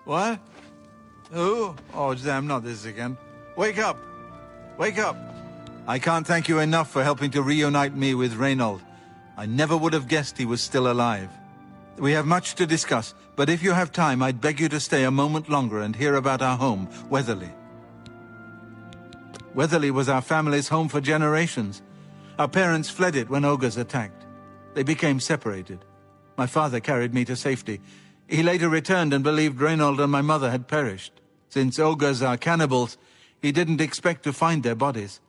What? Who? Oh, damn, not this again. Wake up! Wake up! I can't thank you enough for helping to reunite me with Reynald. I never would have guessed he was still alive. We have much to discuss, but if you have time, I'd beg you to stay a moment longer and hear about our home, Weatherly. Weatherly was our family's home for generations. Our parents fled it when ogres attacked. They became separated. My father carried me to safety. He later returned and believed Reynald and my mother had perished. Since ogres are cannibals, he didn't expect to find their bodies.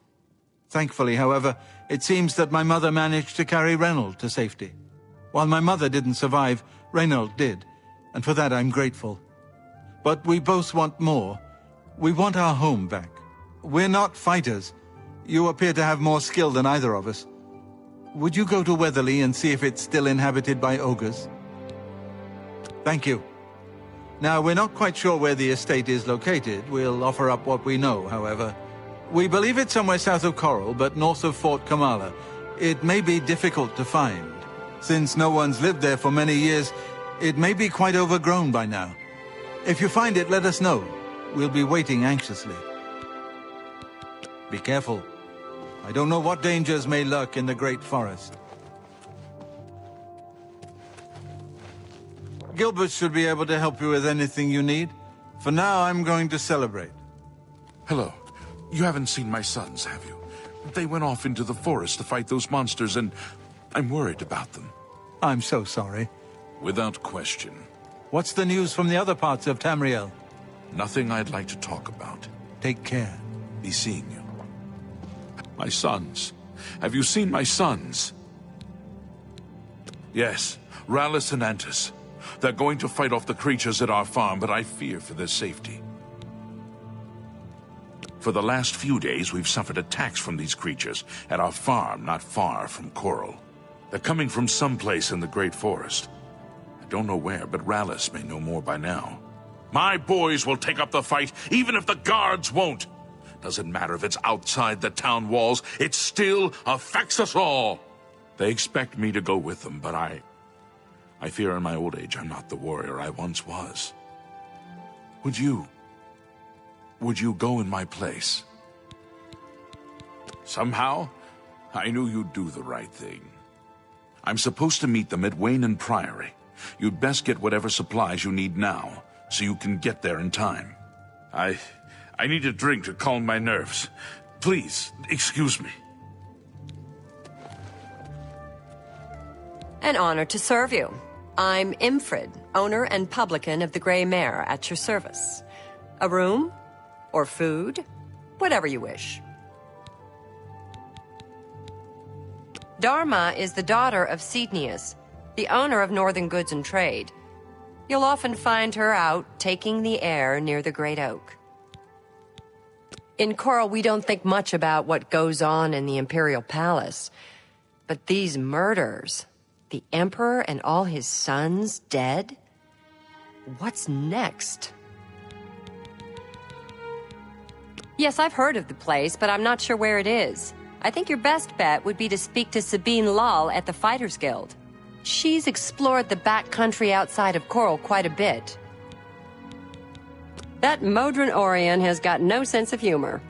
Thankfully, however, it seems that my mother managed to carry Reynald to safety. While my mother didn't survive, Reynald did, and for that I'm grateful. But we both want more. We want our home back. We're not fighters. You appear to have more skill than either of us. Would you go to Weatherly and see if it's still inhabited by ogres? Thank you. Now, we're not quite sure where the estate is located. We'll offer up what we know, however. We believe it's somewhere south of Coral, but north of Fort Kamala. It may be difficult to find. Since no one's lived there for many years, it may be quite overgrown by now. If you find it, let us know. We'll be waiting anxiously. Be careful. I don't know what dangers may lurk in the Great Forest. Gilbert should be able to help you with anything you need. For now, I'm going to celebrate. Hello. You haven't seen my sons, have you? They went off into the forest to fight those monsters, and I'm worried about them. I'm so sorry. Without question. What's the news from the other parts of Tamriel? Nothing I'd like to talk about. Take care. Be seeing you. My sons. Have you seen my sons? Yes, Rallus and Antis. They're going to fight off the creatures at our farm, but I fear for their safety. For the last few days, we've suffered attacks from these creatures at our farm not far from Coral. They're coming from someplace in the Great Forest. I don't know where, but Rallus may know more by now. My boys will take up the fight, even if the guards won't. Doesn't matter if it's outside the town walls, it still affects us all. They expect me to go with them, but I fear in my old age I'm not the warrior I once was. Would you go in my place? Somehow, I knew you'd do the right thing. I'm supposed to meet them at Wayne Priory. You'd best get whatever supplies you need now, so you can get there in time. I need a drink to calm my nerves. Please, excuse me. An honor to serve you. I'm Imfrid, owner and publican of the Grey Mare, at your service. A room? Or food? Whatever you wish. Dharma is the daughter of Cednius, the owner of Northern Goods and Trade. You'll often find her out taking the air near the Great Oak. In Coral, we don't think much about what goes on in the Imperial Palace. But these murders, the Emperor and all his sons dead? What's next? Yes, I've heard of the place, but I'm not sure where it is. I think your best bet would be to speak to Sabine Lull at the Fighters Guild. She's explored the back country outside of Coral quite a bit. That Modron Orion has got no sense of humor.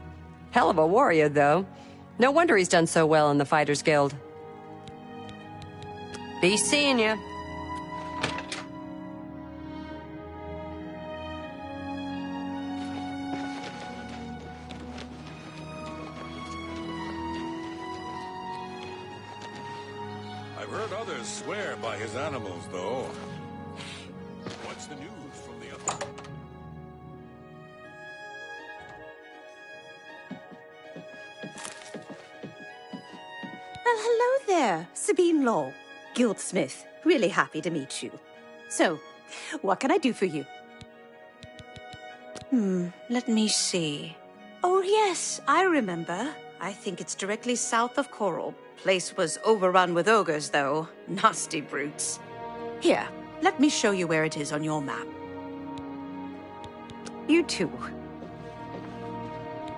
Hell of a warrior, though. No wonder he's done so well in the Fighters Guild. Be seeing ya. I've heard others swear by his animals, though. What's the news from the other? Well, hello there, Sabine Law, Guildsmith. Really happy to meet you. So, what can I do for you? Let me see. Oh, yes, I remember. I think it's directly south of Coral. Place was overrun with ogres, though. Nasty brutes. Here, let me show you where it is on your map. You too.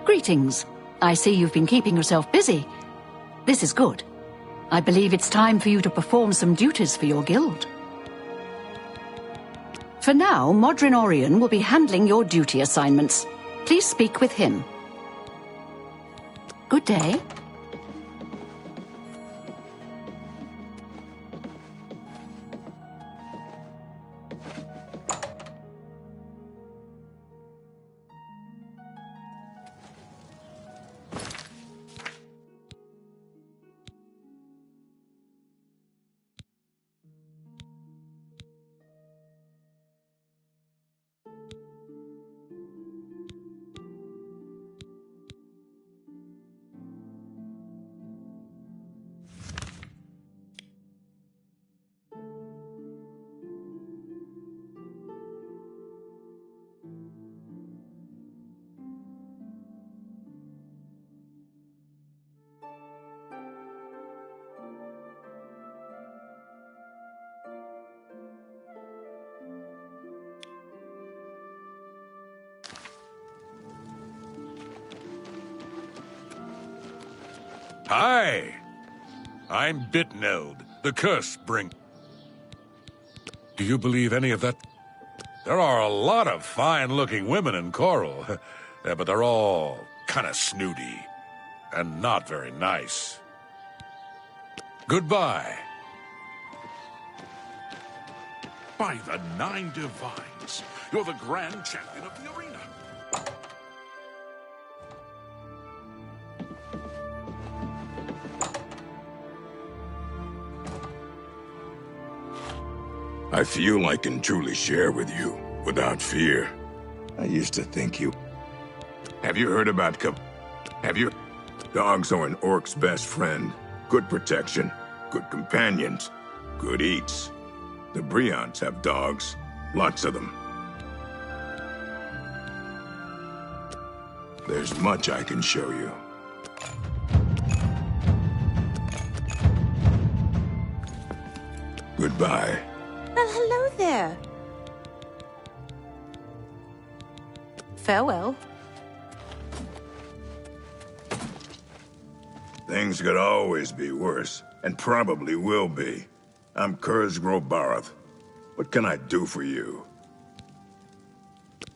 Greetings. I see you've been keeping yourself busy. This is good. I believe it's time for you to perform some duties for your guild. For now, Modron Orion will be handling your duty assignments. Please speak with him. Good day. Hi! I'm Bitneld, the curse bring. Do you believe any of that? There are a lot of fine-looking women in Coral, but they're all kind of snooty and not very nice. Goodbye. By the Nine Divines, you're the grand champion of the arena. I feel I can truly share with you, without fear. I used to think you... Have you heard about Dogs are an orc's best friend. Good protection, good companions, good eats. The Breons have dogs, lots of them. There's much I can show you. Goodbye. Well, hello there. Farewell. Things could always be worse, and probably will be. I'm Kurz Grobarth. What can I do for you?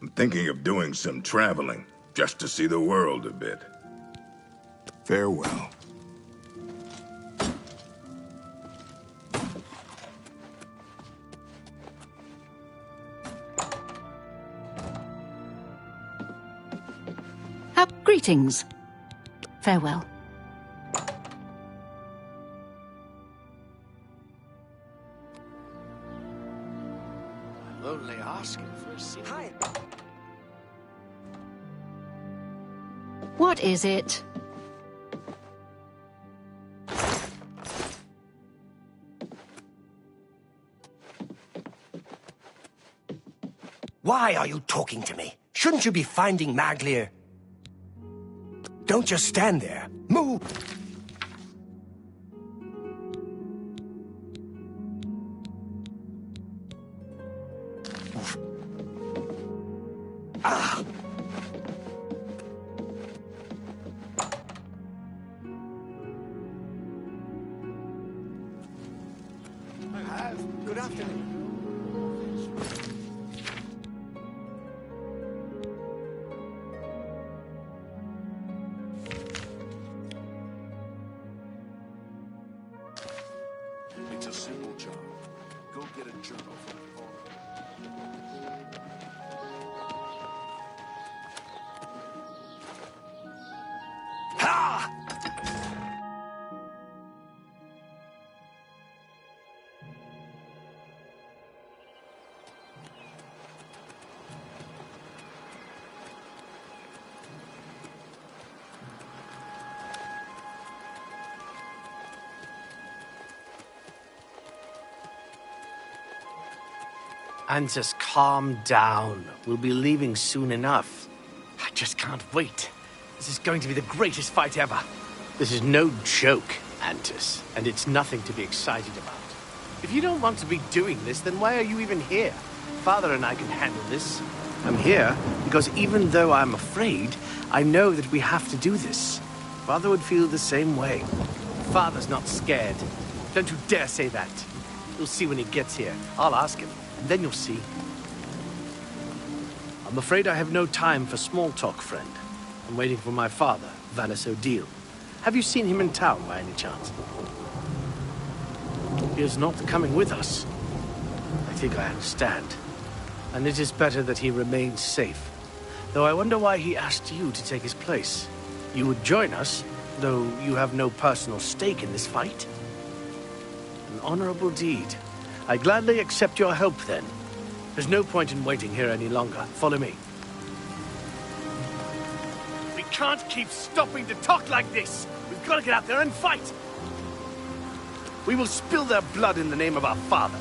I'm thinking of doing some traveling, just to see the world a bit. Farewell. Greetings. Farewell. I'm only asking for a seat. Hi. What is it? Why are you talking to me? Shouldn't you be finding Maglir? Don't just stand there. Move! Ah! Good afternoon. It's a simple job. Go get a journal from the Antus, calm down. We'll be leaving soon enough. I just can't wait. This is going to be the greatest fight ever. This is no joke, Antus, and it's nothing to be excited about. If you don't want to be doing this, then why are you even here? Father and I can handle this. I'm here because even though I'm afraid, I know that we have to do this. Father would feel the same way. Father's not scared. Don't you dare say that. You'll see when he gets here. I'll ask him. And then you'll see. I'm afraid I have no time for small talk, friend. I'm waiting for my father, Valis O'Deal. Have you seen him in town by any chance? He is not coming with us. I think I understand. And it is better that he remains safe. Though I wonder why he asked you to take his place. You would join us, though you have no personal stake in this fight. An honorable deed. I gladly accept your help, then. There's no point in waiting here any longer. Follow me. We can't keep stopping to talk like this. We've got to get out there and fight. We will spill their blood in the name of our father.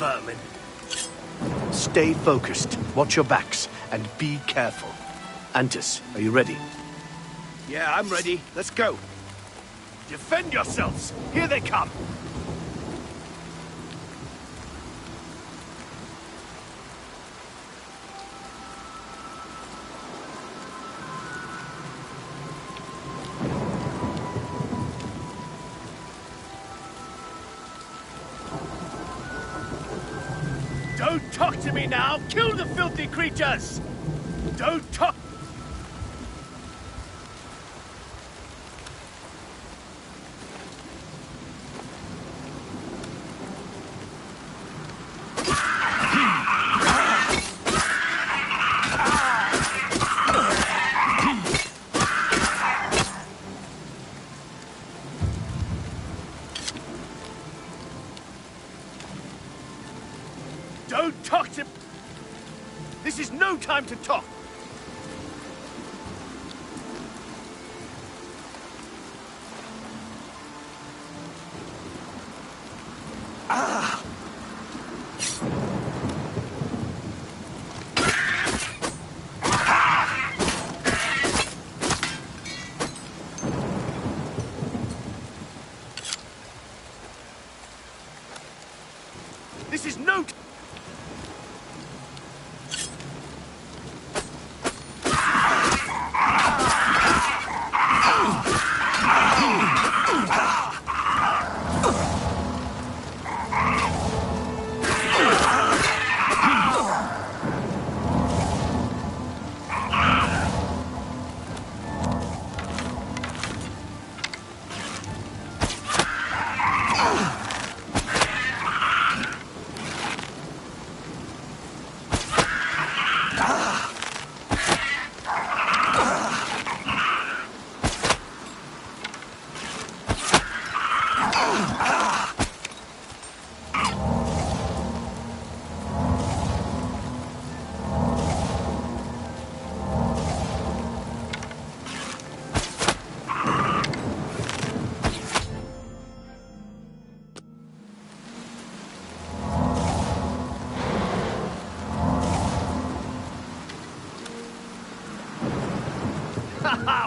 vermin. Stay focused, watch your backs, and be careful. Antis, are you ready? Yeah, I'm ready. Let's go. Defend yourselves! Here they come! Don't talk to me now! Kill the filthy creatures! Don't talk! Don't talk to... This is no time to talk! Ah! This is no...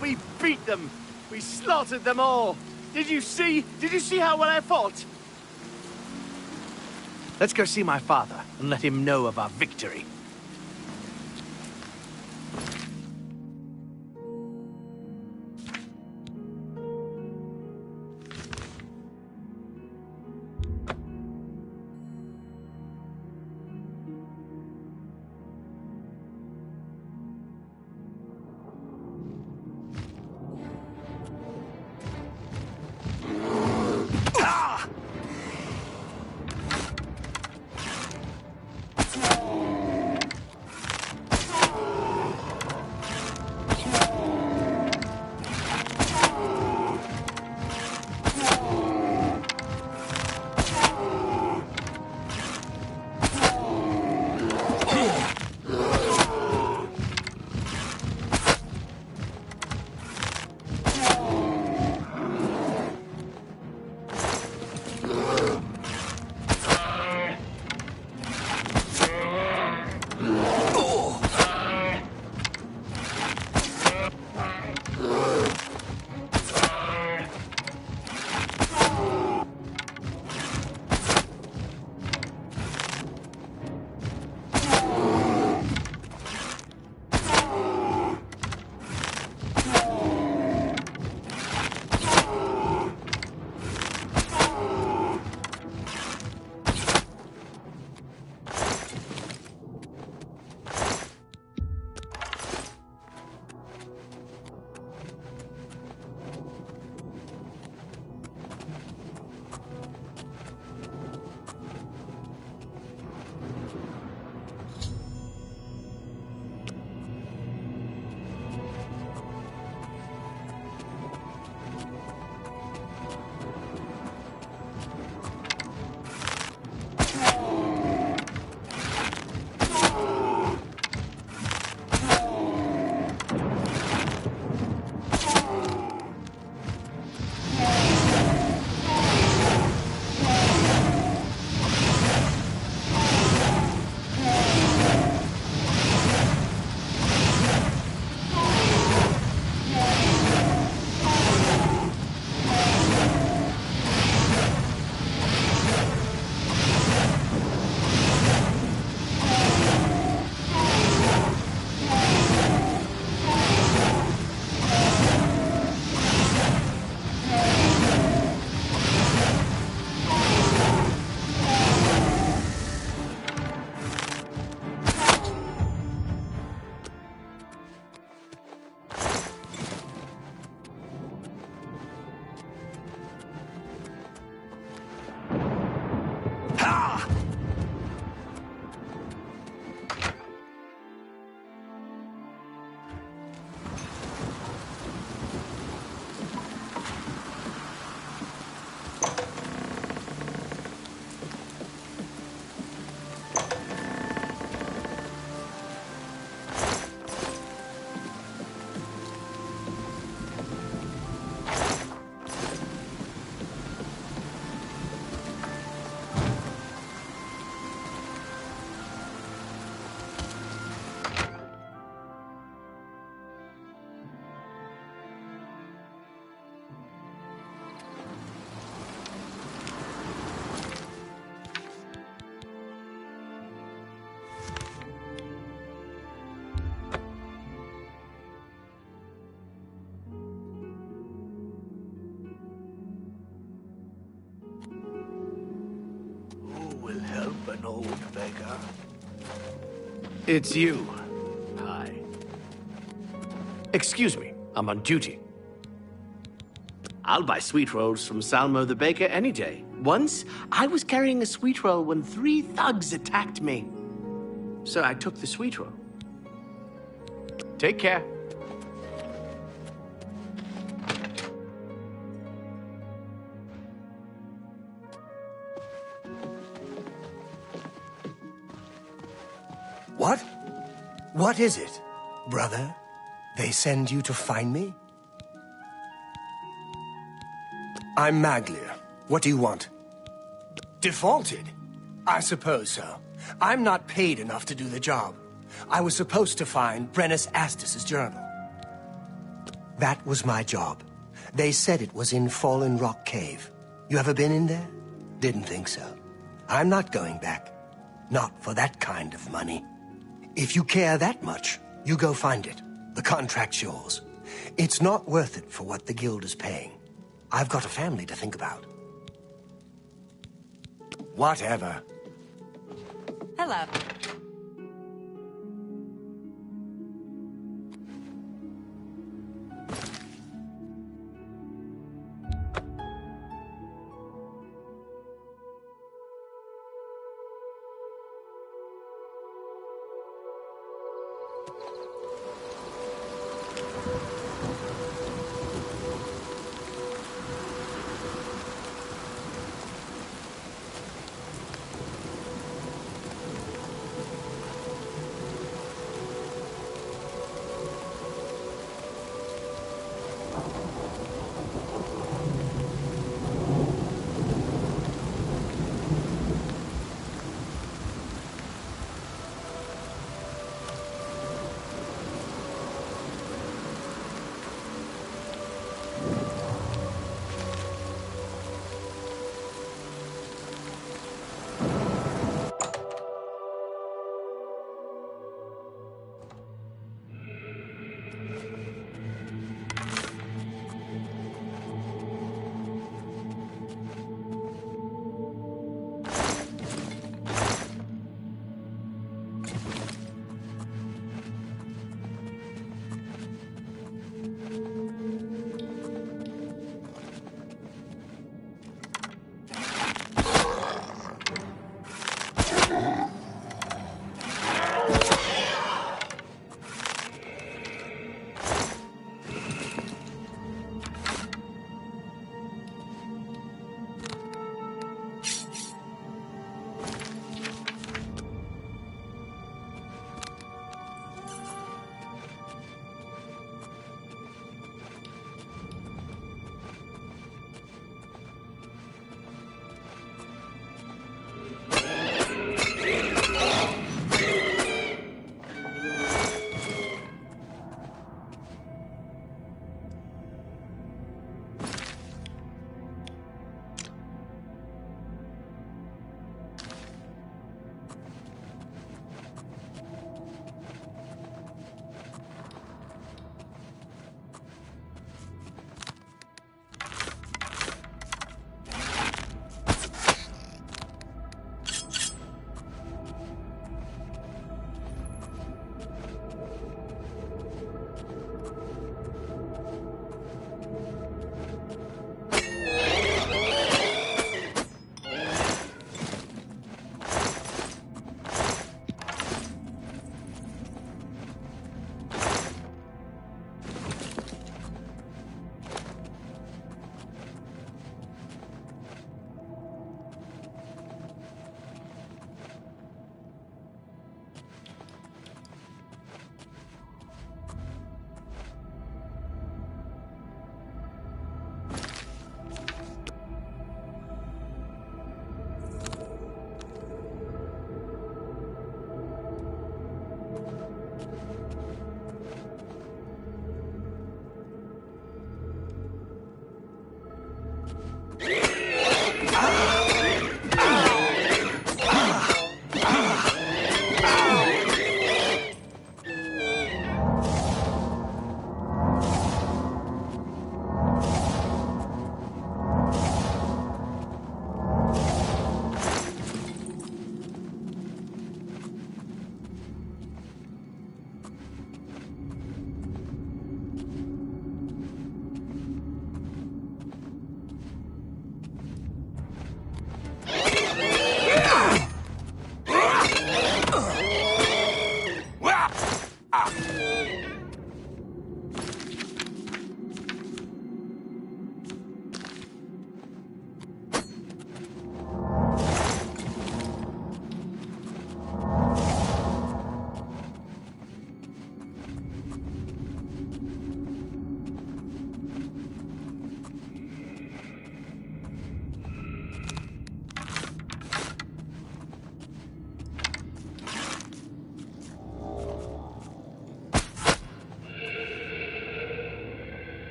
We beat them! We slaughtered them all! Did you see? Did you see how well I fought? Let's go see my father and let him know of our victory. an old beggar. It's you. Hi. Excuse me, I'm on duty. I'll buy sweet rolls from Salmo the baker any day. Once, I was carrying a sweet roll when 3 thugs attacked me. So I took the sweet roll. Take care. What? What is it, brother? They send you to find me? I'm Maglia. What do you want? Defaulted? I suppose so. I'm not paid enough to do the job. I was supposed to find Brennus Astus's journal. That was my job. They said it was in Fallen Rock Cave. You ever been in there? Didn't think so. I'm not going back. Not for that kind of money. If you care that much, you go find it. The contract's yours. It's not worth it for what the guild is paying. I've got a family to think about. Whatever. Hello.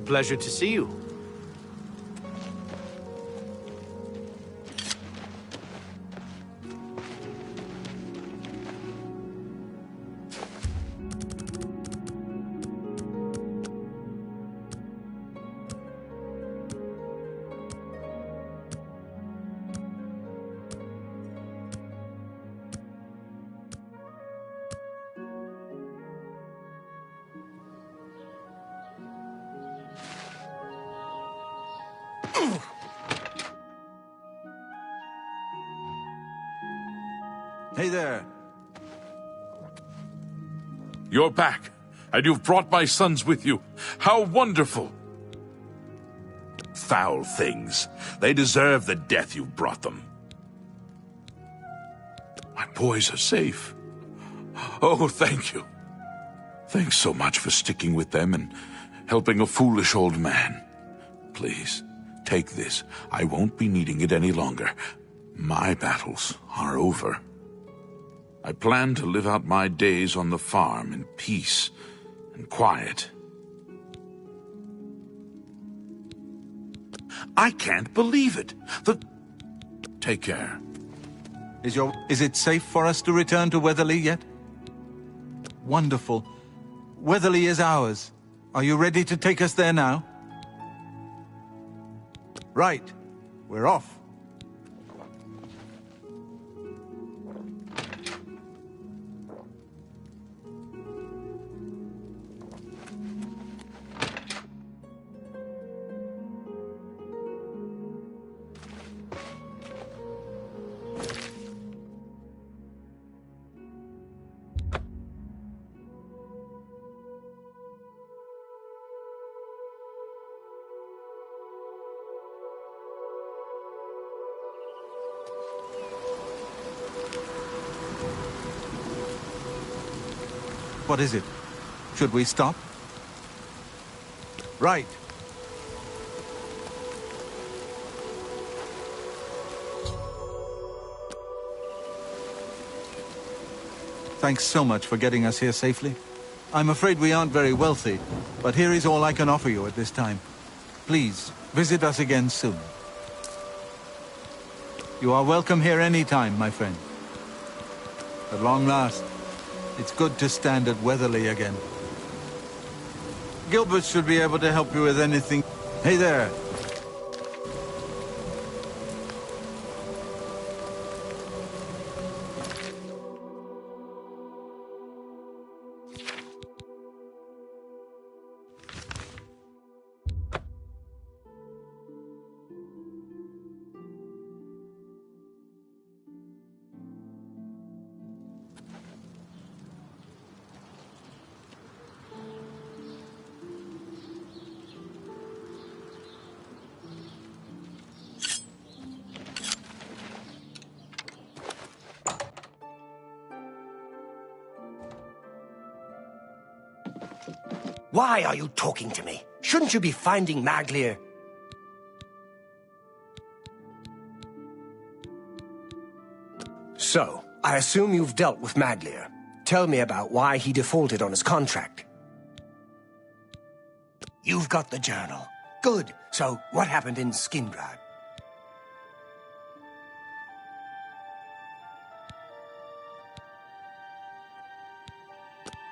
pleasure to see you. Hey there. You're back, and you've brought my sons with you. How wonderful! Foul things. They deserve the death you've brought them. My boys are safe. Oh, thank you. Thanks so much for sticking with them and helping a foolish old man. Please, take this. I won't be needing it any longer. My battles are over. I plan to live out my days on the farm in peace and quiet. I can't believe it. Take care. Is it safe for us to return to Weatherly yet? Wonderful. Weatherly is ours. Are you ready to take us there now? Right. We're off. What is it? Should we stop? Right. Thanks so much for getting us here safely. I'm afraid we aren't very wealthy, but here is all I can offer you at this time. Please, visit us again soon. You are welcome here anytime, my friend. At long last, it's good to stand at Weatherly again. Gilbert should be able to help you with anything. Hey there. Why are you talking to me? Shouldn't you be finding Maglier? So, I assume you've dealt with Maglier. Tell me about why he defaulted on his contract. You've got the journal. Good. So, what happened in Skingrad?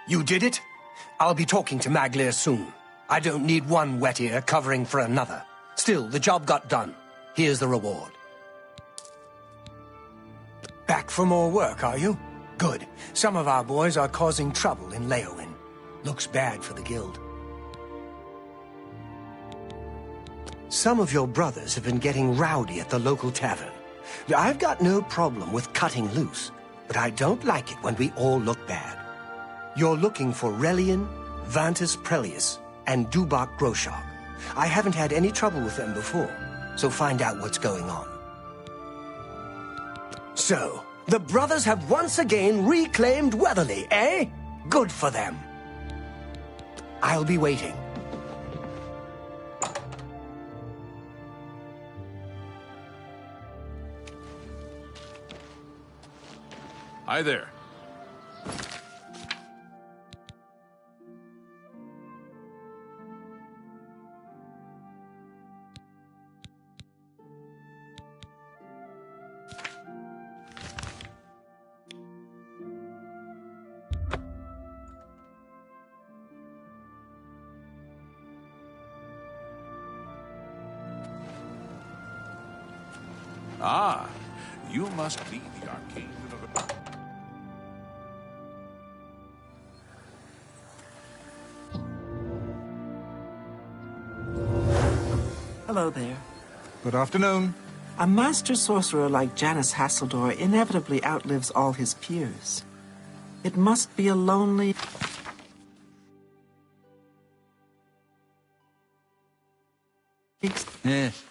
You did it? I'll be talking to Maglier soon. I don't need one wet ear covering for another. Still, the job got done. Here's the reward. Back for more work, are you? Good. Some of our boys are causing trouble in Leowin. Looks bad for the guild. Some of your brothers have been getting rowdy at the local tavern. I've got no problem with cutting loose, but I don't like it when we all look bad. You're looking for Relian, Vantus Prelius, and Dubak Groshok. I haven't had any trouble with them before, so find out what's going on. So, the brothers have once again reclaimed Weatherly, eh? Good for them. I'll be waiting. Hi there. Ah, you must be the arcane developer. Hello there. Good afternoon. A master sorcerer like Janus Hasseldor inevitably outlives all his peers. It must be a lonely... Yes.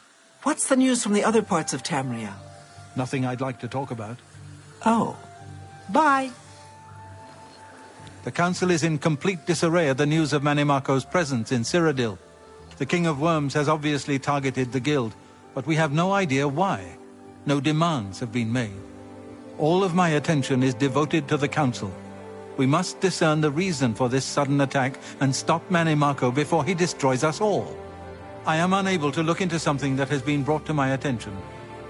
What's the news from the other parts of Tamriel? Nothing I'd like to talk about. Oh. Bye. The Council is in complete disarray at the news of Manimako's presence in Cyrodiil. The King of Worms has obviously targeted the Guild, but we have no idea why. No demands have been made. All of my attention is devoted to the Council. We must discern the reason for this sudden attack and stop Manimako before he destroys us all. I am unable to look into something that has been brought to my attention.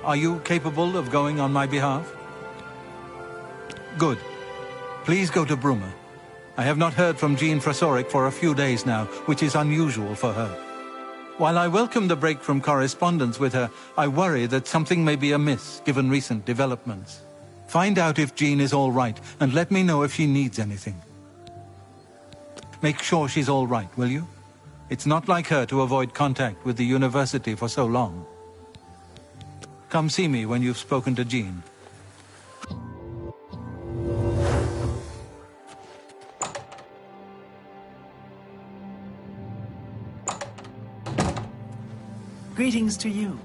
Are you capable of going on my behalf? Good. Please go to Bruma. I have not heard from Jean Frasoric for a few days now, which is unusual for her. While I welcome the break from correspondence with her, I worry that something may be amiss given recent developments. Find out if Jean is all right, and let me know if she needs anything. Make sure she's all right, will you? It's not like her to avoid contact with the university for so long. Come see me when you've spoken to Jean. Greetings to you.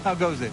How goes it?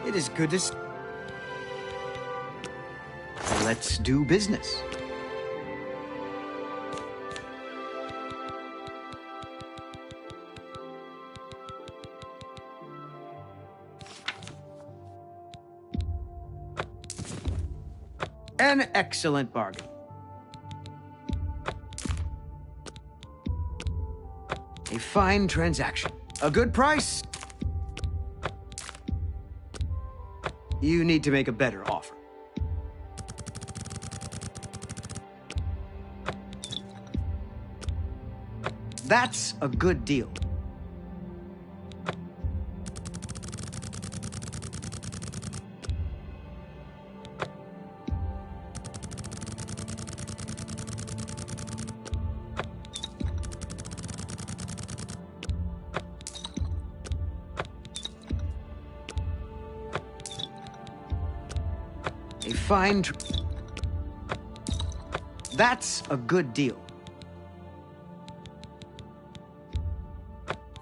It is good to Let's do business. An excellent bargain. A fine transaction. A good price. You need to make a better offer. That's a good deal. A fine... That's a good deal.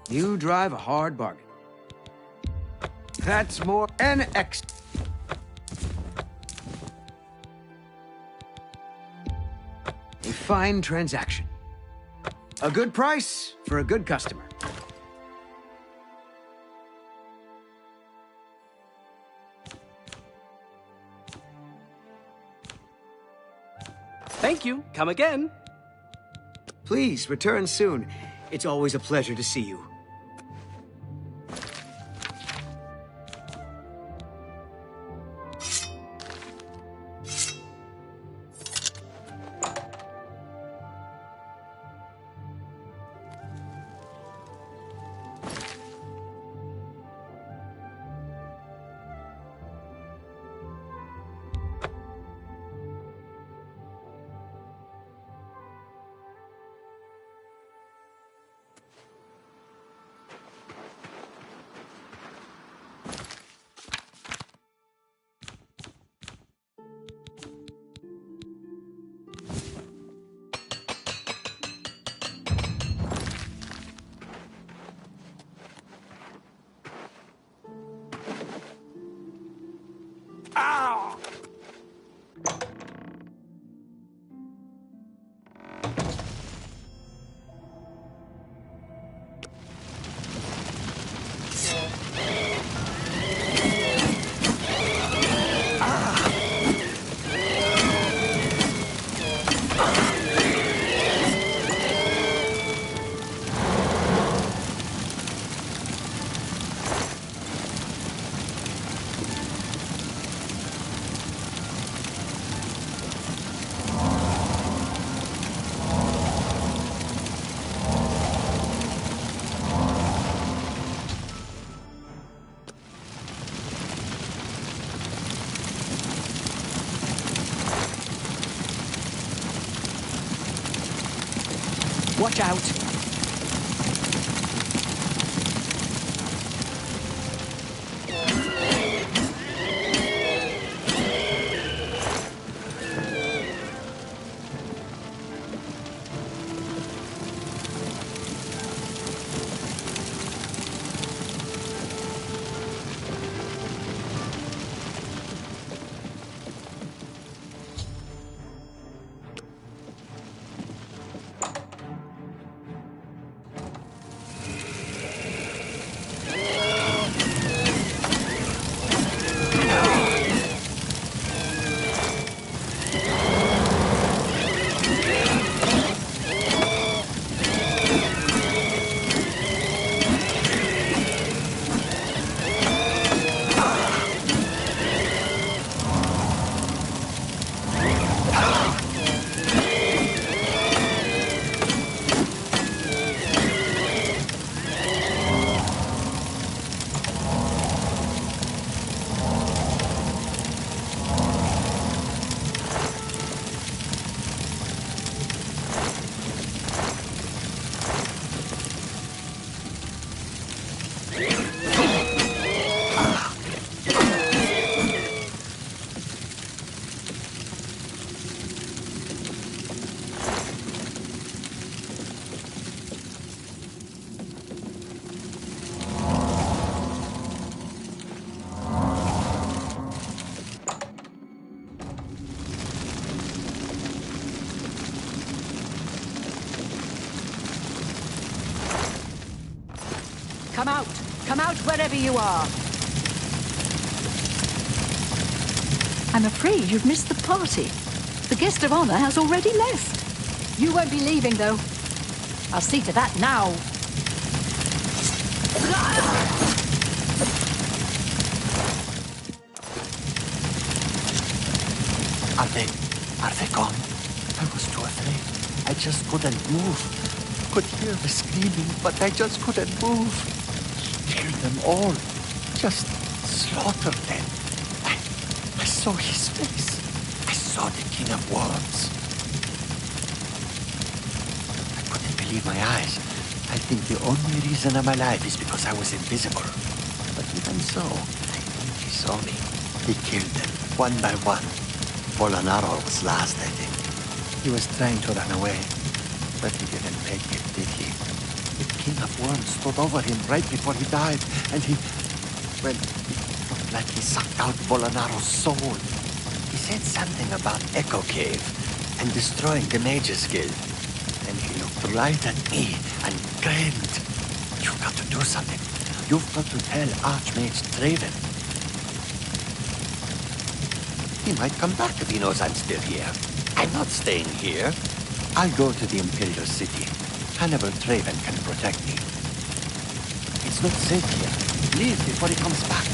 You drive a hard bargain. That's more an X. A fine transaction. A good price for a good customer. Thank you. Come again. Please return soon. It's always a pleasure to see you. Watch out. Come out! Come out wherever you are! I'm afraid you've missed the party. The guest of honor has already left. You won't be leaving, though. I'll see to that now. Are they gone? I was too afraid. I just couldn't move. Could hear the screaming, but I just couldn't move. He killed them all. Just slaughtered them. I saw his face. I saw the King of Worms. I couldn't believe my eyes. I think the only reason I'm alive is because I was invisible. But even so, I think he saw me. He killed them, one by one. Bolonaro was last, I think. He was trying to run away, but he didn't make it, did he? The King of Worms stood over him right before he died, and it looked like he sucked out Bolonaro's soul. He said something about Echo Cave and destroying the Mages Guild. And he looked right at me and grinned. You've got to do something. You've got to tell Archmage Draven. He might come back if he knows I'm still here. I'm not staying here. I'll go to the Imperial City. Hannibal Draven can protect me. It's not safe here. Leave before he comes back.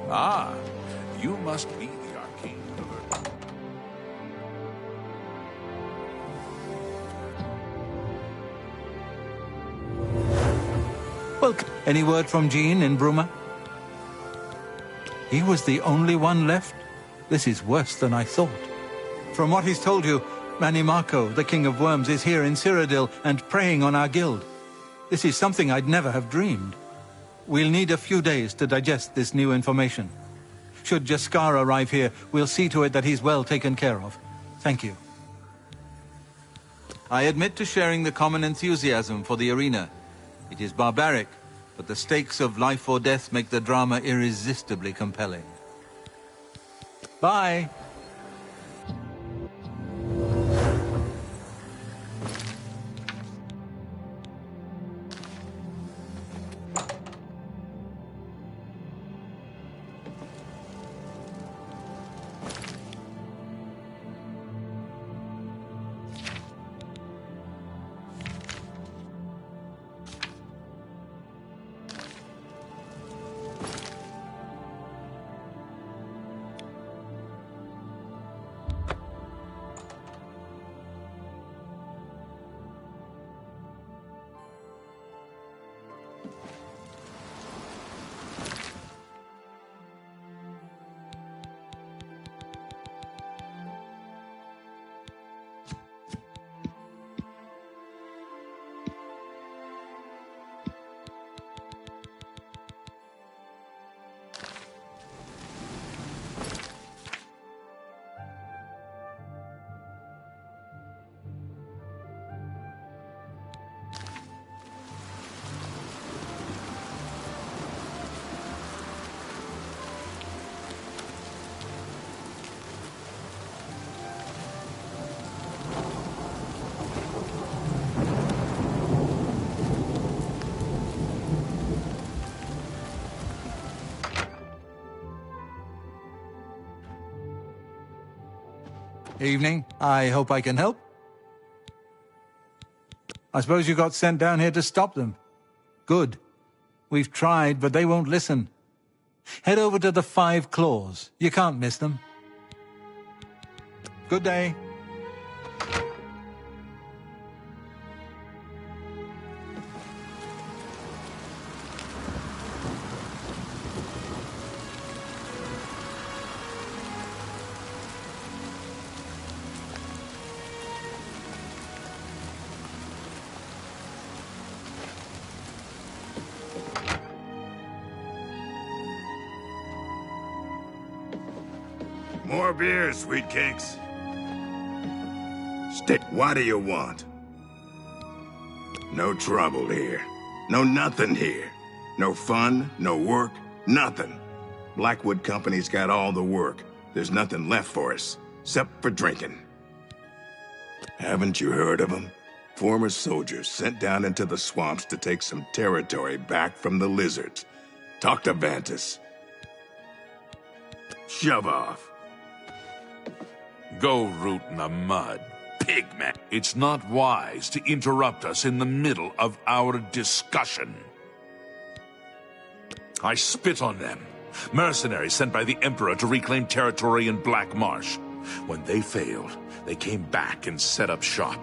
Ah, you must be the arcane pillar. Welcome. Any word from Jean in Bruma? He was the only one left? This is worse than I thought. From what he's told you, Manimarco, the King of Worms, is here in Cyrodiil and preying on our guild. This is something I'd never have dreamed. We'll need a few days to digest this new information. Should Jaskar arrive here, we'll see to it that he's well taken care of. Thank you. I admit to sharing the common enthusiasm for the arena. It is barbaric, but the stakes of life or death make the drama irresistibly compelling. Bye. Evening. I hope I can help. I suppose you got sent down here to stop them. Good. We've tried, but they won't listen. Head over to the 5 Claws. You can't miss them. Good day. More beer, sweet cakes. Stick, what do you want? No trouble here. No nothing here. No fun, no work, nothing. Blackwood Company's got all the work. There's nothing left for us, except for drinking. Haven't you heard of them? Former soldiers sent down into the swamps to take some territory back from the lizards. Talk to Vantus. Shove off. Go root in the mud, pigman. It's not wise to interrupt us in the middle of our discussion. I spit on them. Mercenaries sent by the Emperor to reclaim territory in Black Marsh. When they failed, they came back and set up shop.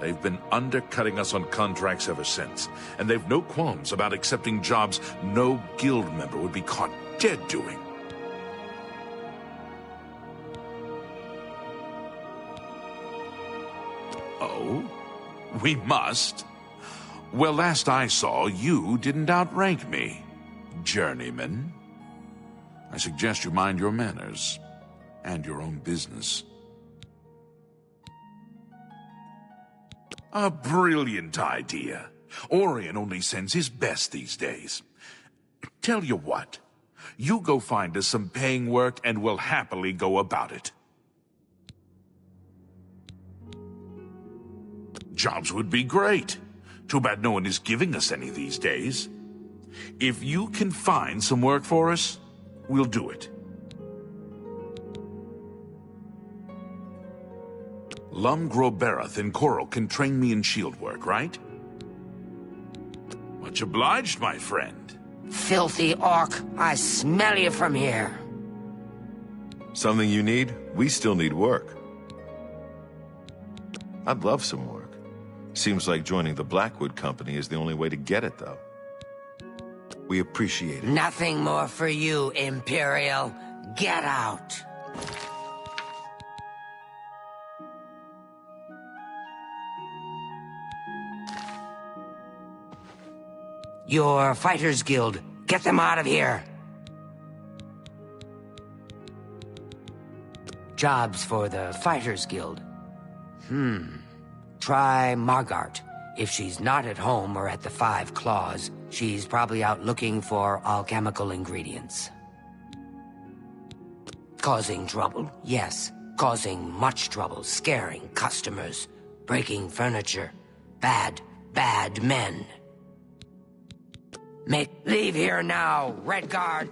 They've been undercutting us on contracts ever since, and they've no qualms about accepting jobs no guild member would be caught dead doing. Oh? We must? Well, last I saw, you didn't outrank me, journeyman. I suggest you mind your manners and your own business. A brilliant idea. Orion only sends his best these days. Tell you what, you go find us some paying work and we'll happily go about it. Jobs would be great. Too bad no one is giving us any these days. If you can find some work for us, we'll do it. Lum Groberath in Coral can train me in shield work, right? Much obliged, my friend. Filthy orc, I smell you from here. Something you need? We still need work. I'd love some work. Seems like joining the Blackwood Company is the only way to get it, though. We appreciate it. Nothing more for you, Imperial. Get out. Your Fighters Guild. Get them out of here. Jobs for the Fighters Guild. Try Margart. If she's not at home or at the Five Claws, she's probably out looking for alchemical ingredients. Causing trouble? Yes. Causing much trouble. Scaring customers. Breaking furniture. Bad, bad men. Leave here now, Redguard!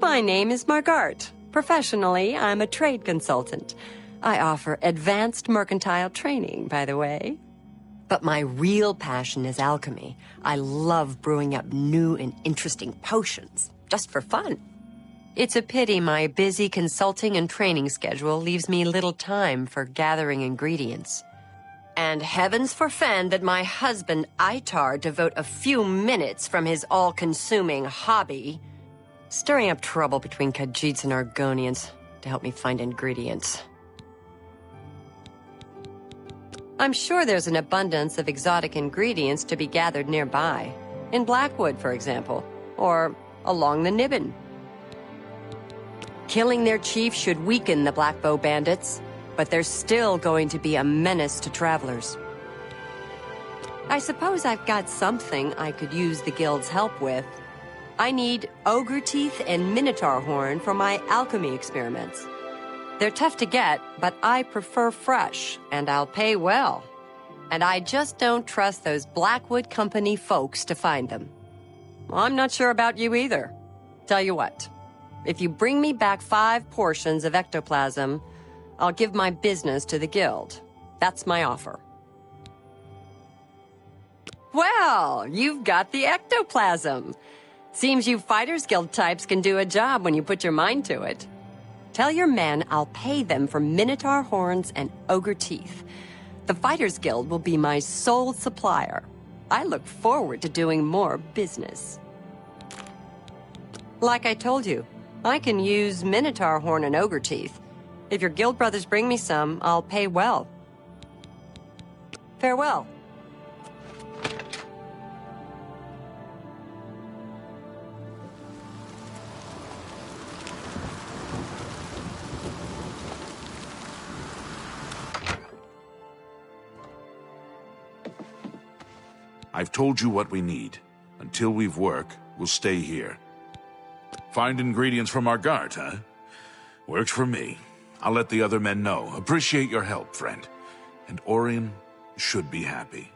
My name is Margart. Professionally, I'm a trade consultant. I offer advanced mercantile training, by the way. But my real passion is alchemy. I love brewing up new and interesting potions, just for fun. It's a pity my busy consulting and training schedule leaves me little time for gathering ingredients. And heavens forfend that my husband, Itar, devote a few minutes from his all-consuming hobby stirring up trouble between Khajiits and Argonians to help me find ingredients. I'm sure there's an abundance of exotic ingredients to be gathered nearby. In Blackwood, for example, or along the Nibbin. Killing their chief should weaken the Blackbow bandits, but they're still going to be a menace to travelers. I suppose I've got something I could use the guild's help with. I need ogre teeth and minotaur horn for my alchemy experiments. They're tough to get, but I prefer fresh, and I'll pay well. And I just don't trust those Blackwood Company folks to find them. Well, I'm not sure about you either. Tell you what, if you bring me back 5 portions of ectoplasm, I'll give my business to the guild. That's my offer. Well, you've got the ectoplasm. Seems you Fighters Guild types can do a job when you put your mind to it. Tell your men I'll pay them for Minotaur horns and ogre teeth. The Fighters Guild will be my sole supplier. I look forward to doing more business. Like I told you, I can use Minotaur horn and ogre teeth. If your guild brothers bring me some, I'll pay well. Farewell. I've told you what we need. Until we've work, we'll stay here. Find ingredients from our guard, huh? Works for me. I'll let the other men know. Appreciate your help, friend. And Orion should be happy.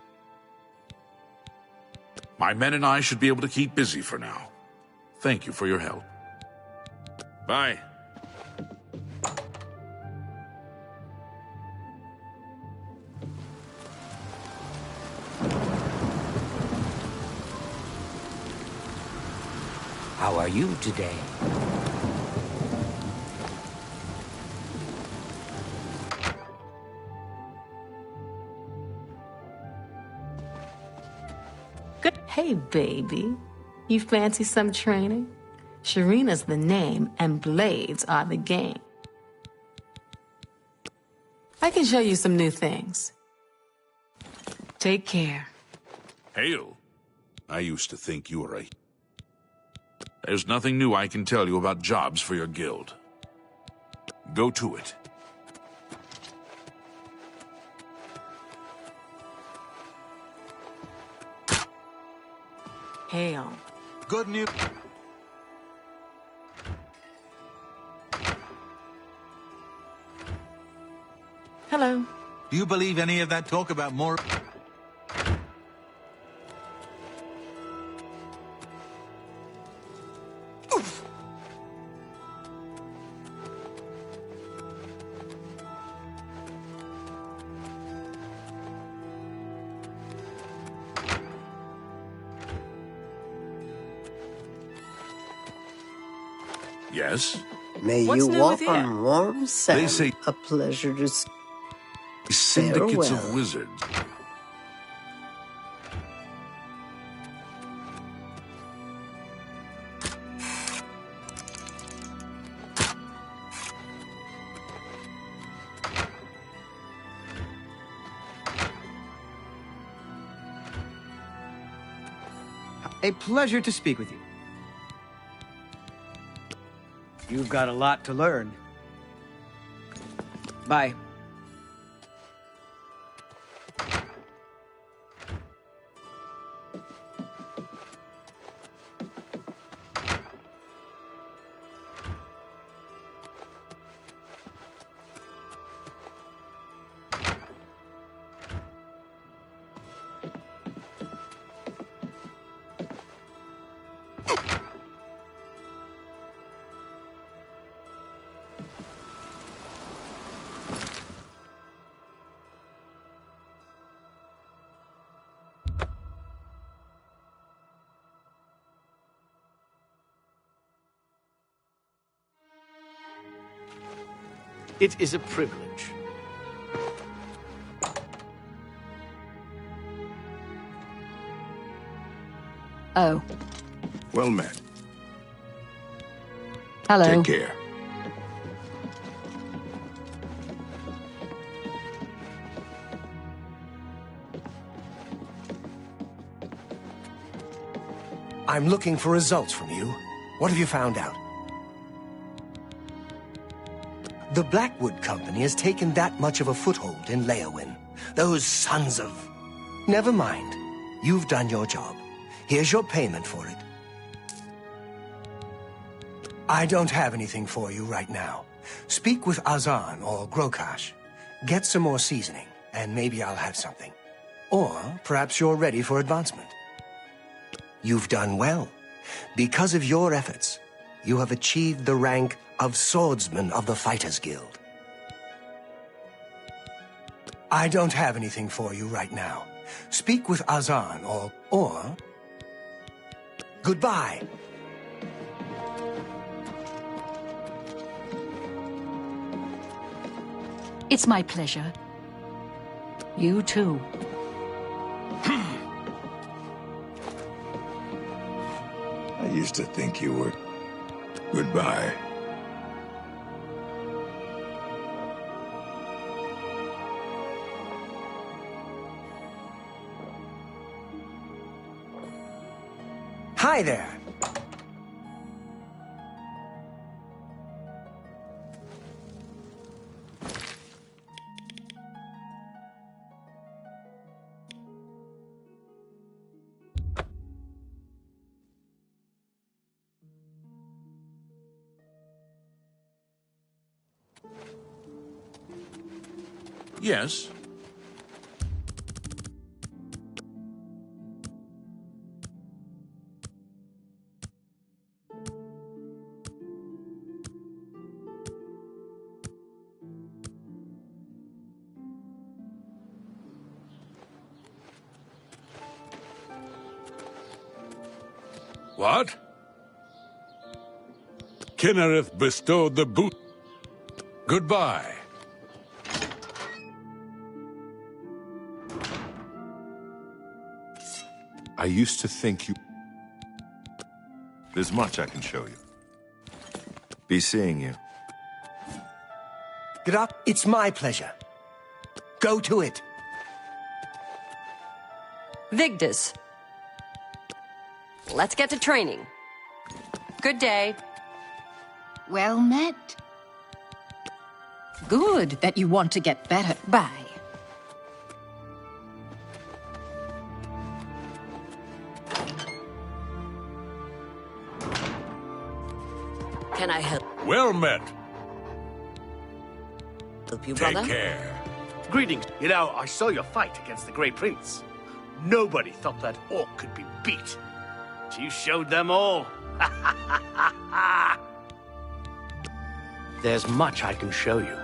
My men and I should be able to keep busy for now. Thank you for your help. Bye. How are you today? Good. Hey, baby. You fancy some training? Sharina's the name, and blades are the game. I can show you some new things. Take care. Hail. I used to think you were a... There's nothing new I can tell you about jobs for your guild. Go to it. Hail. Good news. Hello. Do you believe any of that talk about more... Yes? May What's you new walk with on you? warm sand. They say- a pleasure to see. Syndicates Farewell. of wizards. A pleasure to speak with you. You've got a lot to learn. Bye. It is a privilege. Oh. Well met. Hello. Take care. I'm looking for results from you. What have you found out? The Blackwood Company has taken that much of a foothold in Leowin. Those sons of... Never mind. You've done your job. Here's your payment for it. I don't have anything for you right now. Speak with Azan or Grokash. Get some more seasoning, and maybe I'll have something. Or perhaps you're ready for advancement. You've done well. Because of your efforts, you have achieved the rank of Swordsman of the Fighters Guild. I don't have anything for you right now. Speak with Azan or... Goodbye. It's my pleasure. You too. I used to think you were... Goodbye. Hi there. Yes. What? Kinnereth bestowed the boot. Goodbye. I used to think you... There's much I can show you. Be seeing you. Get up. It's my pleasure. Go to it. Vigdis. Let's get to training. Good day. Well met. Good that you want to get better. Bye. Can I help? Well met. Help you, Take brother? care. Greetings. You know, I saw your fight against the Grey Prince. Nobody thought that orc could be beat. You showed them all. There's much I can show you.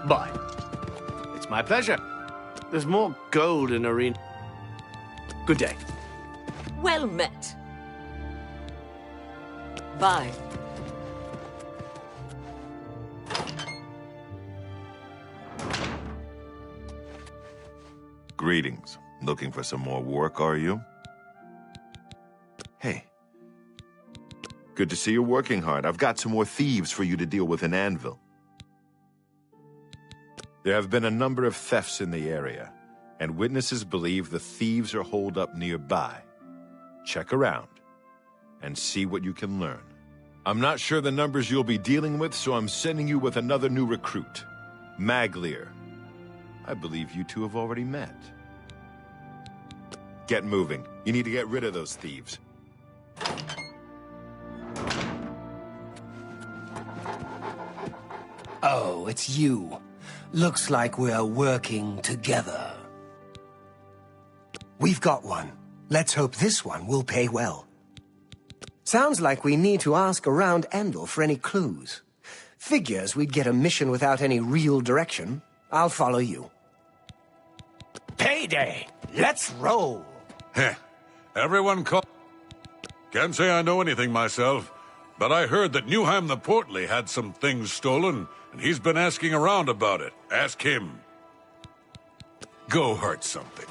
But it's my pleasure. There's more gold in arena. Good day. Well met. Bye. Greetings. Looking for some more work, are you? Hey. Good to see you're working hard. I've got some more thieves for you to deal with in Anvil. There have been a number of thefts in the area, and witnesses believe the thieves are holed up nearby. Check around and see what you can learn. I'm not sure the numbers you'll be dealing with, so I'm sending you with another new recruit, Maglier. I believe you two have already met. Get moving. You need to get rid of those thieves. Oh, it's you. Looks like we're working together. We've got one. Let's hope this one will pay well. Sounds like we need to ask around Anvil for any clues. Figures we'd get a mission without any real direction. I'll follow you. Payday! Let's roll! Heh. Everyone call... Can't say I know anything myself, but I heard that Newham the Portly had some things stolen, and he's been asking around about it. Ask him. Go hurt something.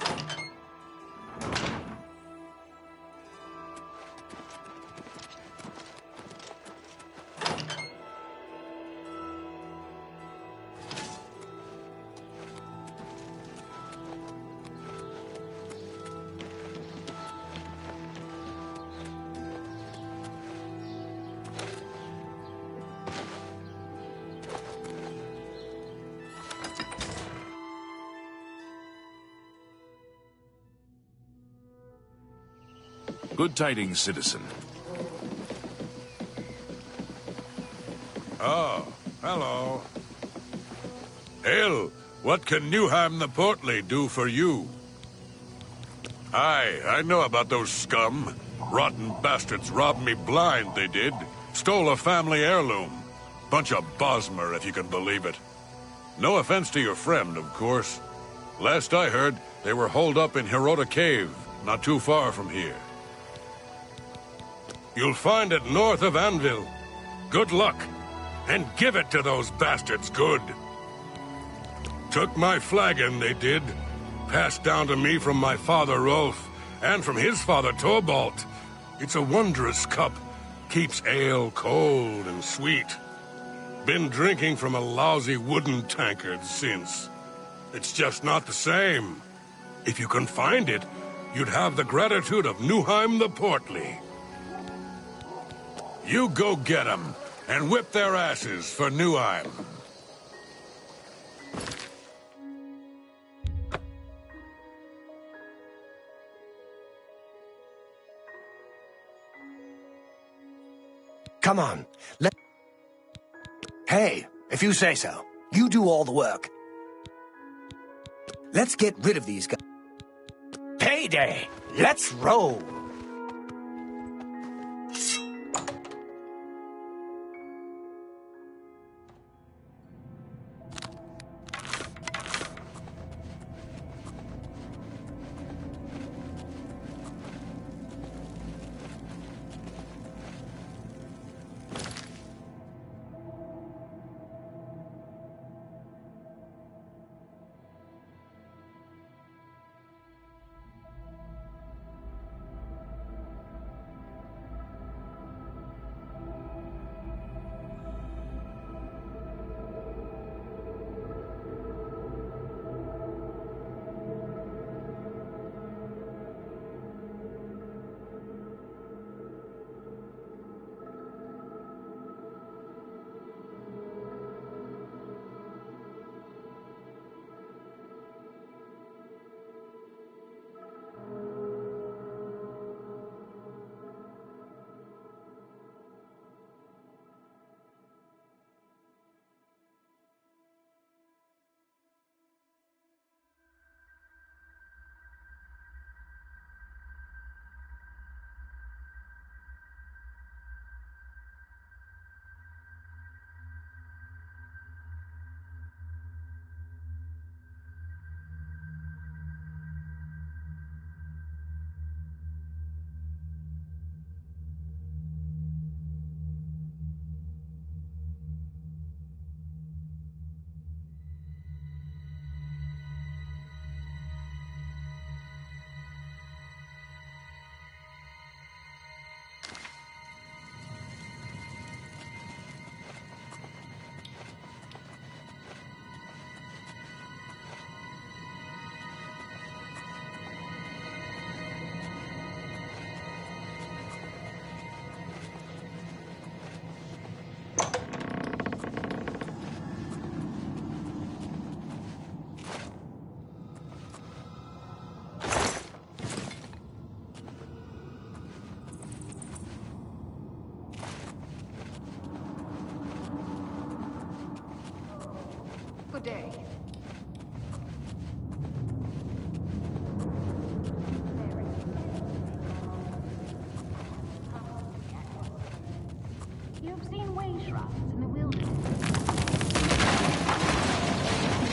Good tidings, citizen. Oh, hello. Hail, what can Newham the Portly do for you? Aye, I know about those scum. Rotten bastards robbed me blind, they did. Stole a family heirloom. Bunch of Bosmer, if you can believe it. No offense to your friend, of course. Last I heard, they were holed up in Hirota Cave, not too far from here. You'll find it north of Anvil. Good luck, and give it to those bastards good. Took my flagon, they did. Passed down to me from my father Rolf, and from his father Torvald. It's a wondrous cup. Keeps ale cold and sweet. Been drinking from a lousy wooden tankard since. It's just not the same. If you can find it, you'd have the gratitude of Newheim the Portly. You go get 'em, and whip their asses for Newheim. Come on, Hey, if you say so. You do all the work. Let's get rid of these guys. Payday! Let's roll! Good day. You've seen way shrines in the wilderness.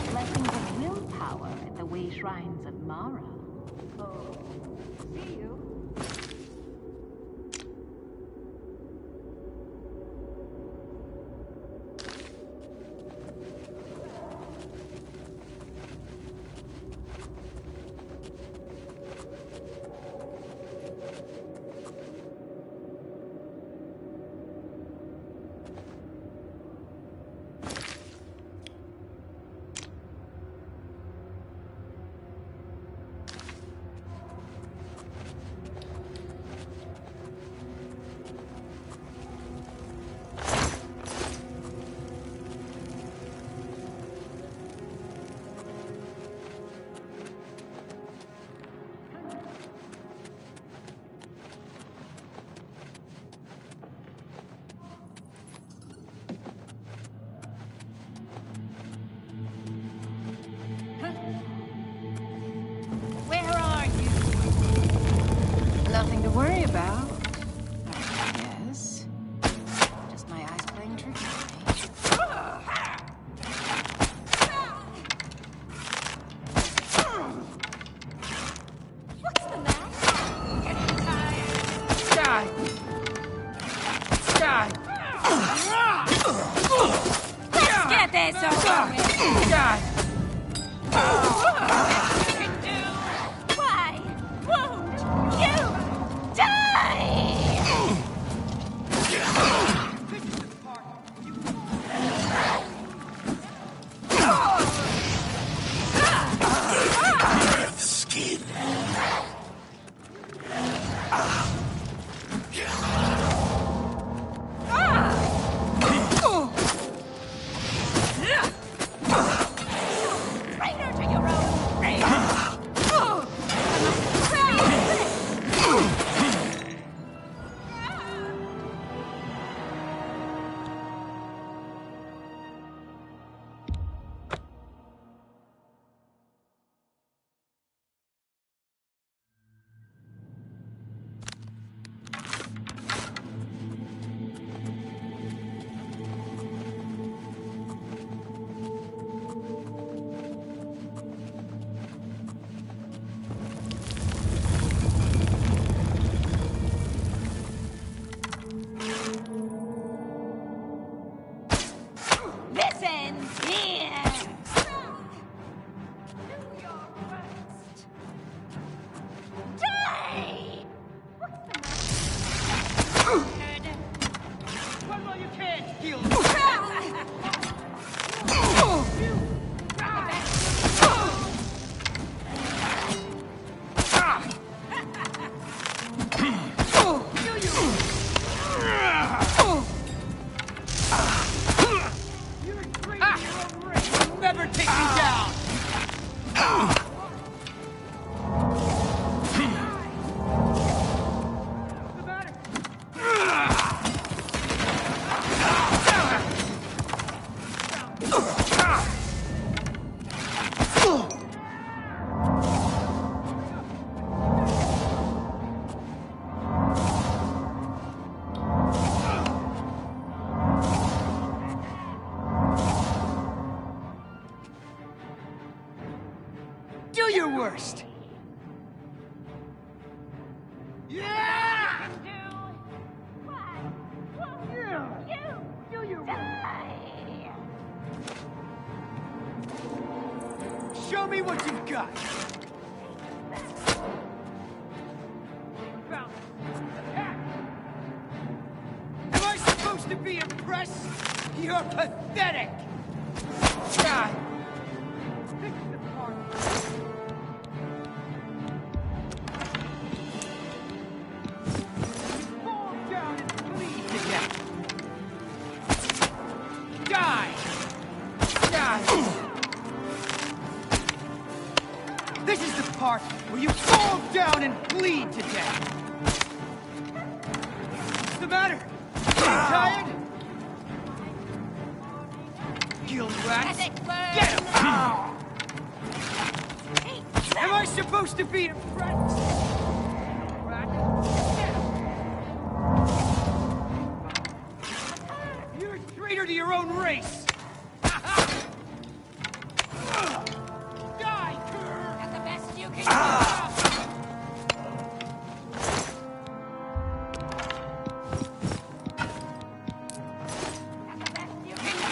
Blessings of willpower at the way shrines of Mara. Oh, see you. Nothing to worry about. Yes. Just my eyes playing tricks on me. What's the matter? Getting tired. Sky! Sky! Let's get this over with. Sky! Do your worst! Show me what you've got! Am I supposed to be impressed? You're pathetic! God. This is the part. You fall down and bleed to death. Die! Die! This is the part where you fall down and bleed to death. What's the matter? Tired? Guild rats! Get him! Am I supposed to be impressed? You're a traitor to your own race! Die, Grr! That's the best you can do. That's the best you can do.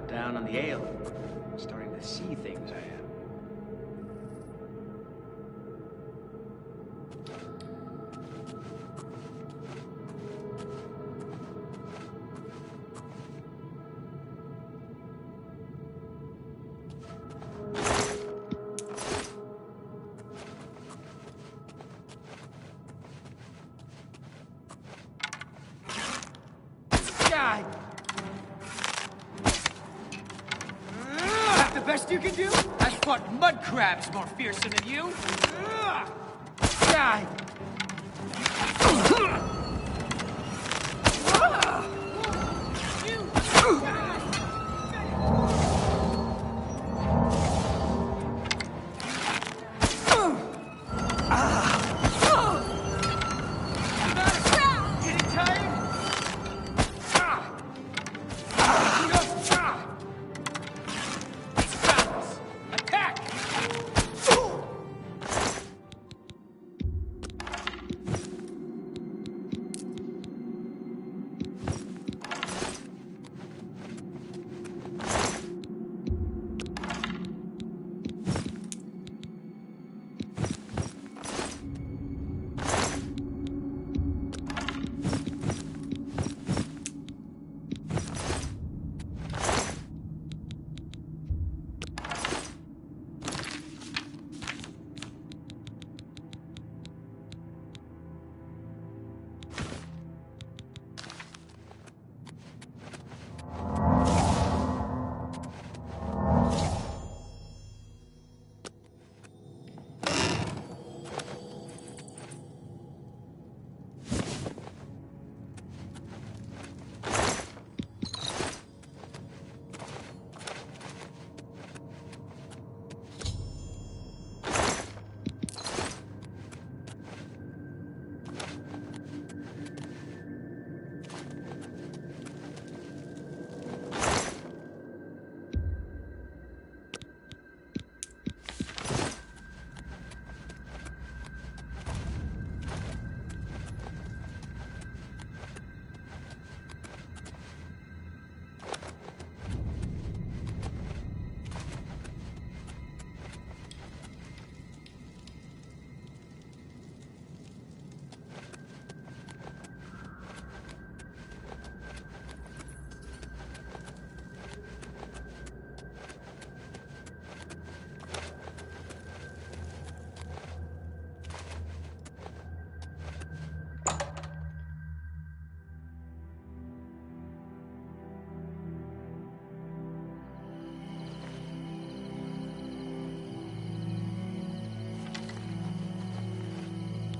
Down on the ale. Starting to see things, I am. Best you can do? I've fought mud crabs more fearsome than you.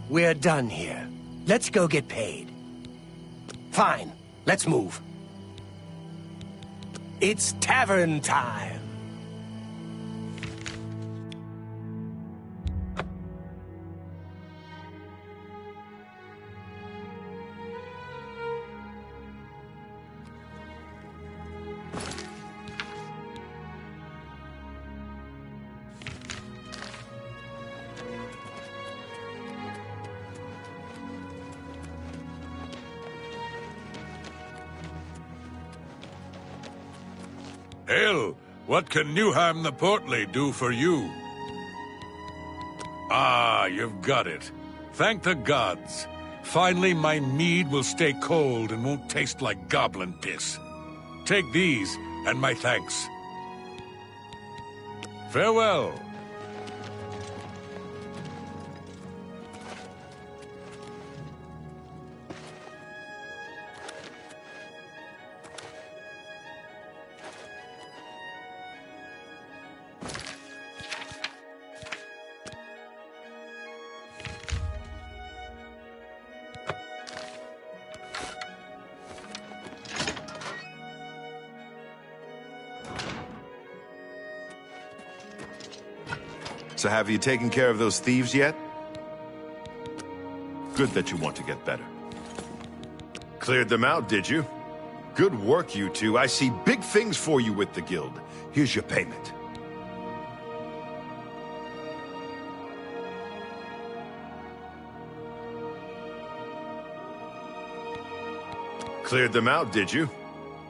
We're done here. Let's go get paid. Fine, let's move. It's tavern time. Hail! What can Newham the Portly do for you? Ah, you've got it. Thank the gods. Finally, my mead will stay cold and won't taste like goblin piss. Take these, and my thanks. Farewell. So have you taken care of those thieves yet? Good that you want to get better. Cleared them out, did you? Good work, you two. I see big things for you with the guild. Here's your payment. Cleared them out, did you?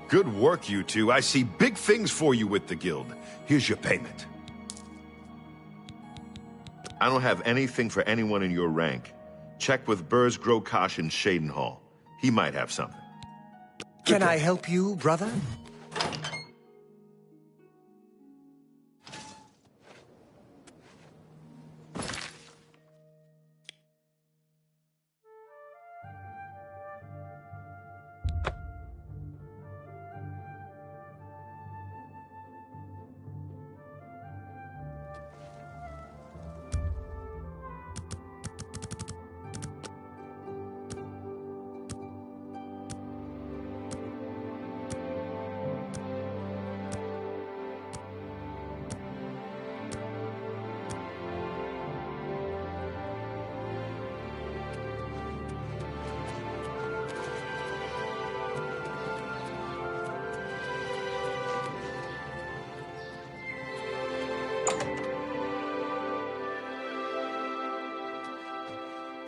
Good work, you two. I see big things for you with the guild. Here's your payment. I don't have anything for anyone in your rank. Check with Burrs Grokash in Shadenhall. He might have something. Can I help you, brother?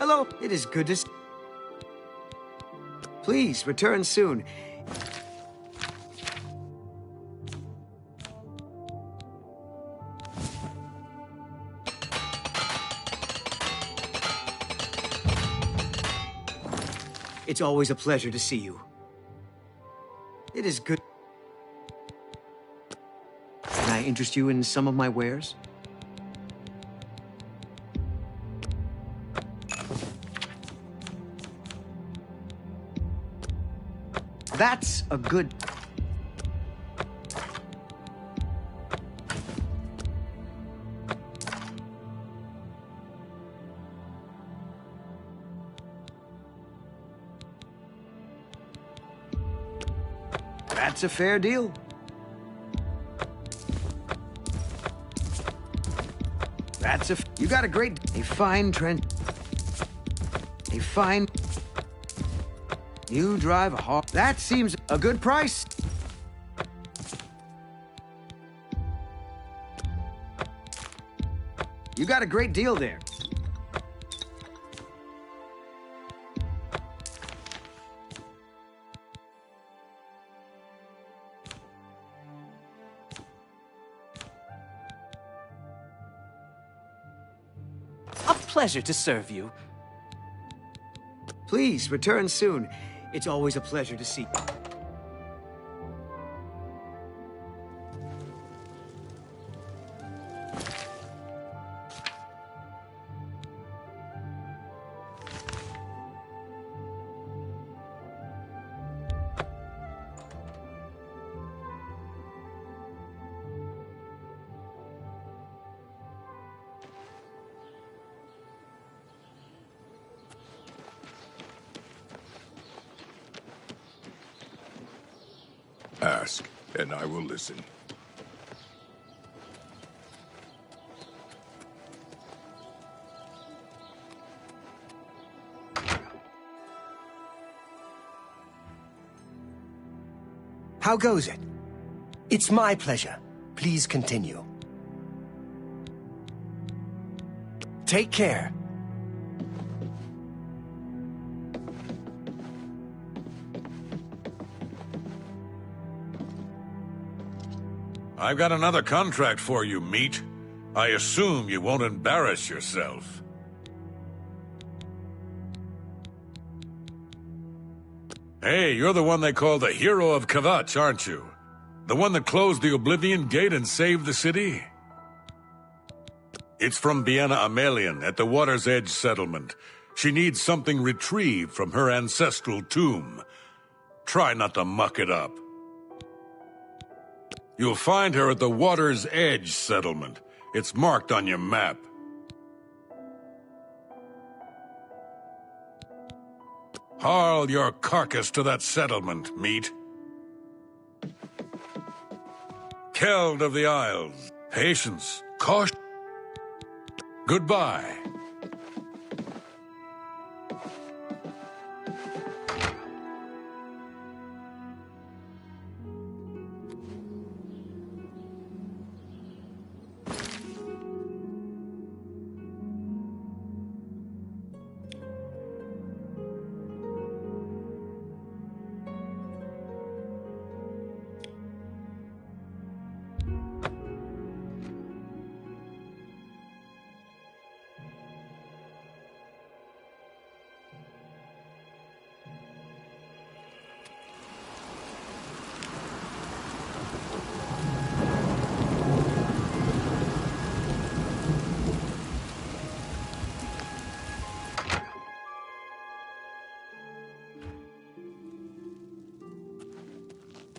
Hello, it is good to see. Please, return soon. It's always a pleasure to see you. It is good. Can I interest you in some of my wares? That's a good... That's a fair deal. That's a... You got a great... A fine trend... A fine... You drive a hawk. That seems a good price. You got a great deal there. A pleasure to serve you. Please, return soon. It's always a pleasure to see you. Ask, and I will listen. How goes it? It's my pleasure. Please continue. Take care. I've got another contract for you, meat. I assume you won't embarrass yourself. Hey, you're the one they call the hero of Kvatch, aren't you? The one that closed the Oblivion Gate and saved the city? It's from Bienna Amelian at the Water's Edge settlement. She needs something retrieved from her ancestral tomb. Try not to muck it up. You'll find her at the Water's Edge settlement. It's marked on your map. Haul your carcass to that settlement, meat. Keld of the Isles. Patience. Caution. Goodbye.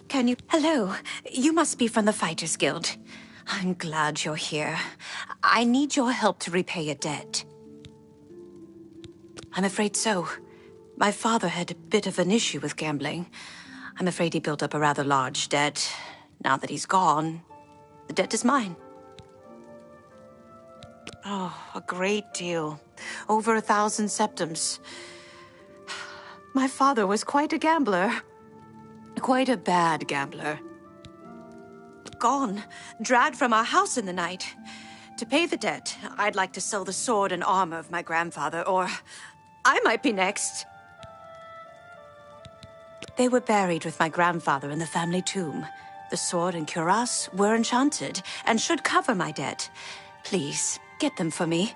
Can you... Hello. You must be from the Fighters Guild. I'm glad you're here. I need your help to repay a debt. I'm afraid so. My father had a bit of an issue with gambling. I'm afraid he built up a rather large debt. Now that he's gone, the debt is mine. Oh, a great deal. Over 1,000 septims. My father was quite a gambler. Quite a bad gambler. Gone. Dragged from our house in the night. To pay the debt, I'd like to sell the sword and armor of my grandfather, or I might be next. They were buried with my grandfather in the family tomb. The sword and cuirass were enchanted and should cover my debt. Please, get them for me.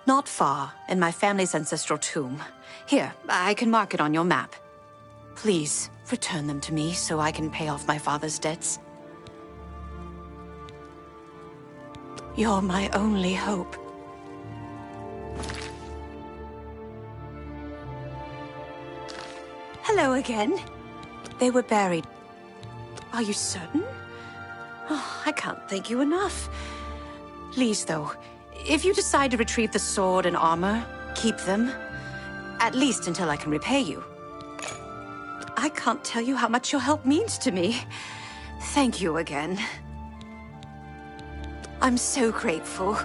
Not far, in my family's ancestral tomb. Here, I can mark it on your map. Please, return them to me so I can pay off my father's debts. You're my only hope. Hello again. They were buried. Are you certain? Oh, I can't thank you enough. Please, though, if you decide to retrieve the sword and armor, keep them. At least until I can repay you. I can't tell you how much your help means to me. Thank you again. I'm so grateful.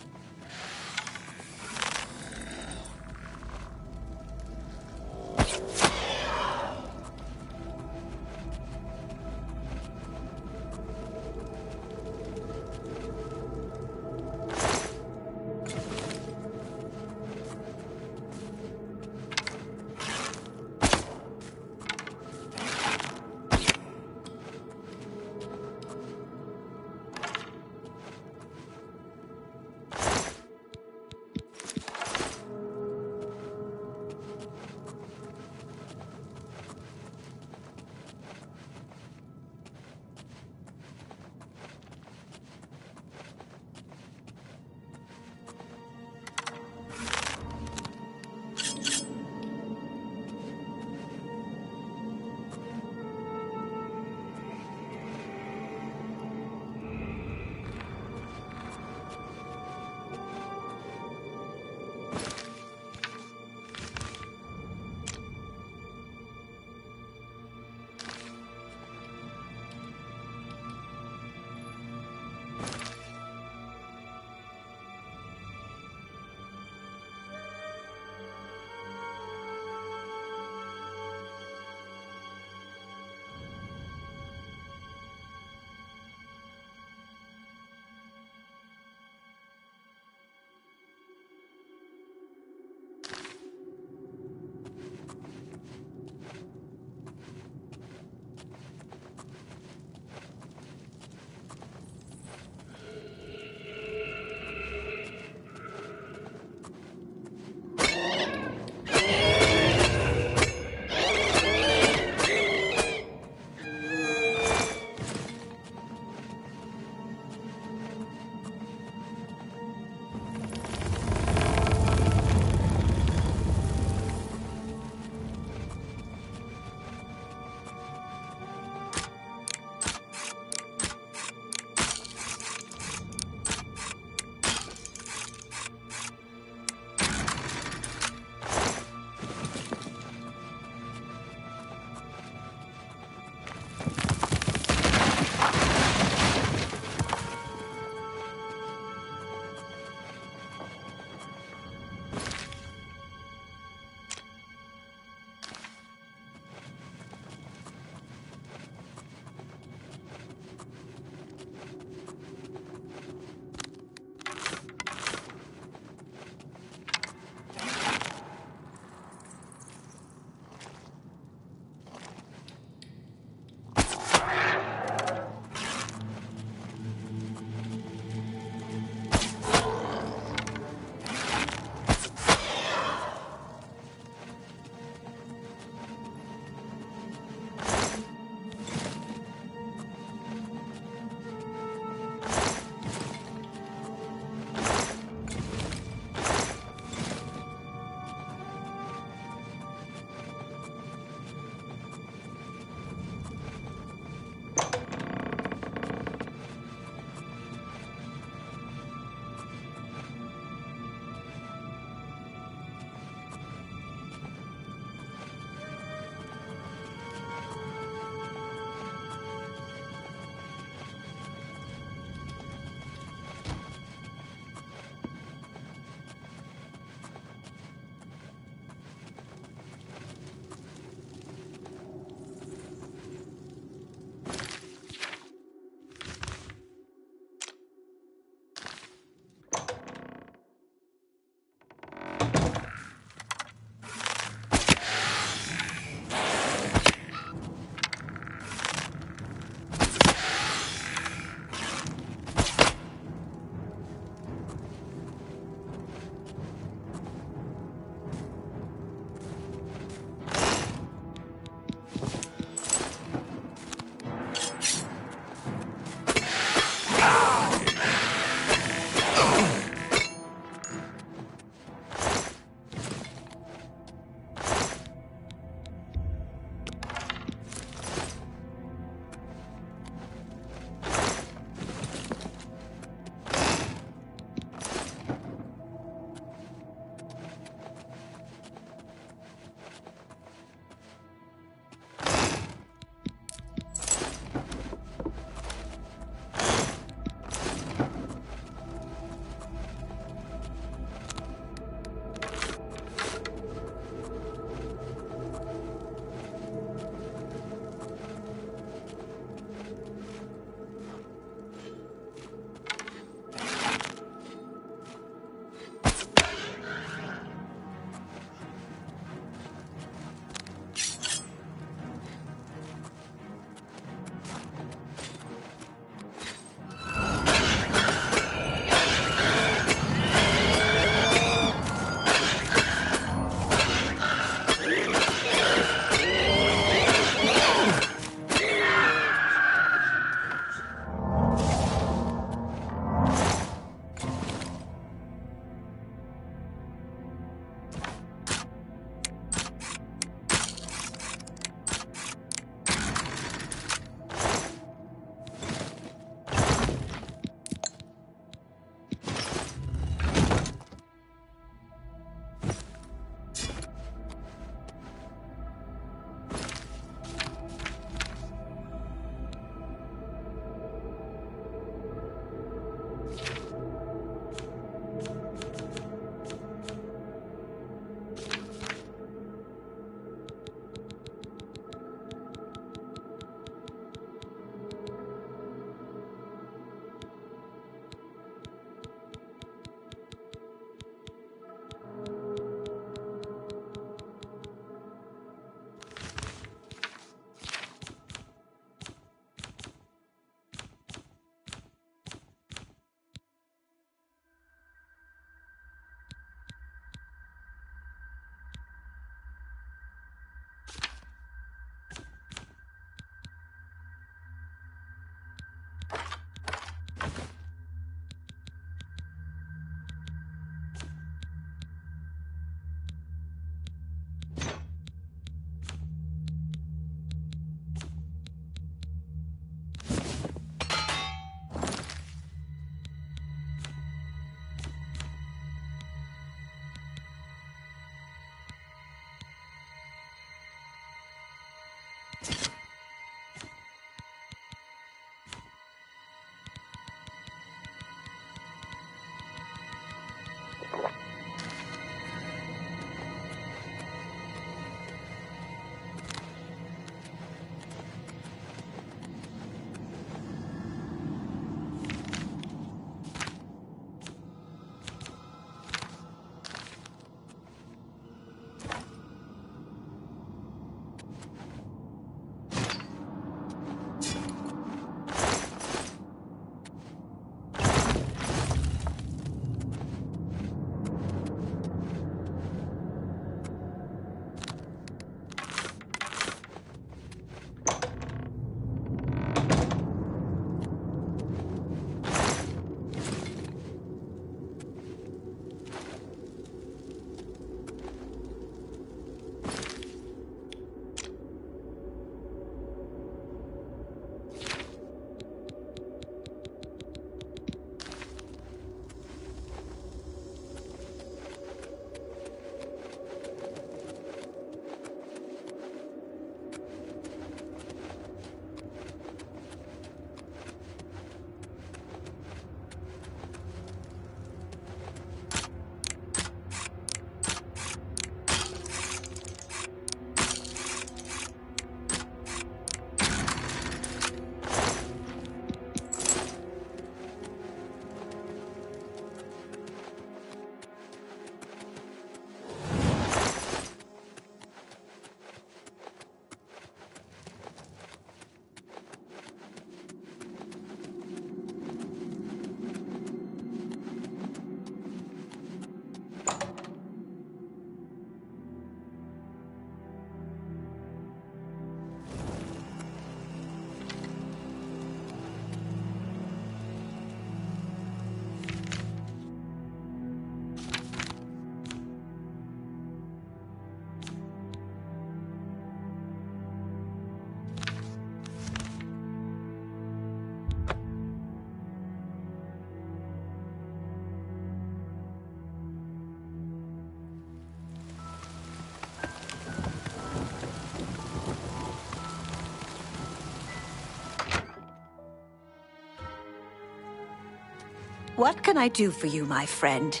What can I do for you, my friend?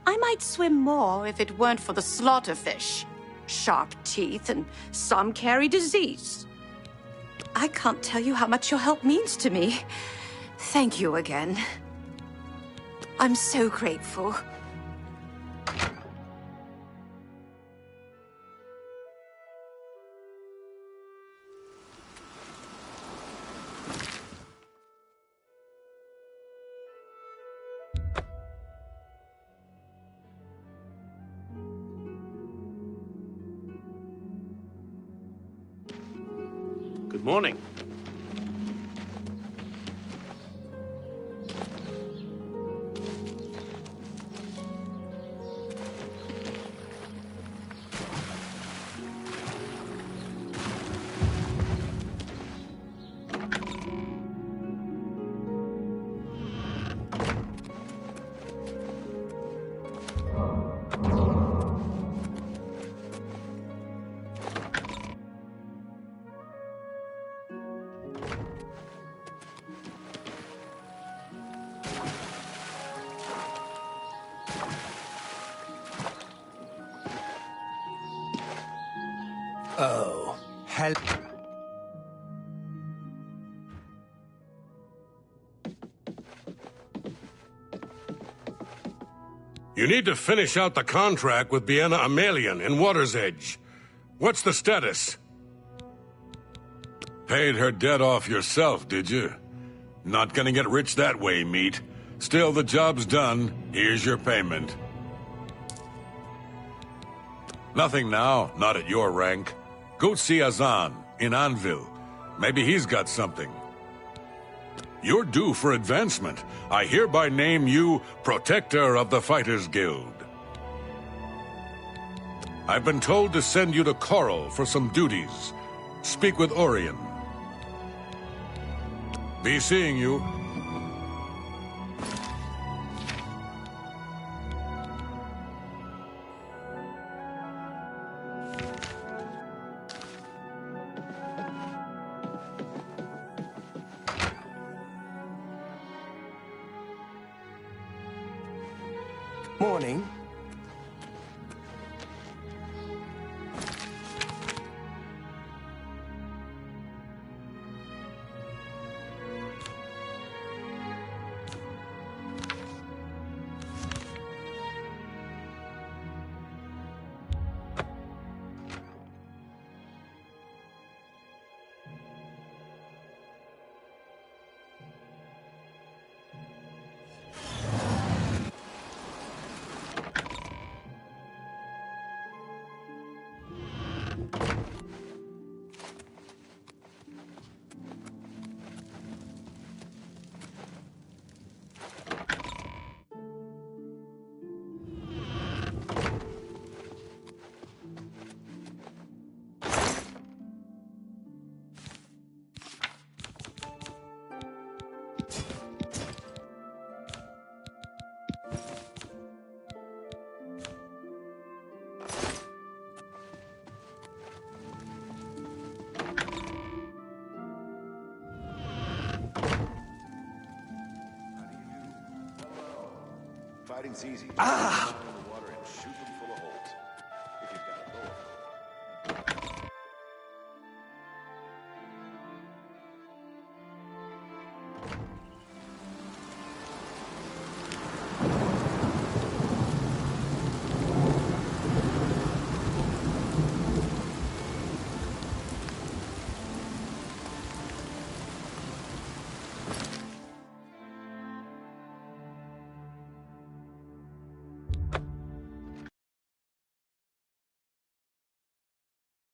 I might swim more if it weren't for the slaughterfish. Sharp teeth, and some carry disease. I can't tell you how much your help means to me. Thank you again. I'm so grateful. Good morning. Oh, help. You need to finish out the contract with Biena Amelian in Water's Edge. What's the status? Paid her debt off yourself, did you? Not gonna get rich that way, meat. Still, the job's done. Here's your payment. Nothing now, not at your rank. Go see Azan in Anvil. Maybe he's got something. You're due for advancement. I hereby name you Protector of the Fighters Guild. I've been told to send you to Coral for some duties. Speak with Orion. Be seeing you. Morning. Fighting's easy. Ah!